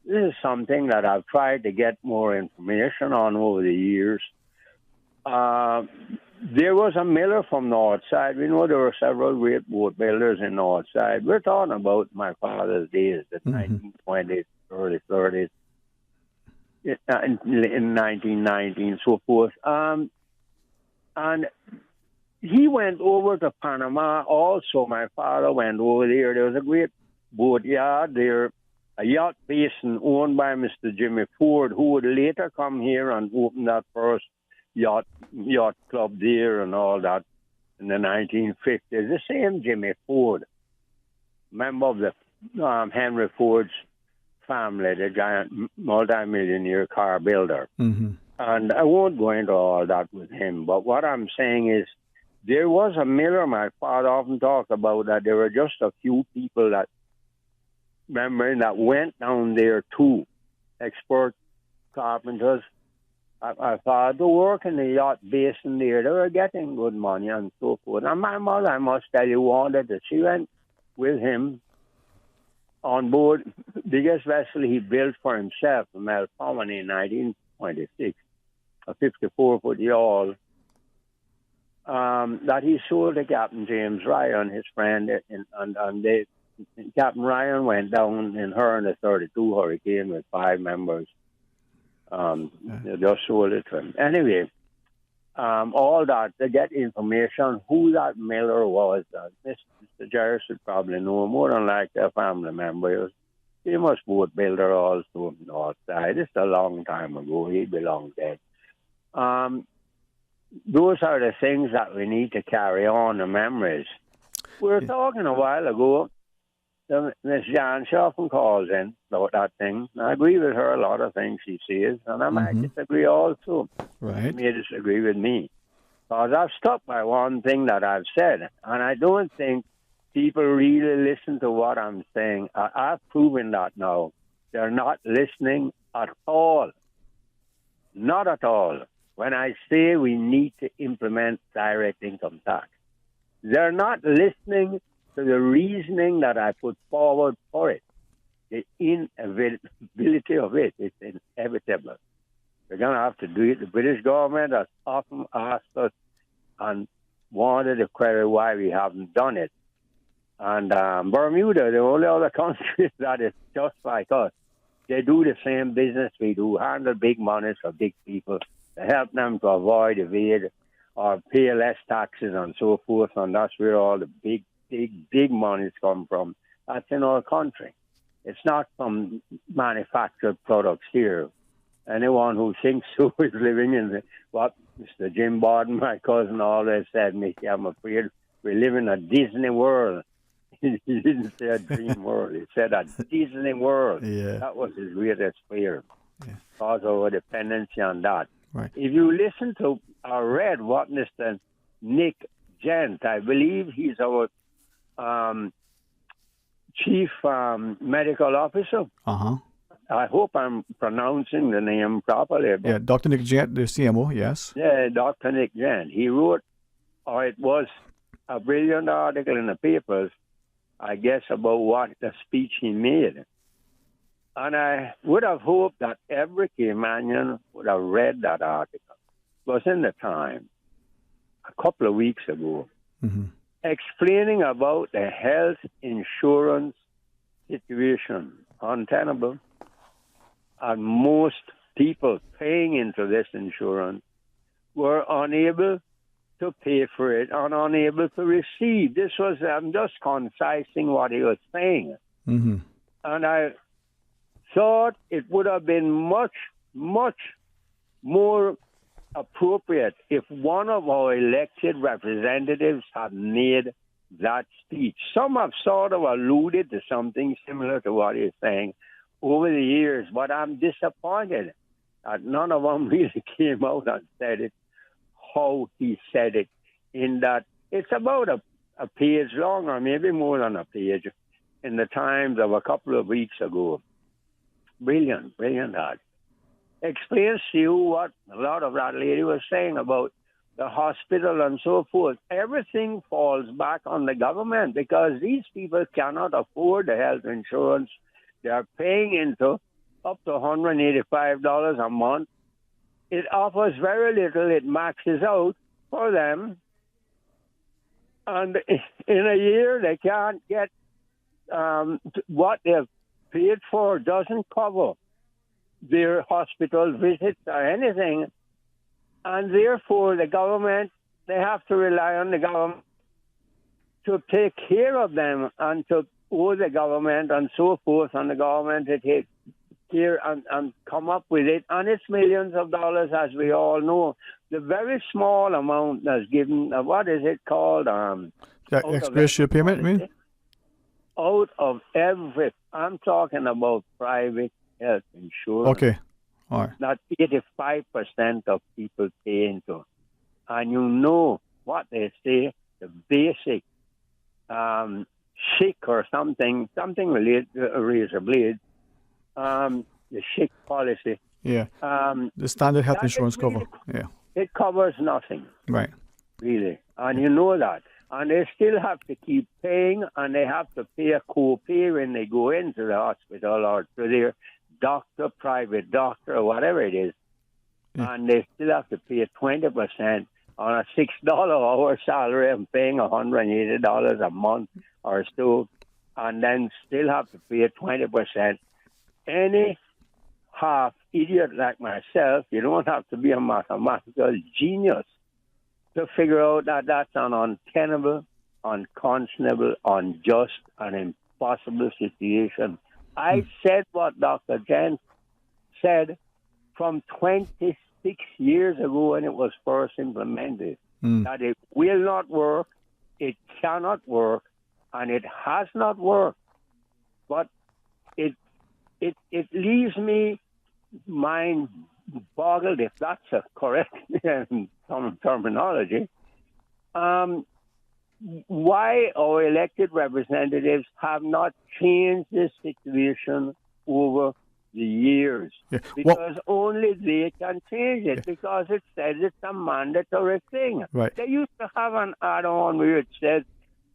this is something that I've tried to get more information on over the years. There was a miller from Northside. We know there were several great boat builders in Northside. We're talking about my father's days, the 1920s, early 30s, in 1990 and so forth. And he went over to Panama also. My father went over there. There was a great boat yard there, a yacht basin owned by Mr. Jimmy Ford, who would later come here and open that first yacht club there and all that in the 1950s. The same Jimmy Ford, member of the Henry Ford's family, the giant multimillionaire car builder. Mm-hmm. And I won't go into all that with him, but what I'm saying is there was a miller my father often talked about, that there were just a few people that went down there too, expert carpenters. My father worked in the yacht basin there. They were getting good money and so forth. And my mother, I must tell you, wanted that she went with him on board the biggest vessel he built for himself, the Melpomene, in 1926, a 54-foot yawl, that he sold to Captain James Ryan, his friend, and Captain Ryan went down in her in the 32 hurricane with 5 members. They just sold it to him. Anyway, all that, to get information who that miller was, Mr. Jarris would probably know, more than like a family member. He was a famous boat builder also on the north side. It's a long time ago. He belonged dead. Those are the things that we need to carry on, the memories. We were talking a while ago, Miss Jan, she often calls in about that thing. I agree with her a lot of things she says, and I might disagree also. Right. She may disagree with me. Because I've stuck by one thing that I've said, and I don't think people really listen to what I'm saying. I've proven that now. They're not listening at all. Not at all. When I say we need to implement direct income tax, they're not listening to the reasoning that I put forward for it. The inevitability of it is inevitable. We're going to have to do it. The British government has often asked us and wanted to query why we haven't done it. And Bermuda, the only other country that is just like us, they do the same business we do, handle big monies for big people, to help them to avoid evade or pay less taxes and so forth. And that's where all the big monies come from. That's in our country. It's not from manufactured products here. Anyone who thinks so is living in what Mr. Jim Borden, my cousin, always said, Mickey, I'm afraid we live in a Disney world. He didn't say a dream world. He said a Disney world. Yeah. That was his greatest fear. Because of our dependency on that. Right. If you listen to or read what Mr. Nick Gent, I believe he's our chief medical officer. I hope I'm pronouncing the name properly. Yeah, Dr. Nick Gent, the CMO, yes. Yeah, Dr. Nick Gent. He wrote, or it was a brilliant article in the papers, I guess, about what the speech he made. And I would have hoped that every Caymanian would have read that article. It was in the Times a couple of weeks ago, explaining about the health insurance situation, untenable, and most people paying into this insurance were unable to pay for it and unable to receive. This was, I'm just concising what he was saying. And I thought it would have been much, much more appropriate if one of our elected representatives had made that speech. Some have sort of alluded to something similar to what he's saying over the years, but I'm disappointed that none of them really came out and said it how he said it, in that it's about a page long, or maybe more than a page, in the Times of a couple of weeks ago. Brilliant, brilliant ad. Explains to you what a lot of that lady was saying about the hospital and so forth. Everything falls back on the government because these people cannot afford the health insurance. They are paying into up to $185 a month. It offers very little. It maxes out for them. And in a year, they can't get what they've paid for doesn't cover their hospital visits or anything. And therefore, the government, they have to rely on the government to take care of them and to owe the government and so forth, and the government to take care and come up with it. And it's millions of dollars, as we all know. The very small amount that's given, what is it called? Ex-gratia payment, you mean? Out of every, I'm talking about private health insurance. Okay, all right. That 85% of people pay into. And you know what they say, the basic SHIC or something related to a razor blade, the SHIC policy. Yeah, the standard health insurance cover. Yeah, it covers nothing. Right. Really. And you know that. And they still have to keep paying, and they have to pay a co-pay when they go into the hospital or to their doctor, private doctor, or whatever it is. Yeah. And they still have to pay 20% on a $6 hour salary and paying $180 a month or so, and then still have to pay 20%. Any half idiot like myself, you don't have to be a mathematical genius to figure out that that's an untenable, unconscionable, unjust, and impossible situation. I said what Dr. Jen said from 26 years ago when it was first implemented, that it will not work, it cannot work, and it has not worked. But it leaves me mind boggled, if that's a correct terminology, why our elected representatives have not changed this situation over the years. Yeah. Because only they can change it, because it says it's a mandatory thing. Right. They used to have an add-on where it says,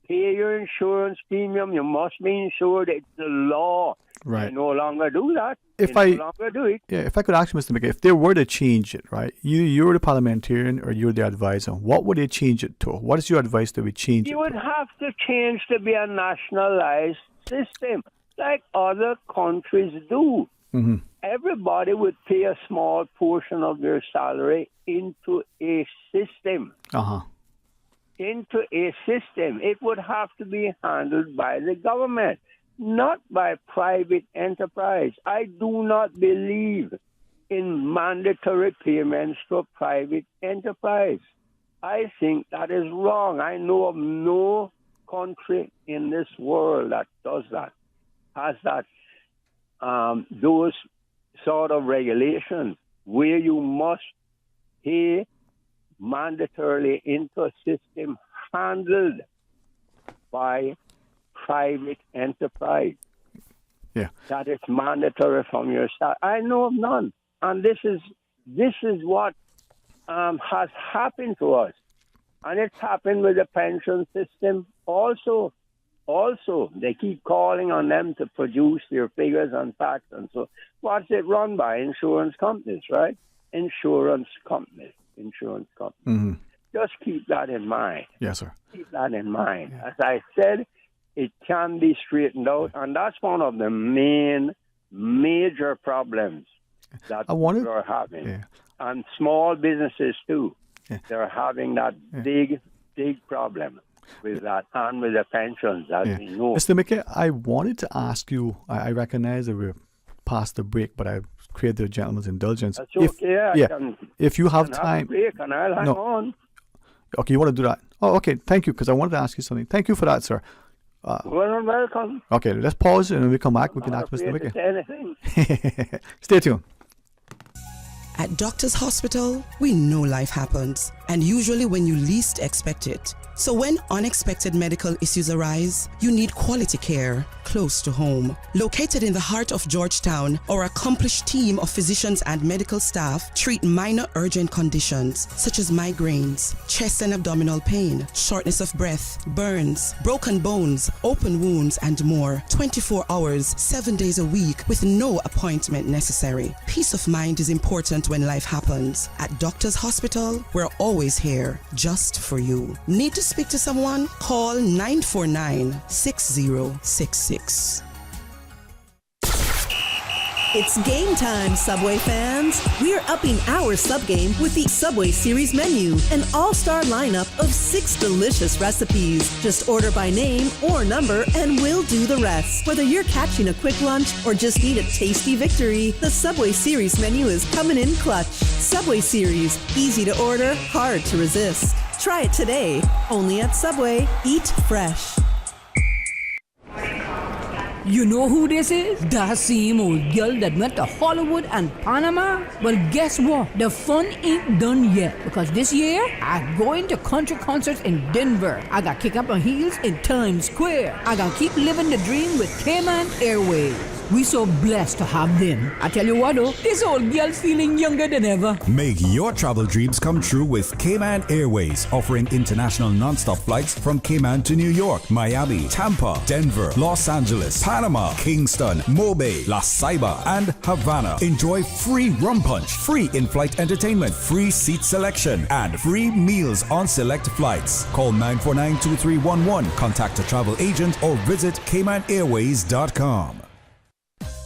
pay your insurance premium, you must be insured, it's the law. Right. They no longer do that. If no longer do it. Yeah, if I could ask you, Mr. McKay, if they were to change it, right? You're the parliamentarian or you're the advisor, what would they change it to? What is your advice that we change it to? You would have to change to be a nationalized system, like other countries do. Mm-hmm. Everybody would pay a small portion of their salary into a system. Into a system. It would have to be handled by the government, not by private enterprise. I do not believe in mandatory payments to private enterprise. I think that is wrong. I know of no country in this world that does that, has that, those sort of regulations where you must pay mandatorily into a system handled by private enterprise. that it's mandatory from your side. I know of none. And this is what has happened to us. And it's happened with the pension system also. Also, they keep calling on them to produce their figures and facts and so. What's it run by? Insurance companies, right? Insurance companies. Mm-hmm. Just keep that in mind. Yes, sir. Keep that in mind. As I said, it can be straightened out, and that's one of the major problems that people are having. Yeah. And small businesses too. Yeah. They're having that big problem with that and with the pensions, as we know. Mr. Mickey, I wanted to ask you, I recognize that we're past the break, but I created the gentleman's indulgence. That's okay. If you have have time. a break and I'll hang on. Okay, you want to do that? Oh, okay. Thank you, because I wanted to ask you something. Thank you for that, sir. Welcome. Okay, let's pause, and when we come back, we can ask Mr. Mickey. Stay tuned. At Doctors Hospital, we know life happens, and usually when you least expect it. So when unexpected medical issues arise, you need quality care close to home. Located in the heart of Georgetown, our accomplished team of physicians and medical staff treat minor urgent conditions such as migraines, chest and abdominal pain, shortness of breath, burns, broken bones, open wounds, and more. 24 hours, 7 days a week with no appointment necessary. Peace of mind is important when life happens. At Doctors Hospital, we're always here just for you. Need to speak to someone? Call 949-6066. It's game time, Subway fans. We're upping our sub game with the Subway Series menu, an all-star lineup of 6 delicious recipes. Just order by name or number and we'll do the rest. Whether you're catching a quick lunch or just need a tasty victory, the Subway Series menu is coming in clutch. Subway Series, easy to order, hard to resist. Try it today, only at Subway. Eat fresh. You know who this is? That same old girl that went to Hollywood and Panama? Well, guess what? The fun ain't done yet, because this year, I'm going to country concerts in Denver. I got kick up my heels in Times Square. I got keep living the dream with Cayman Airways. We so blessed to have them. I tell you what though, this old girl's feeling younger than ever. Make your travel dreams come true with Cayman Airways, offering international non-stop flights from Cayman to New York, Miami, Tampa, Denver, Los Angeles, Panama, Kingston, Mobay, La Ceiba, and Havana. Enjoy free rum punch, free in-flight entertainment, free seat selection, and free meals on select flights. Call 949-2311, contact a travel agent, or visit CaymanAirways.com.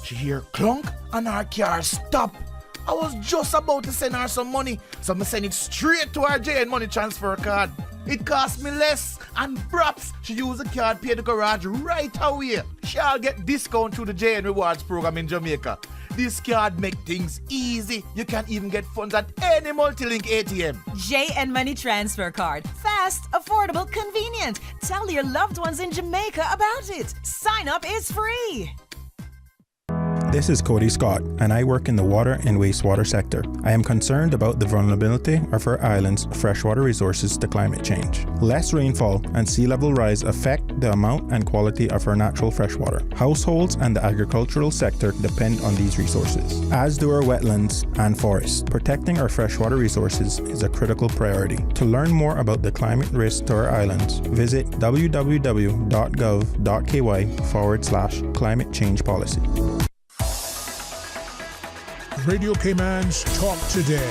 She hear clunk and her car stop. I was just about to send her some money, so I send it straight to her JN money transfer card. It cost me less, and perhaps she use the card pay the garage right away. She'll get discount through the JN Rewards program in Jamaica. This card make things easy. You can even get funds at any multi-link ATM. JN Money Transfer Card. Fast, affordable, convenient. Tell your loved ones in Jamaica about it. Sign up is free. This is Cody Scott, and I work in the water and wastewater sector. I am concerned about the vulnerability of our island's freshwater resources to climate change. Less rainfall and sea level rise affect the amount and quality of our natural freshwater. Households and the agricultural sector depend on these resources, as do our wetlands and forests. Protecting our freshwater resources is a critical priority. To learn more about the climate risk to our islands, visit www.gov.ky/climate change policy. Radio Cayman's Talk Today.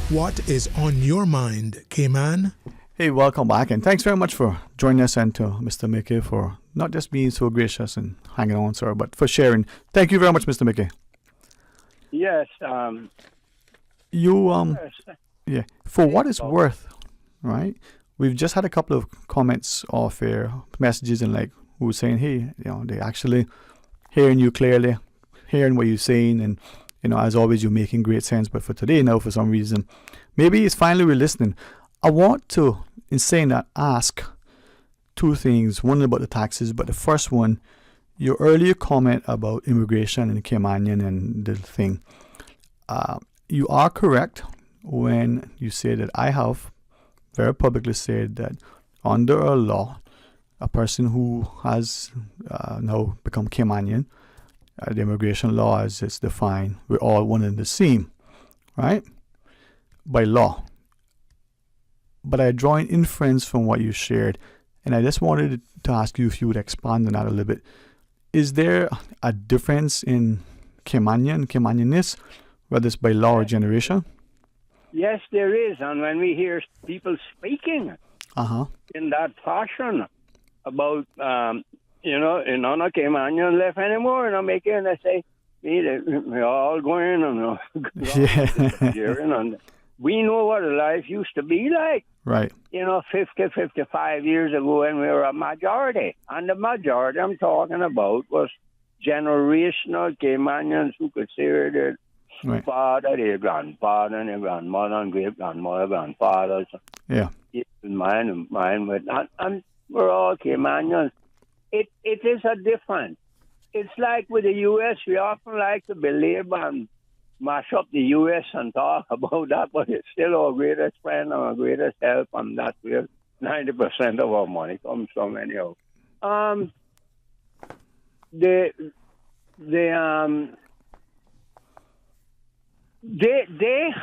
What is on your mind, Cayman? Hey, welcome back, and thanks very much for joining us, and to Mr. Mickey for not just being so gracious and hanging on, sir, but for sharing. Thank you very much, Mr. Mickey. Yes. Yeah. For what it's worth, right? We've just had a couple of comments off air, messages, and who were saying, hey, they actually hearing you clearly, hearing what you're saying, and as always, you're making great sense. But for today, now, for some reason, maybe it's finally we're listening. I want to, in saying that, ask two things. One about the taxes, but the first one, your earlier comment about immigration and Caymanian and the thing. You are correct when you say that I have very publicly said that under a law, a person who has now become Caymanian, the immigration law as it's defined, we're all one and the same, right? By law. But I draw an inference from what you shared, and I just wanted to ask you if you would expand on that a little bit. Is there a difference in Caymanianness, whether it's by law or generation? Yes, there is. And when we hear people speaking in that fashion about, none of Caymanian left anymore, and I'm making, they say, we're all going and disappearing. And we know what life used to be like. Right. 50, 55 years ago when we were a majority. And the majority I'm talking about was generational Caymanians who could say their father, their grandfather, and their grandmother, and great-grandmother, grandfathers. Yeah. Mine, and we're all Caymanians. It is a difference. It's like with the U.S., we often like to believe and mash up the U.S. and talk about that, but it's still our greatest friend and our greatest help, and that's where 90% of our money comes from anyhow. They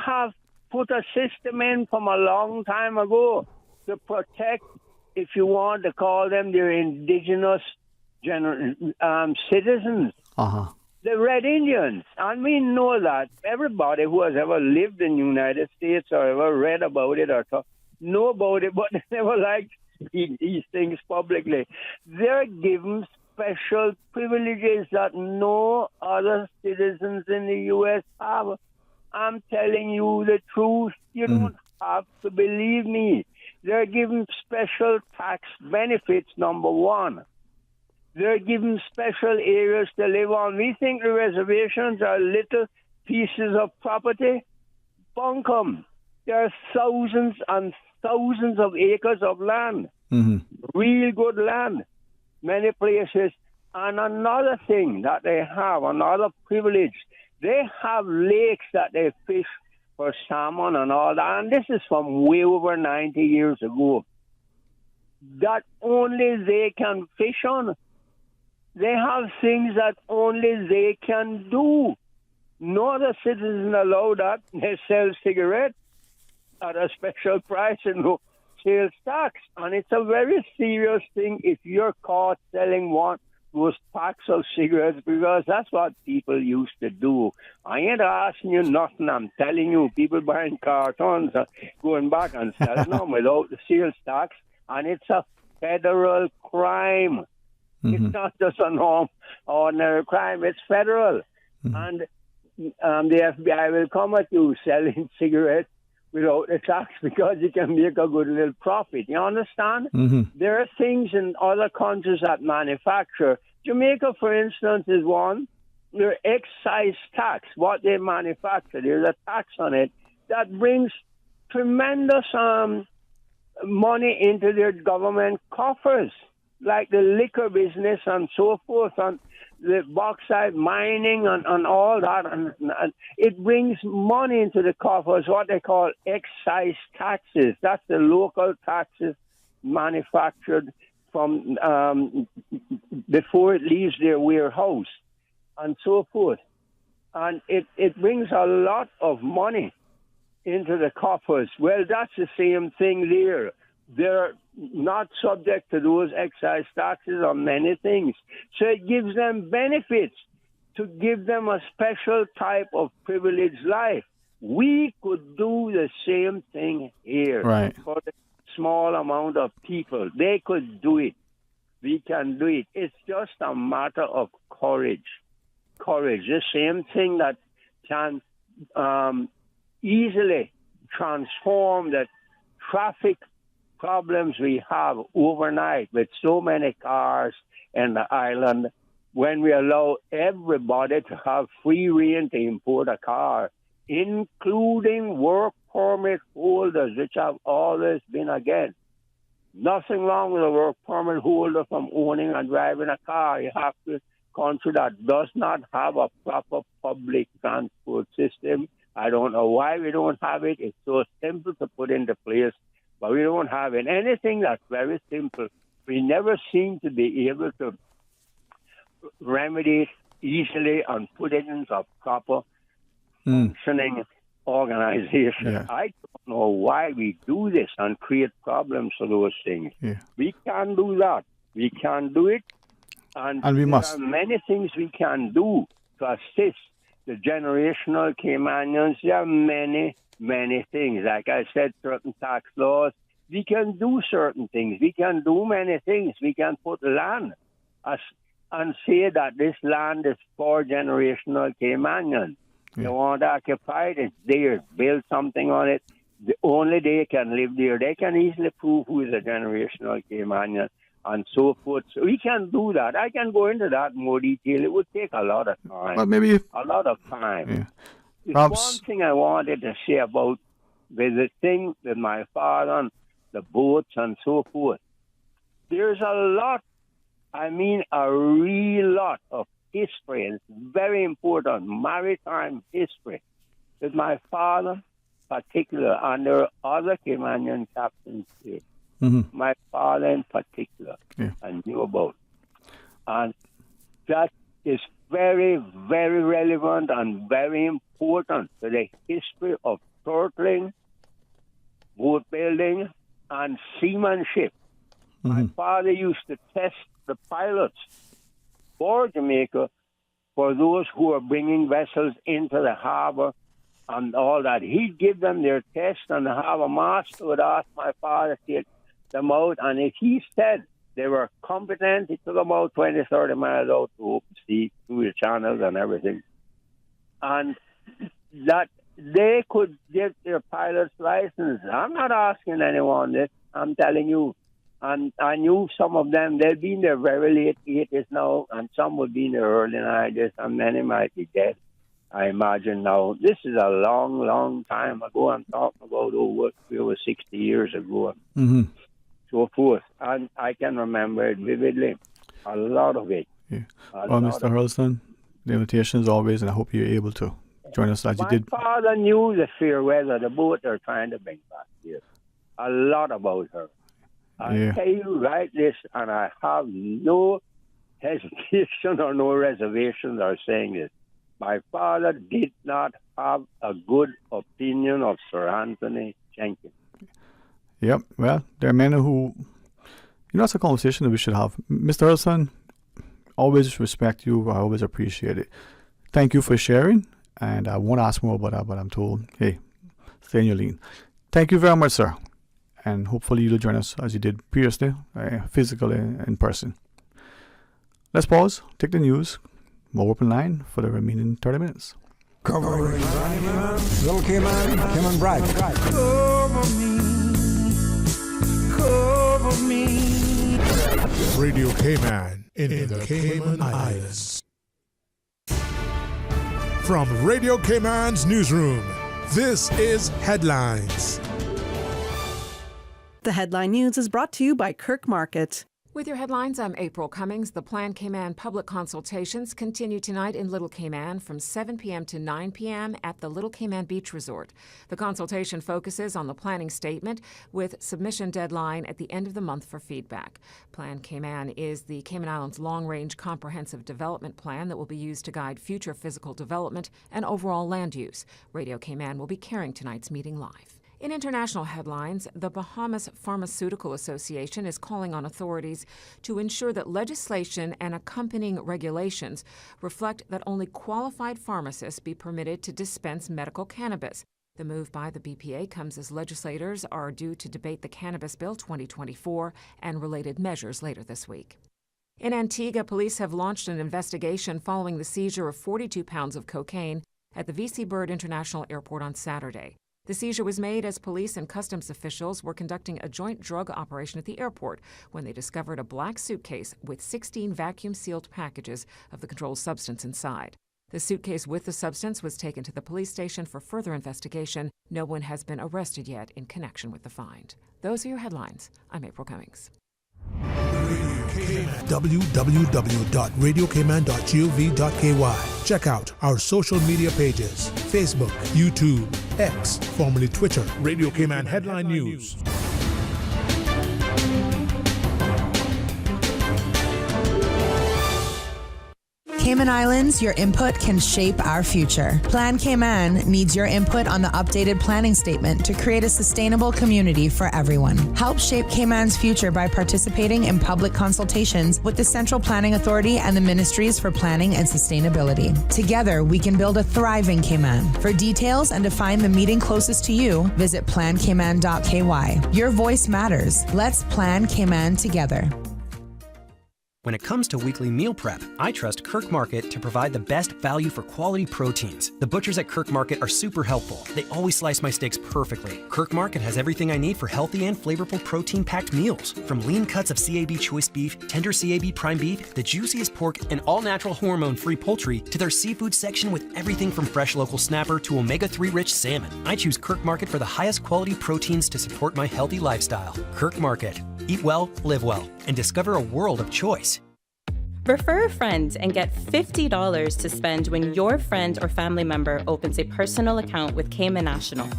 have put a system in from a long time ago to protect, if you want to call them, their indigenous citizens. The Red Indians. And we know that everybody who has ever lived in the United States or ever read about it or know about it, but they never liked these things publicly. They're given special privileges that no other citizens in the U.S. have. I'm telling you the truth. You don't have to believe me. They're given special tax benefits, number one. They're given special areas to live on. We think the reservations are little pieces of property. Bunkum. There are thousands and thousands of acres of land. Real good land. Many places. And another thing that they have, another privilege, they have lakes that they fish for salmon and all that. And this is from way over 90 years ago. That only they can fish on. They have things that only they can do. No other citizen allow that. They sell cigarettes at a special price and no sales tax. And it's a very serious thing if you're caught selling those packs of cigarettes, because that's what people used to do. I ain't asking you nothing. I'm telling you, people buying cartons going back and selling them without the sales tax. And it's a federal crime. It's not just an ordinary crime. It's federal. And the FBI will come at you selling cigarettes without the tax because you can make a good little profit. You understand? There are things in other countries that manufacture. Jamaica, for instance, is one. Their excise tax, what they manufacture, there's a tax on it that brings tremendous money into their government coffers, like the liquor business and so forth, and the bauxite mining and all that. And it brings money into the coffers, what they call excise taxes. That's the local taxes manufactured from before it leaves their warehouse and so forth. And it brings a lot of money into the coffers. Well, that's the same thing there. They're not subject to those excise taxes on many things. So it gives them benefits to give them a special type of privileged life. We could do the same thing here for the small amount of people. They could do it. We can do it. It's just a matter of courage. Courage, the same thing that can easily transform the traffic problems we have overnight with so many cars in the island. When we allow everybody to have free rein to import a car, including work permit holders, which have always been against. Nothing wrong with a work permit holder from owning and driving a car. You have to country that does not have a proper public transport system. I don't know why we don't have it. It's so simple to put into place. but we don't have it. Anything that's very simple, we never seem to be able to remedy it easily and put it into a proper functioning organization. Yeah. I don't know why we do this and create problems for those things. Yeah. We can do that. We can do it. And we must. There are many things we can do to assist the generational Caymanians. There are many, many things. Like I said, certain tax laws. We can do certain things. We can do many things. We can put land and say that this land is for generational Caymanians. They want to occupy it. It's theirs. Build something on it. Only they can live there. They can easily prove who is a generational Caymanian and so forth. So we can do that. I can go into that in more detail. It would take a lot of time. Well, maybe a lot of time. Yeah. There's one thing I wanted to say about the thing with my father and the boats and so forth. There's a lot, I mean a real lot of history, and it's very important, maritime history, with my father particular, and there are other Caymanian captains here. Mm-hmm. My father in particular, I knew about. And that is very, very relevant and very important to the history of turtling, boat building, and seamanship. Mm-hmm. My father used to test the pilots for Jamaica for those who are bringing vessels into the harbor and all that. He'd give them their test, and the harbor master would ask my father to take them out, and if he said they were competent, he took them out 20, 30 miles out to open sea, through the channels and everything. And that they could get their pilot's license. I'm not asking anyone this, I'm telling you. And I knew some of them, they've been there very late 80s now, and some would be in their early 90s, and many might be dead, I imagine now. This is a long, long time ago. I'm talking about over 60 years ago. Mm-hmm. So forth. And I can remember it vividly. A lot of it. Yeah. Well, Mr. Hurlston, the invitation is always, and I hope you're able to join us as you did. My father knew the fair weather, the boat they're trying to bring back here. A lot about her. I tell you right this, and I have no hesitation or no reservations or saying this. My father did not have a good opinion of Sir Anthony Jenkins. Yep. Well, there are many who, that's a conversation that we should have. Mr. Hurlston, always respect you. I always appreciate it. Thank you for sharing. And I won't ask more about that, but I'm told, hey, stay in your lane. Thank you very much, sir. And hopefully you'll join us as you did previously, physically in person. Let's pause, take the news, more open line for the remaining 30 minutes. Covering Little Cayman, Kim and Brad. Cover me. Radio Cayman in the Cayman Islands. From Radio Cayman's newsroom, this is Headlines. The Headline News is brought to you by Kirk Market. With your headlines, I'm April Cummings. The Plan Cayman public consultations continue tonight in Little Cayman from 7 p.m. to 9 p.m. at the Little Cayman Beach Resort. The consultation focuses on the planning statement with submission deadline at the end of the month for feedback. Plan Cayman is the Cayman Islands long-range comprehensive development plan that will be used to guide future physical development and overall land use. Radio Cayman will be carrying tonight's meeting live. In international headlines, the Bahamas Pharmaceutical Association is calling on authorities to ensure that legislation and accompanying regulations reflect that only qualified pharmacists be permitted to dispense medical cannabis. The move by the BPA comes as legislators are due to debate the Cannabis Bill 2024 and related measures later this week. In Antigua, police have launched an investigation following the seizure of 42 pounds of cocaine at the VC Bird International Airport on Saturday. The seizure was made as police and customs officials were conducting a joint drug operation at the airport when they discovered a black suitcase with 16 vacuum-sealed packages of the controlled substance inside. The suitcase with the substance was taken to the police station for further investigation. No one has been arrested yet in connection with the find. Those are your headlines. I'm April Cummings. www.radiocayman.gov.ky. Check out our social media pages: Facebook, YouTube, X, formerly Twitter, Radio Cayman Headline News. Cayman Islands, your input can shape our future. Plan Cayman needs your input on the updated planning statement to create a sustainable community for everyone. Help shape Cayman's future by participating in public consultations with the Central Planning Authority and the Ministries for Planning and Sustainability. Together, we can build a thriving Cayman. For details and to find the meeting closest to you, visit plancayman.ky. Your voice matters. Let's plan Cayman together. When it comes to weekly meal prep, I trust Kirk Market to provide the best value for quality proteins. The butchers at Kirk Market are super helpful. They always slice my steaks perfectly. Kirk Market has everything I need for healthy and flavorful protein-packed meals. From lean cuts of CAB choice beef, tender CAB prime beef, the juiciest pork, and all-natural hormone-free poultry, to their seafood section with everything from fresh local snapper to omega-3 rich salmon. I choose Kirk Market for the highest quality proteins to support my healthy lifestyle. Kirk Market. Eat well, live well, and discover a world of choice. Refer a friend and get $50 to spend when your friend or family member opens a personal account with Cayman National.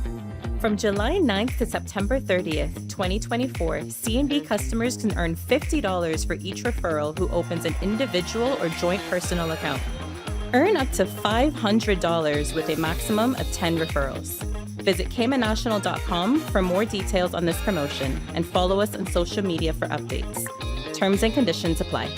From July 9th to September 30th, 2024, C&B customers can earn $50 for each referral who opens an individual or joint personal account. Earn up to $500 with a maximum of 10 referrals. Visit CaymanNational.com for more details on this promotion and follow us on social media for updates. Terms and conditions apply.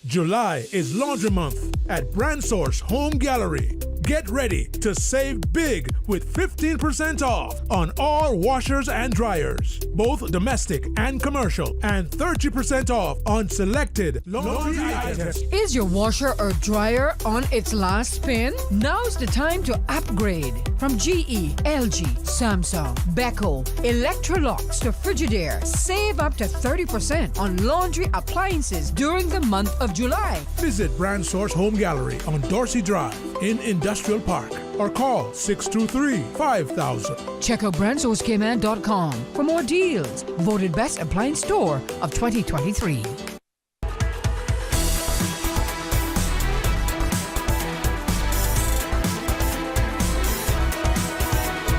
July is Laundry Month at Brand Source Home Gallery. Get ready to save big with 15% off on all washers and dryers, both domestic and commercial, and 30% off on selected laundry items. Is your washer or dryer on its last spin? Now's the time to upgrade. From GE, LG, Samsung, Beko, Electrolux to Frigidaire, save up to 30% on laundry appliances during the month of July. Visit Brand Source Home Gallery on Dorsey Drive in Industrial Park or call 623-5000. Check out BrandSourceCayman.com for more deals. Voted Best Appliance Store of 2023.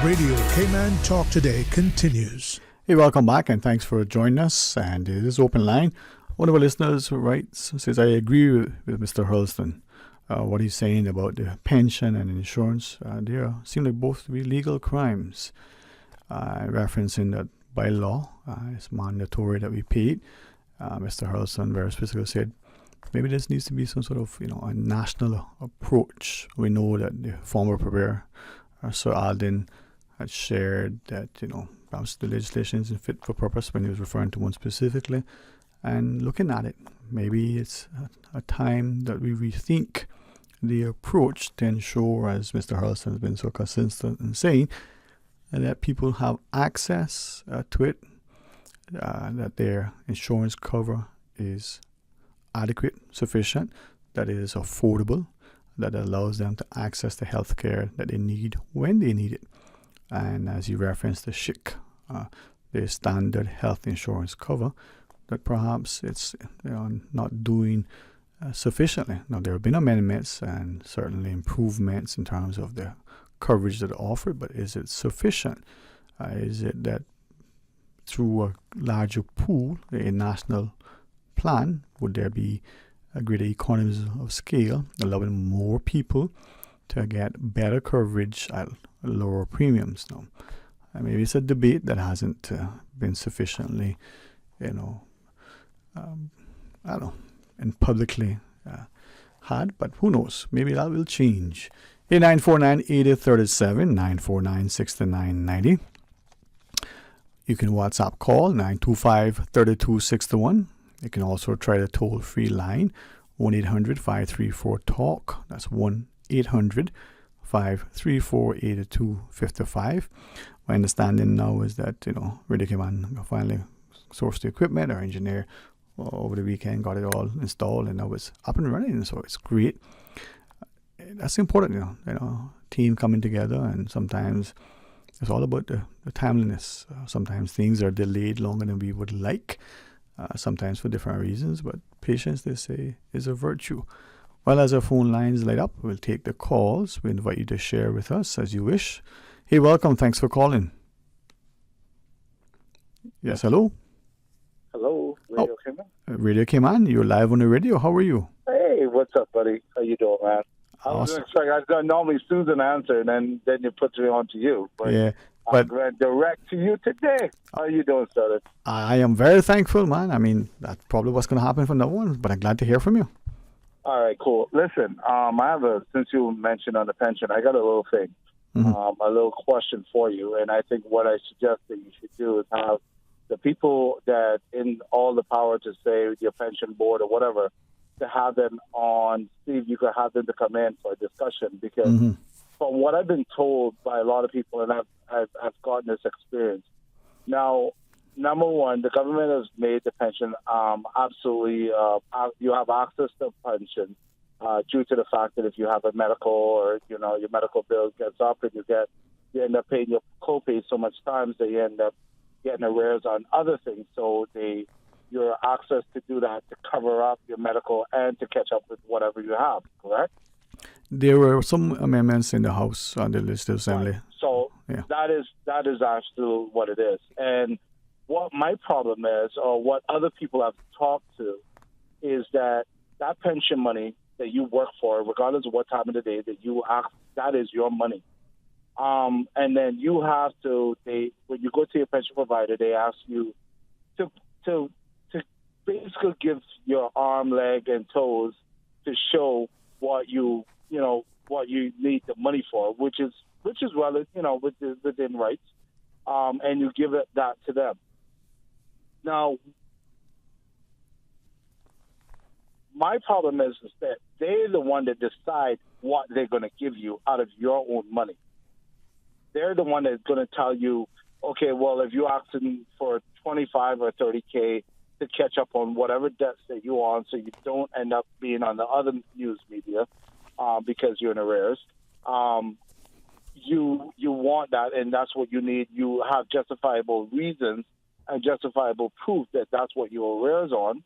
Radio Cayman Talk Today continues. Hey, welcome back and thanks for joining us. And it is open line. One of our listeners writes, says, I agree with Mr. Hurlston. What he's saying about the pension and insurance, they seem like both to be legal crimes. Referencing that by law, it's mandatory that we pay it. Mr. Hurlston very specifically said, maybe this needs to be some sort of, a national approach. We know that the former Premier, Sir Alden, had shared that, perhaps the legislation isn't fit for purpose when he was referring to one specifically. And looking at it, maybe it's a time that we rethink the approach to ensure, as Mr. Hurlston has been so consistent in saying, that people have access to it, that their insurance cover is adequate, sufficient, that it is affordable, that allows them to access the health care that they need when they need it. And as you referenced the SHIC, the standard health insurance cover, that perhaps it's not doing sufficiently. Now, there have been amendments and certainly improvements in terms of the coverage that are offered, but is it sufficient? Is it that through a larger pool, a national plan, would there be a greater economies of scale, allowing more people to get better coverage at lower premiums? Now, maybe it's a debate that hasn't been sufficiently, and publicly had, but who knows? Maybe that will change. 949-8037, 949-6990. You can WhatsApp call 925-3261. You can also try the toll-free line 1-800-534-TALK. That's 1-800-534-8255. My understanding now is that Radio Cayman finally sourced the equipment. Our engineer over the weekend got it all installed and now it's up and running, so it's great. That's important, team coming together, and sometimes it's all about the timeliness. Sometimes things are delayed longer than we would like, sometimes for different reasons, but patience, they say, is a virtue. Well, as our phone lines light up, we'll take the calls. We invite you to share with us as you wish. Hey, welcome. Thanks for calling. Yes, hello? Hello, Radio Cayman. Radio Cayman, you're live on the radio. How are you? Hey, what's up, buddy? How you doing, man? I wasn't expecting. I thought normally Susan answered, and then you put me on to you. But Yeah, I'm going direct to you today. How you doing, sir? I am very thankful, man. I mean, that's probably what's going to happen from now on, but I'm glad to hear from you. All right, cool. Listen, I have since you mentioned on the pension, I got a little thing, a little question for you, and I think what I suggest that you should do is have the people that in all the power to say your pension board or whatever, to have them on, see if you could have them to come in for a discussion, because from what I've been told by a lot of people, and I've gotten this experience. Now, number one, the government has made the pension absolutely, you have access to pension due to the fact that if you have a medical or, your medical bill gets up and you end up paying your copay so much times that you end up getting arrears on other things. So your access to do that to cover up your medical and to catch up with whatever you have, correct? There were some amendments in the House on the Legislative Assembly. Right. So that is actually what it is. And what my problem is, or what other people have talked to, is that pension money that you work for, regardless of what time of the day that you ask, that is your money. And then you have to, when you go to your pension provider, they ask you to basically give your arm, leg, and toes to show what you need the money for, which is within rights, and you give that to them. Now, my problem is that they're the one that decide what they're going to give you out of your own money. They're the one that's going to tell you, okay, well, if you're asking for 25 or 30K to catch up on whatever debts that you're on, so you don't end up being on the other news media because you're in arrears. You want that, and that's what you need. You have justifiable reasons and justifiable proof that that's what your arrears on,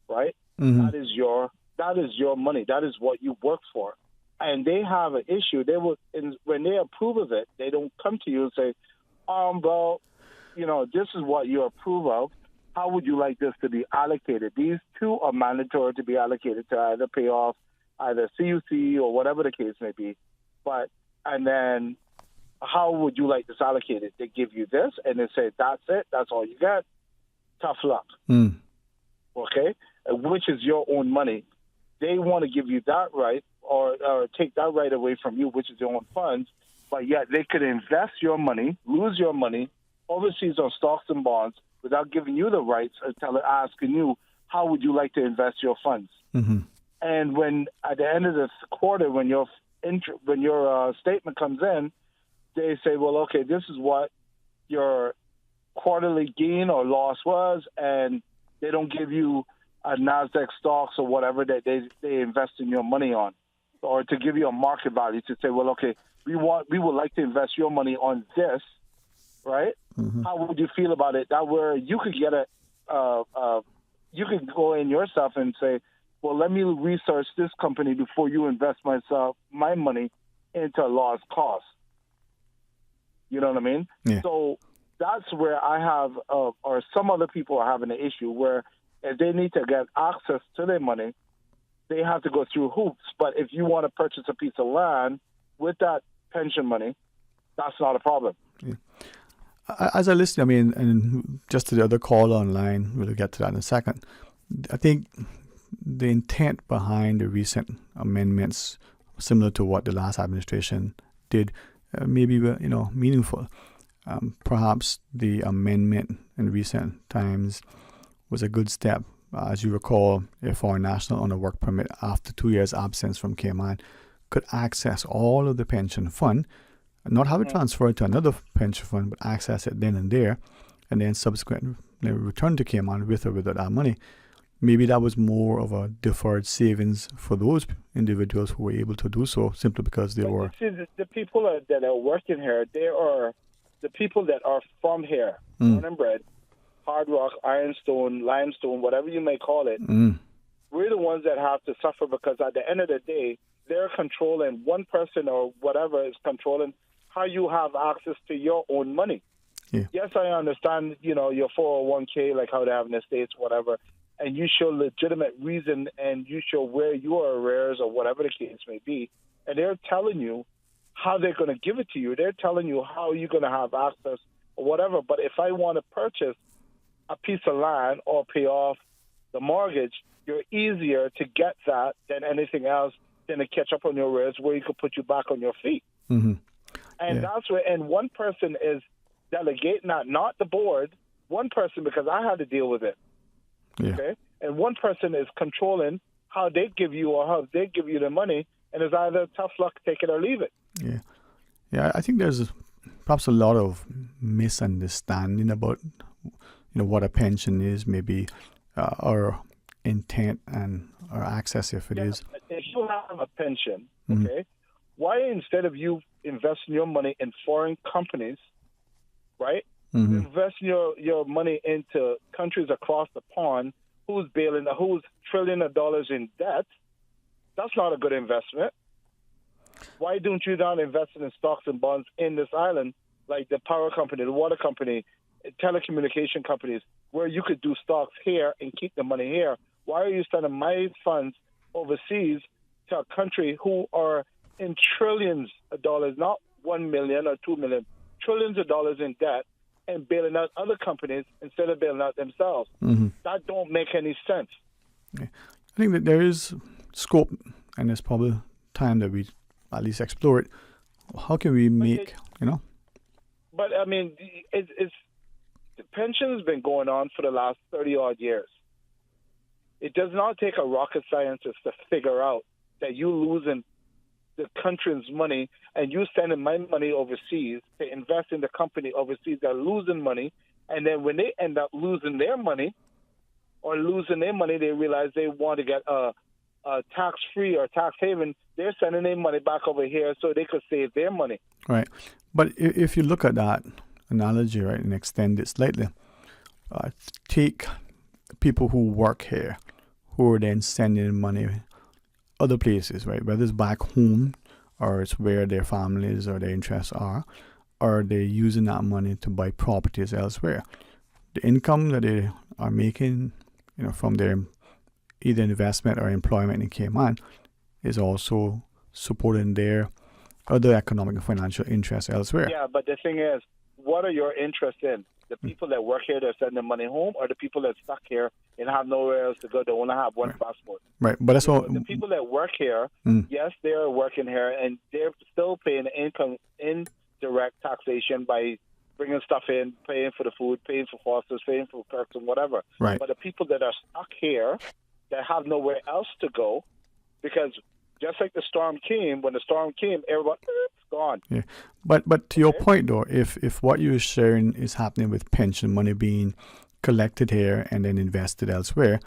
right? That is your money. That is what you work for. And they have an issue. When they approve of it, they don't come to you and say, well, this is what you approve of. How would you like this to be allocated? These two are mandatory to be allocated to either pay off either CUC or whatever the case may be. And then how would you like this allocated? They give you this and they say, that's it. That's all you get. Tough luck. Okay? Which is your own money. They want to give you that right or take that right away from you, which is your own funds, but yet they could invest your money, lose your money overseas on stocks and bonds without giving you the rights until asking you, how would you like to invest your funds? And when at the end of the quarter, when your statement comes in, they say, well, okay, this is what your quarterly gain or loss was, and they don't give you a NASDAQ stocks or whatever that they invest in your money on, or to give you a market value to say, well, okay, we would like to invest your money on this, right? How would you feel about it? That where you could get you could go in yourself and say, well, let me research this company before you invest my money into a lost cause. You know what I mean? Yeah. So that's where I have, or some other people are having an issue where if they need to get access to their money, they have to go through hoops. But if you want to purchase a piece of land with that pension money, that's not a problem. Yeah. As I listen, I mean, and just to the other call online, we'll get to that in a second. I think the intent behind the recent amendments, similar to what the last administration did, maybe meaningful. Perhaps the amendment in recent times was a good step. As you recall, a foreign national on a work permit after 2 years absence from Cayman could access all of the pension fund, not have it transferred to another pension fund, but access it then and there, and then subsequently return to Cayman with or without that money. Maybe that was more of a deferred savings for those individuals who were able to do so simply because they were. See, the people that are working here, they are the people that are from here, born and bred, hard rock, ironstone, limestone, whatever you may call it. We're the ones that have to suffer because at the end of the day, they're controlling, one person or whatever is controlling how you have access to your own money. Yeah. Yes, I understand, your 401k, like how they have in the States, whatever. and you show legitimate reason and you show where your arrears or whatever the case may be, and they're telling you how they're going to give it to you. They're telling you how you're going to have access or whatever. But if I want to purchase a piece of land or pay off the mortgage, you're easier to get that than anything else than to catch up on your arrears where you could put you back on your feet. Mm-hmm. And that's where, and one person is delegating that, not the board, one person, because I had to deal with it. Yeah. Okay? And one person is controlling how they give you or how they give you the money, and it's either tough luck, take it or leave it. Yeah. Yeah, I think there's perhaps a lot of misunderstanding about, what a pension is, maybe our intent and our access, if it is. If you have a pension, Mm-hmm. okay, why instead of you investing your money in foreign companies, right, Mm-hmm. investing your money into countries across the pond who's trillions of dollars in debt, that's not a good investment. Why don't you not invest in stocks and bonds in this island, like the power company, the water company, telecommunication companies, where you could do stocks here and keep the money here? Why are you sending my funds overseas to a country who are in trillions of dollars, not 1 million or 2 million, trillions of dollars in debt, and bailing out other companies instead of bailing out themselves? Mm-hmm. That don't make any sense. Yeah. I think that there is scope, and there's probably time that we at least explore it. How can we make, But, I mean, the pension has been going on for the last 30-odd years. It does not take a rocket scientist to figure out that you losing the country's money and you sending my money overseas to invest in the company overseas that are losing money, and then when they end up losing their money, they realize they want to get a tax-free or tax haven. They're sending their money back over here so they could save their money. Right. But if you look at that analogy, right, and extend it slightly, take people who work here, who are then sending money other places, right, whether it's back home or it's where their families or their interests are, or they're using that money to buy properties elsewhere. The income that they are making, from their either investment or employment in Cayman is also supporting their other economic and financial interests elsewhere. Yeah, but the thing is, what are your interests in? The people that work here that send their money home, or the people that stuck here and have nowhere else to go? They only have one passport. Right, but that's all. The people that work here, yes, they are working here, and they're still paying indirect taxation by bringing stuff in, paying for the food, paying for fosters, paying for perks and whatever. Right. But the people that are stuck here, that have nowhere else to go, because just like the storm came, when the storm came, everybody, it's gone. Yeah, but to your point though, if what you're sharing is happening with pension money being collected here and then invested elsewhere,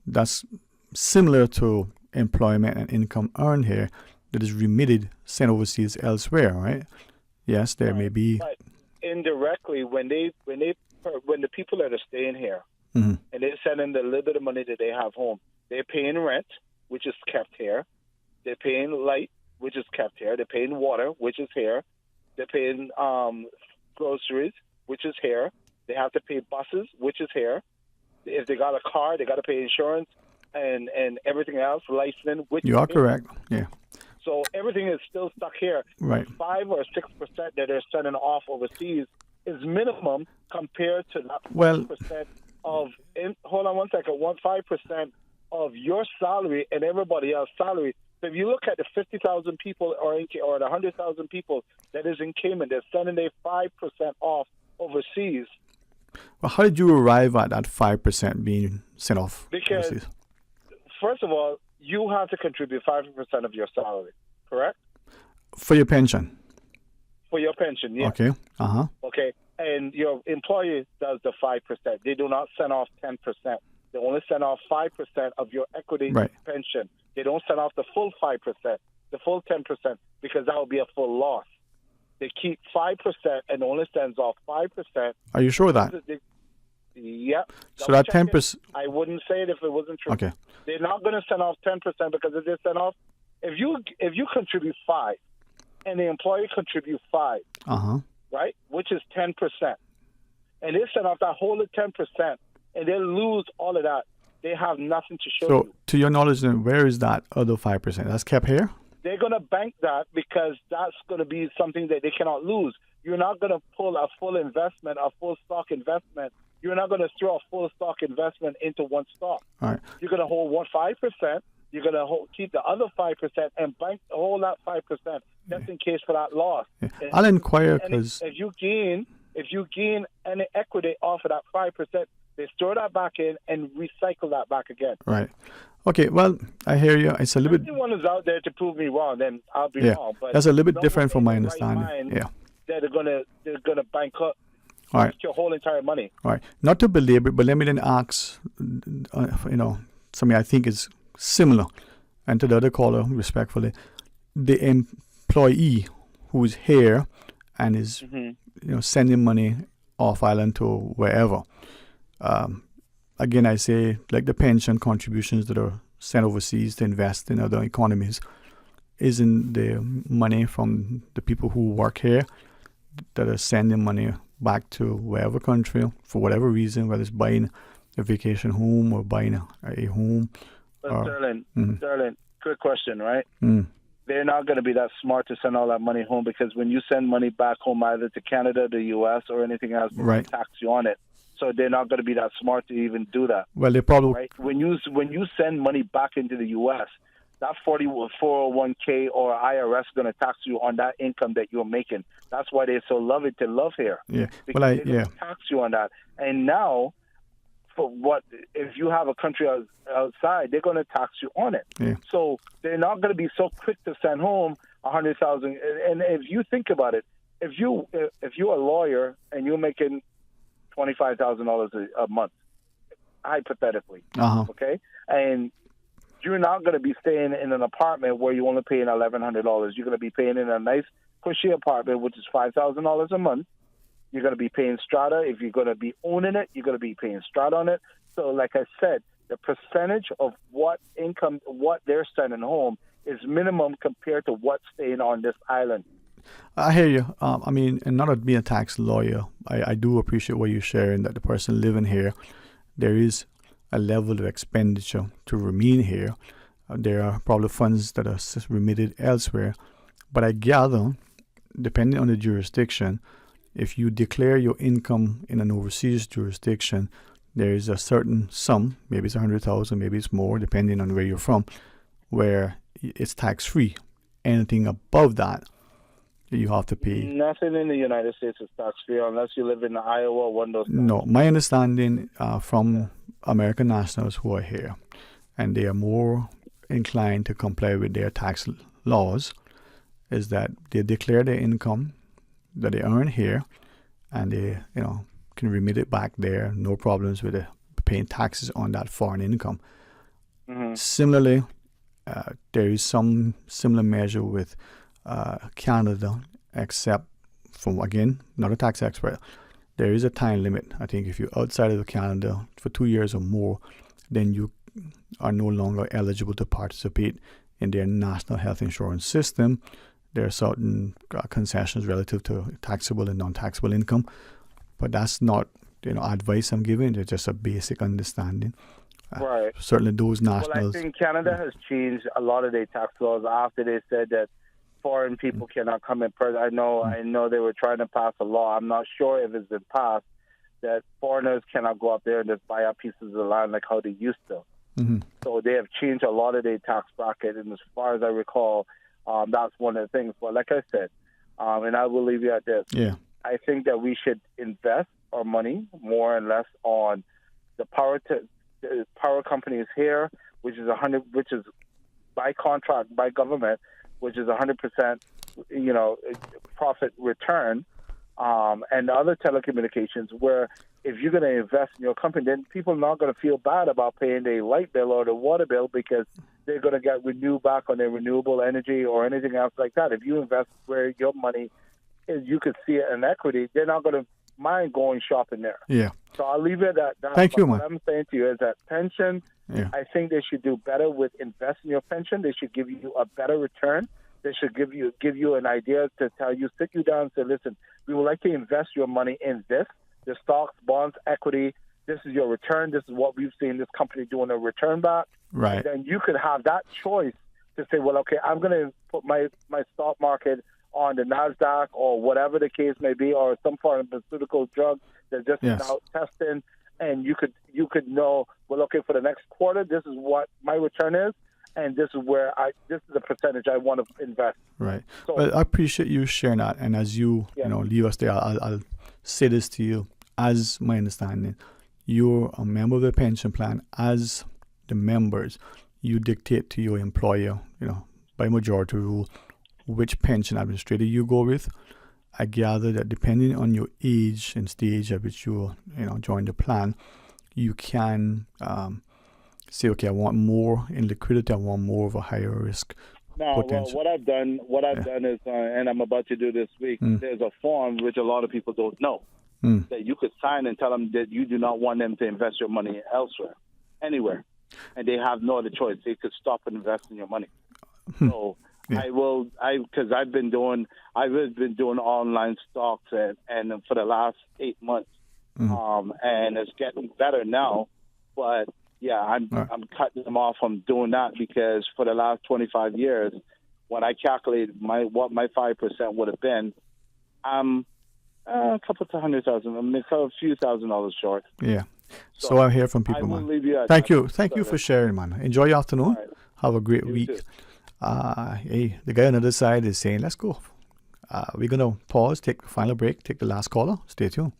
that's similar to employment and income earned here that is remitted, sent overseas elsewhere, right? Yes, there may be. But indirectly, when the people that are staying here Mm-hmm. and they're sending the little bit of money that they have home, they're paying rent, which is kept here. They're paying light, which is kept here. They're paying water, which is here. They're paying groceries, which is here. They have to pay buses, which is here. If they got a car, they got to pay insurance and everything else, licensing, which You are is here. correct. Yeah. So everything is still stuck here. Right. 5 or 6% that they're sending off overseas is minimum compared to that 5% of. Hold on one second. 5% of your salary and everybody else's salary. So if you look at the 50,000 people or the 100,000 people that is in Cayman, they're sending their 5% off overseas. Well, how did you arrive at that 5% being sent off Because, overseas? first of all, you have to contribute 5% of your salary, correct? For your pension. For your pension, yes. Okay. Uh-huh. Okay. And your employer does the 5%. They do not send off 10%. They only send off 5% of your equity pension. They don't send off the full 5%, the full 10%, because that would be a full loss. They keep 5% and only sends off 5%. Are you sure of that? Yep. So that 10%. I wouldn't say it if it wasn't true. Okay. They're not going to send off 10% because if they send off, if you contribute 5 and the employer contribute 5, right, which is 10%, and they send off that whole 10%, and they lose all of that. They have nothing to show So, you. to your knowledge, then, where is that other 5%? That's kept here? They're going to bank that because that's going to be something that they cannot lose. You're not going to pull a full investment, a full stock investment. You're not going to throw a full stock investment into one stock. All right. You're going to hold 5%. You're going to keep the other 5% and hold that 5% just in case for that loss. Yeah. I'll inquire because if you gain any equity off of that 5%, they store that back in and recycle that back again. right. Okay. Well, I hear you. It's a little bit. If anyone is out there to prove me wrong, then I'll be wrong. But that's a little bit no different from my one in their understanding. right mind Yeah. that they're gonna bankrupt All right. your whole entire money. All right. Not to belabor, but let me then ask, something I think is similar, and to the other caller, respectfully, the employee who is here and is, sending money off island to wherever. Again, I say, like the pension contributions that are sent overseas to invest in other economies, isn't the money from the people who work here that are sending money back to wherever country for whatever reason, whether it's buying a vacation home or buying a home. But Sterling, quick question, right? They're not going to be that smart to send all that money home because when you send money back home, either to Canada, the U.S., or anything else, they tax you on it. So they're not going to be that smart to even do that. Well, they probably right. When you send money back into the U.S., that 401k or IRS is going to tax you on that income that you're making. That's why they're so love here. Yeah. Because they tax you on that. And now, if you have a country outside, they're going to tax you on it. Yeah. So they're not going to be so quick to send home $100,000. And if you think about it, if you're a lawyer and you're making $25,000 a month, hypothetically, okay, and you're not going to be staying in an apartment where you're only paying $1,100. You're going to be paying in a nice, cushy apartment, which is $5,000 a month. You're going to be paying strata. If you're going to be owning it, you're going to be paying strata on it. So, like I said, the percentage of what they're sending home is minimum compared to what's staying on this island. I hear you. And not to be a tax lawyer, I do appreciate what you're sharing, that the person living here, there is a level of expenditure to remain here. There are probably funds that are remitted elsewhere. But I gather, depending on the jurisdiction, if you declare your income in an overseas jurisdiction, there is a certain sum, maybe it's $100,000, maybe it's more, depending on where you're from, where it's tax-free. Anything above that, you have to pay. Nothing in the United States is tax-free unless you live in Iowa or one of those. No, my understanding from American nationals who are here, and they are more inclined to comply with their tax laws, is that they declare their income that they earn here, and they can remit it back there, no problems with paying taxes on that foreign income. Similarly, there is some similar measure with Canada, except from, again, not a tax expert, there is a time limit. I think if you're outside of Canada for 2 years or more, then you are no longer eligible to participate in their national health insurance system. There are certain concessions relative to taxable and non-taxable income, but that's not advice I'm giving. It's just a basic understanding. Right. Certainly those nationals. Well, I think Canada has changed a lot of their tax laws after they said that foreign people cannot come in person. I know they were trying to pass a law. I'm not sure if it's been passed that foreigners cannot go up there and just buy up pieces of land like how they used to. So they have changed a lot of their tax bracket, and as far as I recall, that's one of the things. But like I said, and I will leave you at this. Yeah. I think that we should invest our money more and less on the power companies here, which is by contract by government, which is 100%, profit return, and other telecommunications where if you're going to invest in your company, then people are not going to feel bad about paying their light bill or the water bill because they're going to get renewed back on their renewable energy or anything else like that. If you invest where your money is, you could see it in equity, they're not going to mind going shopping there. Yeah. So I'll leave it at that. Thank you, man. What I'm saying to you is that pension, I think they should do better with investing your pension. They should give you a better return. They should give you an idea to tell you, sit you down and say, listen, we would like to invest your money in this, the stocks, bonds, equity, this is your return. This is what we've seen this company doing a return back. Right. And then you could have that choice to say, well, okay, I'm going to put my stock market on the NASDAQ or whatever the case may be, or some pharmaceutical drug that just is out testing. And you could know, well, okay, for the next quarter, this is what my return is, and this is where this is the percentage I want to invest. Right. So, well, I appreciate you sharing that. And as you leave us there, I'll say this to you. As my understanding, you're a member of the pension plan. As the members, you dictate to your employer, by majority rule, which pension administrator you go with. I gather that depending on your age and stage at which you join the plan, you can say, okay, I want more in liquidity. I want more of a higher risk potential. Well, what I've done is, and I'm about to do this week. There's a form which a lot of people don't know that you could sign and tell them that you do not want them to invest your money elsewhere, anywhere, and they have no other choice. They could stop investing your money. So. Yeah. Because I've been doing online stocks and for the last 8 months, and it's getting better now. But yeah, I'm cutting them off from doing that because for the last 25 years, when I calculate what my 5% would have been, I'm a couple of $100,000, a few $1,000s short. Yeah. So I hear from people, man. Thank you for sharing, man. Enjoy your afternoon. Right. Have a great week. Too. Hey, the guy on the other side is saying, let's go. We're going to pause, take the final break, take the last caller. Stay tuned.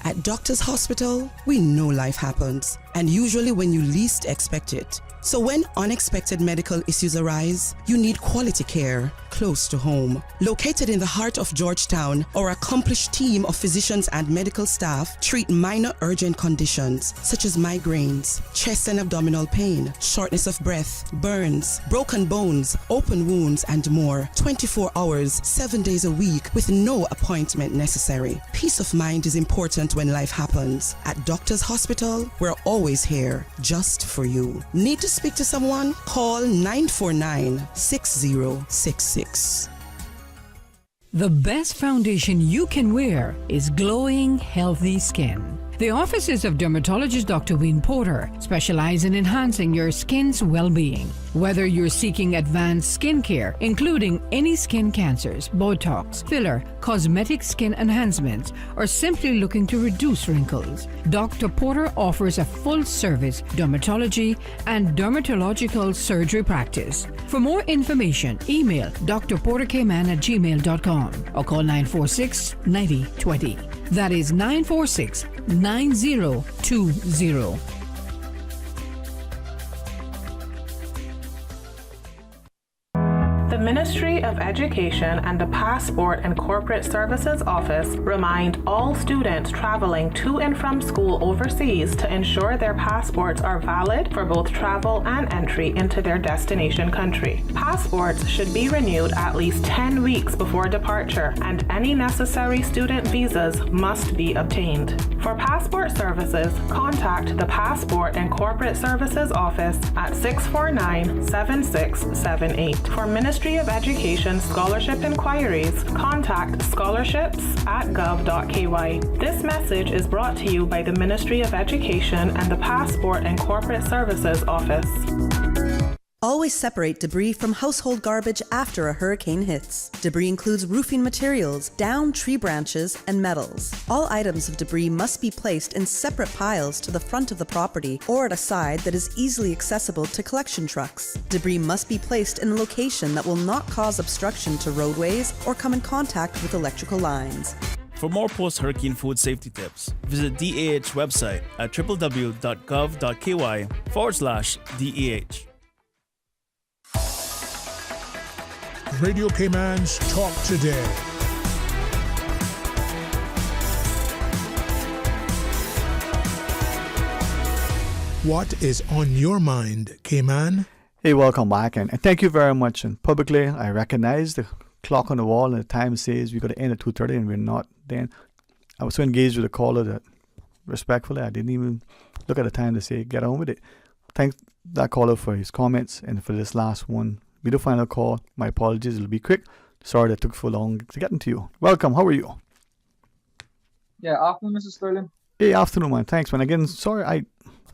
At Doctors Hospital, we know life happens, and usually when you least expect it. So when unexpected medical issues arise, you need quality care close to home. Located in the heart of Georgetown, our accomplished team of physicians and medical staff treat minor urgent conditions such as migraines, chest and abdominal pain, shortness of breath, burns, broken bones, open wounds, and more. 24 hours, 7 days a week with no appointment necessary. Peace of mind is important when life happens. At Doctors Hospital, we're always here just for you. Need to speak to someone? Call 949-6066. The best foundation you can wear is glowing, healthy skin. The offices of dermatologist Dr. Dwayne Porter specialize in enhancing your skin's well-being. Whether you're seeking advanced skincare, including any skin cancers, Botox, filler, cosmetic skin enhancements, or simply looking to reduce wrinkles, Dr. Porter offers a full-service dermatology and dermatological surgery practice. For more information, email drporterkman@gmail.com or call 946-9020. That is 946-9020. The Ministry of Education and the Passport and Corporate Services Office remind all students traveling to and from school overseas to ensure their passports are valid for both travel and entry into their destination country. Passports should be renewed at least 10 weeks before departure, and any necessary student visas must be obtained. For passport services, contact the Passport and Corporate Services Office at 649-7678. For Ministry of Education scholarship inquiries, contact scholarships@gov.ky. This message is brought to you by the Ministry of Education and the Passport and Corporate Services Office. Always separate debris from household garbage after a hurricane hits. Debris includes roofing materials, downed tree branches, and metals. All items of debris must be placed in separate piles to the front of the property or at a side that is easily accessible to collection trucks. Debris must be placed in a location that will not cause obstruction to roadways or come in contact with electrical lines. For more post-hurricane food safety tips, visit DAH website at www.gov.ky/DAH. Radio Cayman's Talk Today. What is on your mind, Cayman? Hey, welcome back, and thank you very much. And publicly, I recognize the clock on the wall, and the time says we got to end at 2:30, and we're not. Then I was so engaged with the caller that, respectfully, I didn't even look at the time to say get on with it. Thank that caller for his comments, and for this last one. Be the final call. My apologies. It'll be quick. Sorry that took so long to get into you. Welcome. How are you? Yeah, afternoon, Mr. Sterling. Hey, afternoon, man. Thanks, man. Again, sorry, I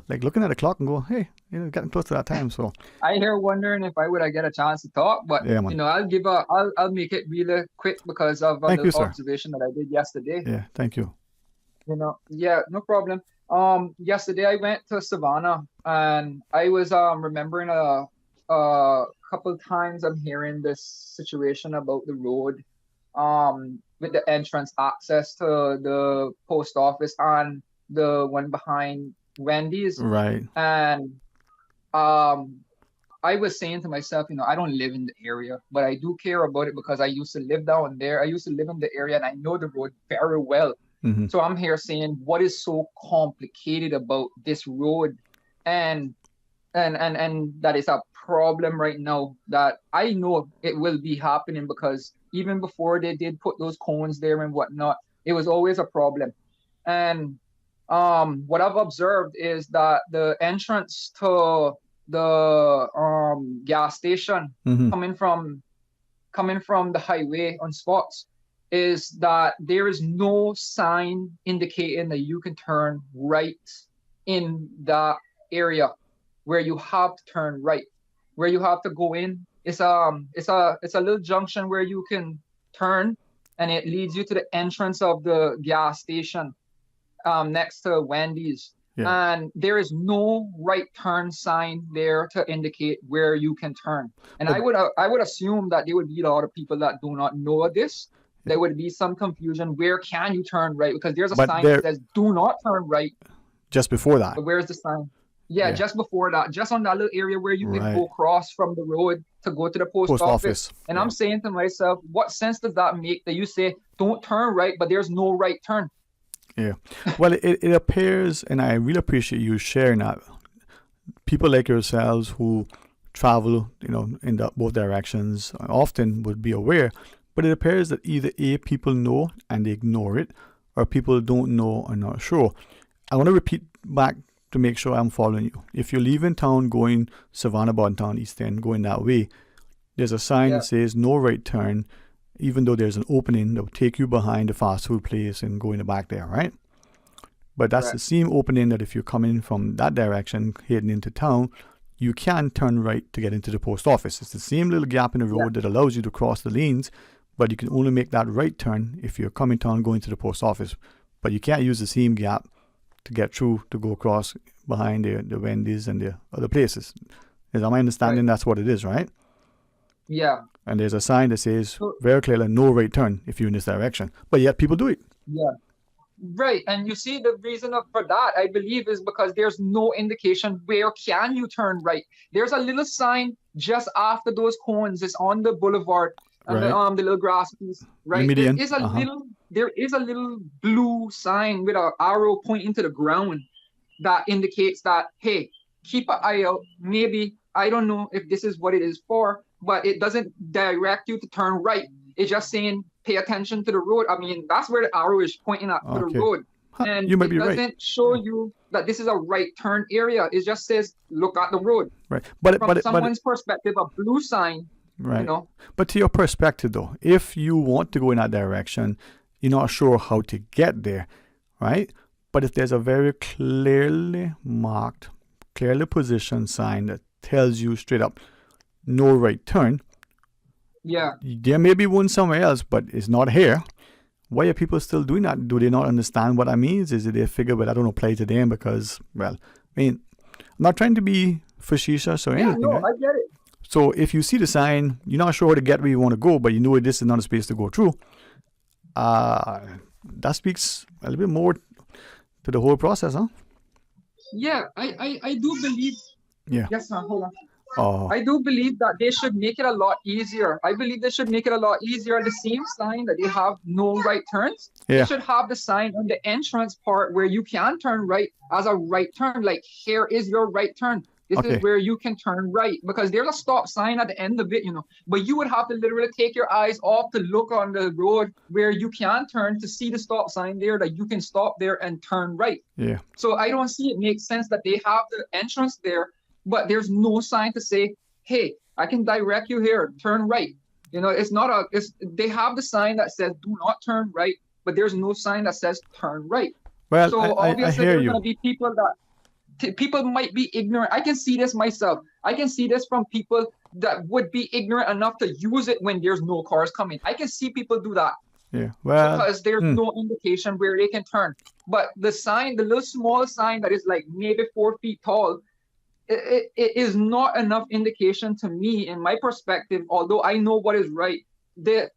like looking at the clock and go, hey, getting close to that time. So I here wondering if I would get a chance to talk, but yeah, man. I'll make it really quick because of Thank you, the sir. observation that I did yesterday. Yeah, thank you. Yeah, no problem. Yesterday I went to Savannah and I was remembering a couple times I'm hearing this situation about the road with the entrance access to the post office and the one behind Wendy's. Right. And I was saying to myself, I don't live in the area, but I do care about it because I used to live down there. I used to live in the area and I know the road very well. Mm-hmm. So I'm here saying, what is so complicated about this road? And that is a problem right now that I know it will be happening because even before they did put those cones there and whatnot, it was always a problem. And what I've observed is that the entrance to the gas station mm-hmm. coming from the highway on spots is that there is no sign indicating that you can turn right in that area where you have to turn right, where you have to go in. It's a little junction where you can turn and it leads you to the entrance of the gas station next to Wendy's. Yeah. And there is no right turn sign there to indicate where you can turn. And I would assume that there would be a lot of people that do not know this. There would be some confusion. Where can you turn right? Because there's a sign that says "Do not turn right." Just before that. But where's the sign? Yeah, just before that, just on that little area where you can go across from the road to go to the post office. And I'm saying to myself, what sense does that make that you say don't turn right, but there's no right turn? Yeah. Well, it appears, and I really appreciate you sharing that. People like yourselves who travel, in both directions often would be aware. But it appears that either A, people know and they ignore it, or people don't know and not sure. I want to repeat back to make sure I'm following you. If you're leaving town going Savannah, Bontown, East End, going that way, there's a sign that says no right turn, even though there's an opening that will take you behind the fast food place and go in the back there, right? But that's the same opening that if you're coming from that direction, heading into town, you can turn right to get into the post office. It's the same little gap in the road that allows you to cross the lanes, but you can only make that right turn if you're coming town going to the post office. But you can't use the same gap to get through to go across behind the Wendy's and the other places. Is my understanding that's what it is, right? Yeah. And there's a sign that says very clearly no right turn if you're in this direction. But yet people do it. Yeah. Right. And you see the reason for that, I believe, is because there's no indication where can you turn right. There's a little sign just after those cones. It's on the boulevard. And the little grass piece, right? Median. There is a little blue sign with an arrow pointing to the ground that indicates that, hey, keep an eye out. Maybe, I don't know if this is what it is for, but it doesn't direct you to turn right. It's just saying, pay attention to the road. I mean, that's where the arrow is pointing at to the road. And you might be doesn't show you that this is a right turn area. It just says, look at the road. Right. From someone's perspective, a blue sign. Right. But to your perspective, though, if you want to go in that direction, you're not sure how to get there, right? But if there's a very clearly marked, clearly positioned sign that tells you straight up, no right turn, there may be one somewhere else, but it's not here. Why are people still doing that? Do they not understand what that means? Is it they figure, well, I don't apply to them because, well, I mean, I'm not trying to be facetious or anything. No, right? I get it. So if you see the sign, you're not sure how to get where you want to go, but you know this is not a space to go through. That speaks a little bit more to the whole process, huh? Yeah, I do believe. Yeah. Yes, sir. Hold on. I do believe that they should make it a lot easier. I believe they should make it a lot easier. The same sign that they have no right turns. Yeah. They should have the sign on the entrance part where you can turn right as a right turn. Like, here is your right turn. This is where you can turn right, because there's a stop sign at the end of it, But you would have to literally take your eyes off to look on the road where you can turn to see the stop sign there, that you can stop there and turn right. Yeah. So I don't see it makes sense that they have the entrance there, but there's no sign to say, hey, I can direct you here, turn right. They have the sign that says do not turn right, but there's no sign that says turn right. Well, so I obviously hear there's you. going to be people that people might be ignorant. I can see this myself. I can see this from people that would be ignorant enough to use it when there's no cars coming. I can see people do that. Yeah, well, because there's no indication where they can turn. But the sign, the little small sign that is like maybe 4 feet tall, it is not enough indication to me, in my perspective, although I know what is right.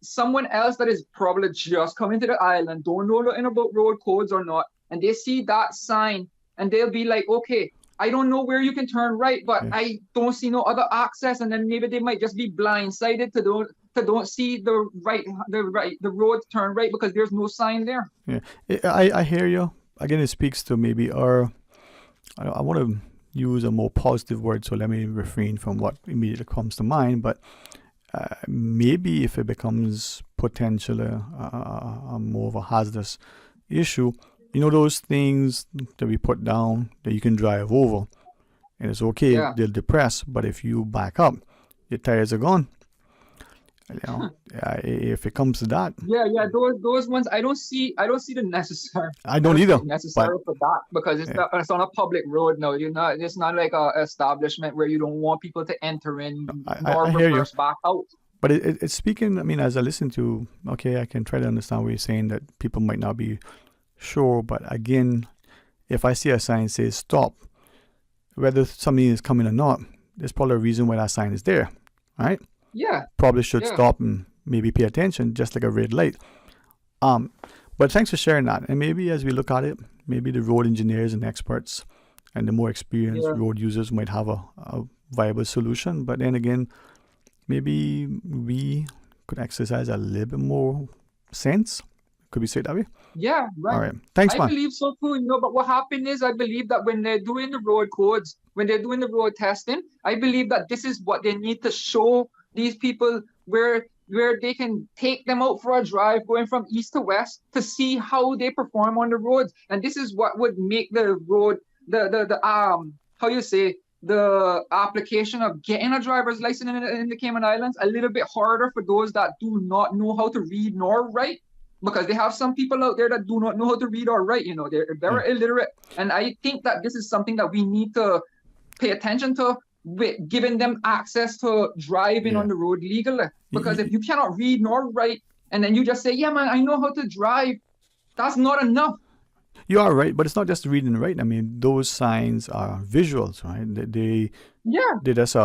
Someone else that is probably just coming to the island, don't know nothing about road codes or not, and they see that sign and they'll be like, okay, I don't know where you can turn right, but I don't see no other access, and then maybe they might just be blindsided to don't see the road turn right because there's no sign there. Yeah, I hear you. Again, it speaks to maybe I want to use a more positive word, so let me refrain from what immediately comes to mind. But maybe if it becomes potentially a more of a hazardous issue, those things that we put down that you can drive over, and it's okay, they'll depress, but if you back up, your tires are gone. If it comes to that, those ones I don't see the necessary. I don't either. Necessary for that because it's on a public road now. It's not like a establishment where you don't want people to enter in nor reverse back out. But it's speaking. I mean, as I listen to, I can try to understand what you're saying, that people might not be sure. But again, if I see a sign says stop, whether something is coming or not, there's probably a reason why that sign is there, right? Yeah. Probably should stop and maybe pay attention, just like a red light. But thanks for sharing that. And maybe as we look at it, maybe the road engineers and experts and the more experienced road users might have a viable solution. But then again, maybe we could exercise a little bit more sense. Could we say it that way? Yeah, right. All right. Thanks, man. I believe so too, but what happened is I believe that when they're doing the road codes, when they're doing the road testing, I believe that this is what they need to show these people where they can take them out for a drive going from east to west to see how they perform on the roads. And this is what would make the road, the application of getting a driver's license in the Cayman Islands a little bit harder for those that do not know how to read nor write. Because they have some people out there that do not know how to read or write, they're very illiterate. And I think that this is something that we need to pay attention to, with giving them access to driving on the road legally. Because if you cannot read nor write, and then you just say, yeah, man, I know how to drive, that's not enough. You are right, but it's not just reading and writing. I mean, those signs are visuals, right? They just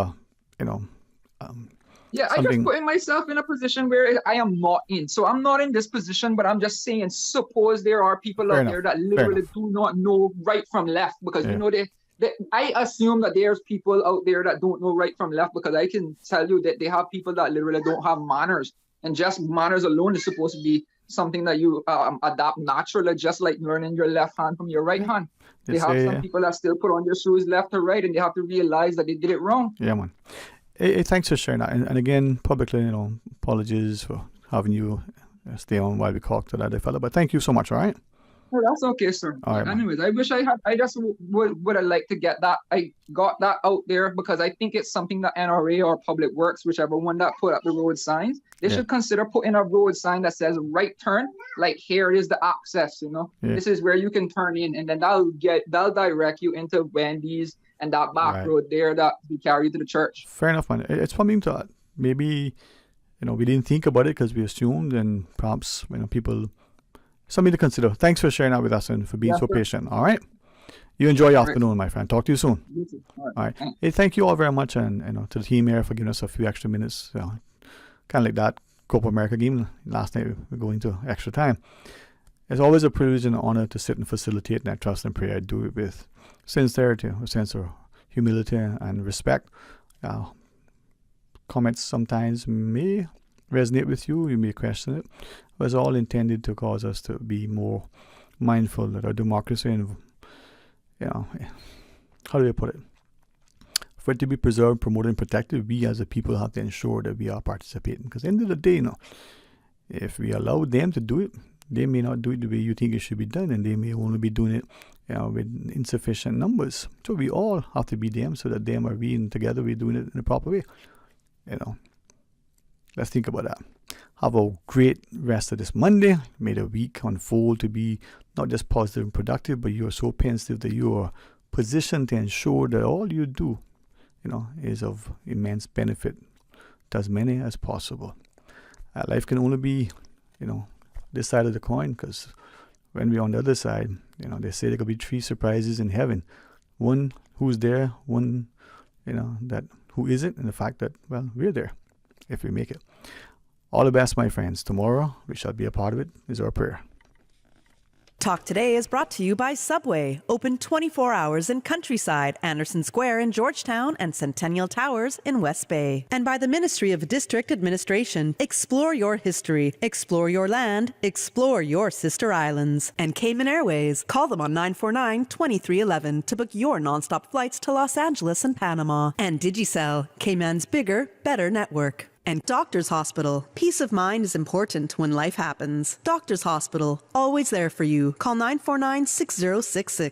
I just putting myself in a position where I am not in. So I'm not in this position, but I'm just saying, suppose there are people out there that literally do not know right from left, because I assume that there's people out there that don't know right from left, because I can tell you that they have people that literally don't have manners, and just manners alone is supposed to be something that you adapt naturally, just like learning your left hand from your right hand. They have some people that still put on their shoes left or right, and they have to realize that they did it wrong. Yeah, man. Hey, thanks for sharing that. And again, publicly, apologies for having you stay on while we talk to that fella. But thank you so much, all right? Oh, that's okay, sir. All right, anyways, I wish I just would have liked to get that. I got that out there because I think it's something that NRA or Public Works, whichever one that put up the road signs, they should consider putting a road sign that says right turn, like here is the access, This is where you can turn in, and then that'll direct you into Wendy's and that back road there that we carry to the church. Fair enough, man. It's something to maybe, we didn't think about it because we assumed, and perhaps, people, something to consider. Thanks for sharing that with us and for being so patient. All right. You enjoy your afternoon, my friend. Talk to you soon. You too. All right. Hey, thank you all very much, and to the team here for giving us a few extra minutes. Kind of like that Copa America game last night. We're going to extra time. It's always a privilege and an honor to sit and facilitate, and I trust and pray I do it with sincerity, a sense of humility and respect. Comments sometimes may resonate with you. You may question it. But it's all intended to cause us to be more mindful that our democracy and, how do I put it? For it to be preserved, promoted, and protected, we as a people have to ensure that we are participating. Because at the end of the day, if we allow them to do it, they may not do it the way you think it should be done, and they may only be doing it with insufficient numbers. So we all have to be them, so that them are we, and together we're doing it in the proper way. Let's think about that. Have a great rest of this Monday. May the week unfold to be not just positive and productive, but you are so pensive that you are positioned to ensure that all you do, is of immense benefit to as many as possible. Life can only be, this side of the coin, because when we're on the other side, they say there could be 3 surprises in heaven. One who's there, one, that who isn't, and the fact that, well, we're there if we make it. All the best, my friends. Tomorrow, we shall be a part of it, is our prayer. Talk Today is brought to you by Subway, open 24 hours in Countryside, Anderson Square in Georgetown, and Centennial Towers in West Bay. And by the Ministry of District Administration. Explore your history, explore your land, explore your sister islands. And Cayman Airways. Call them on 949-2311 to book your nonstop flights to Los Angeles and Panama. And Digicel, Cayman's bigger, better network. And Doctors Hospital. Peace of mind is important when life happens. Doctors Hospital, always there for you. Call 949-6066.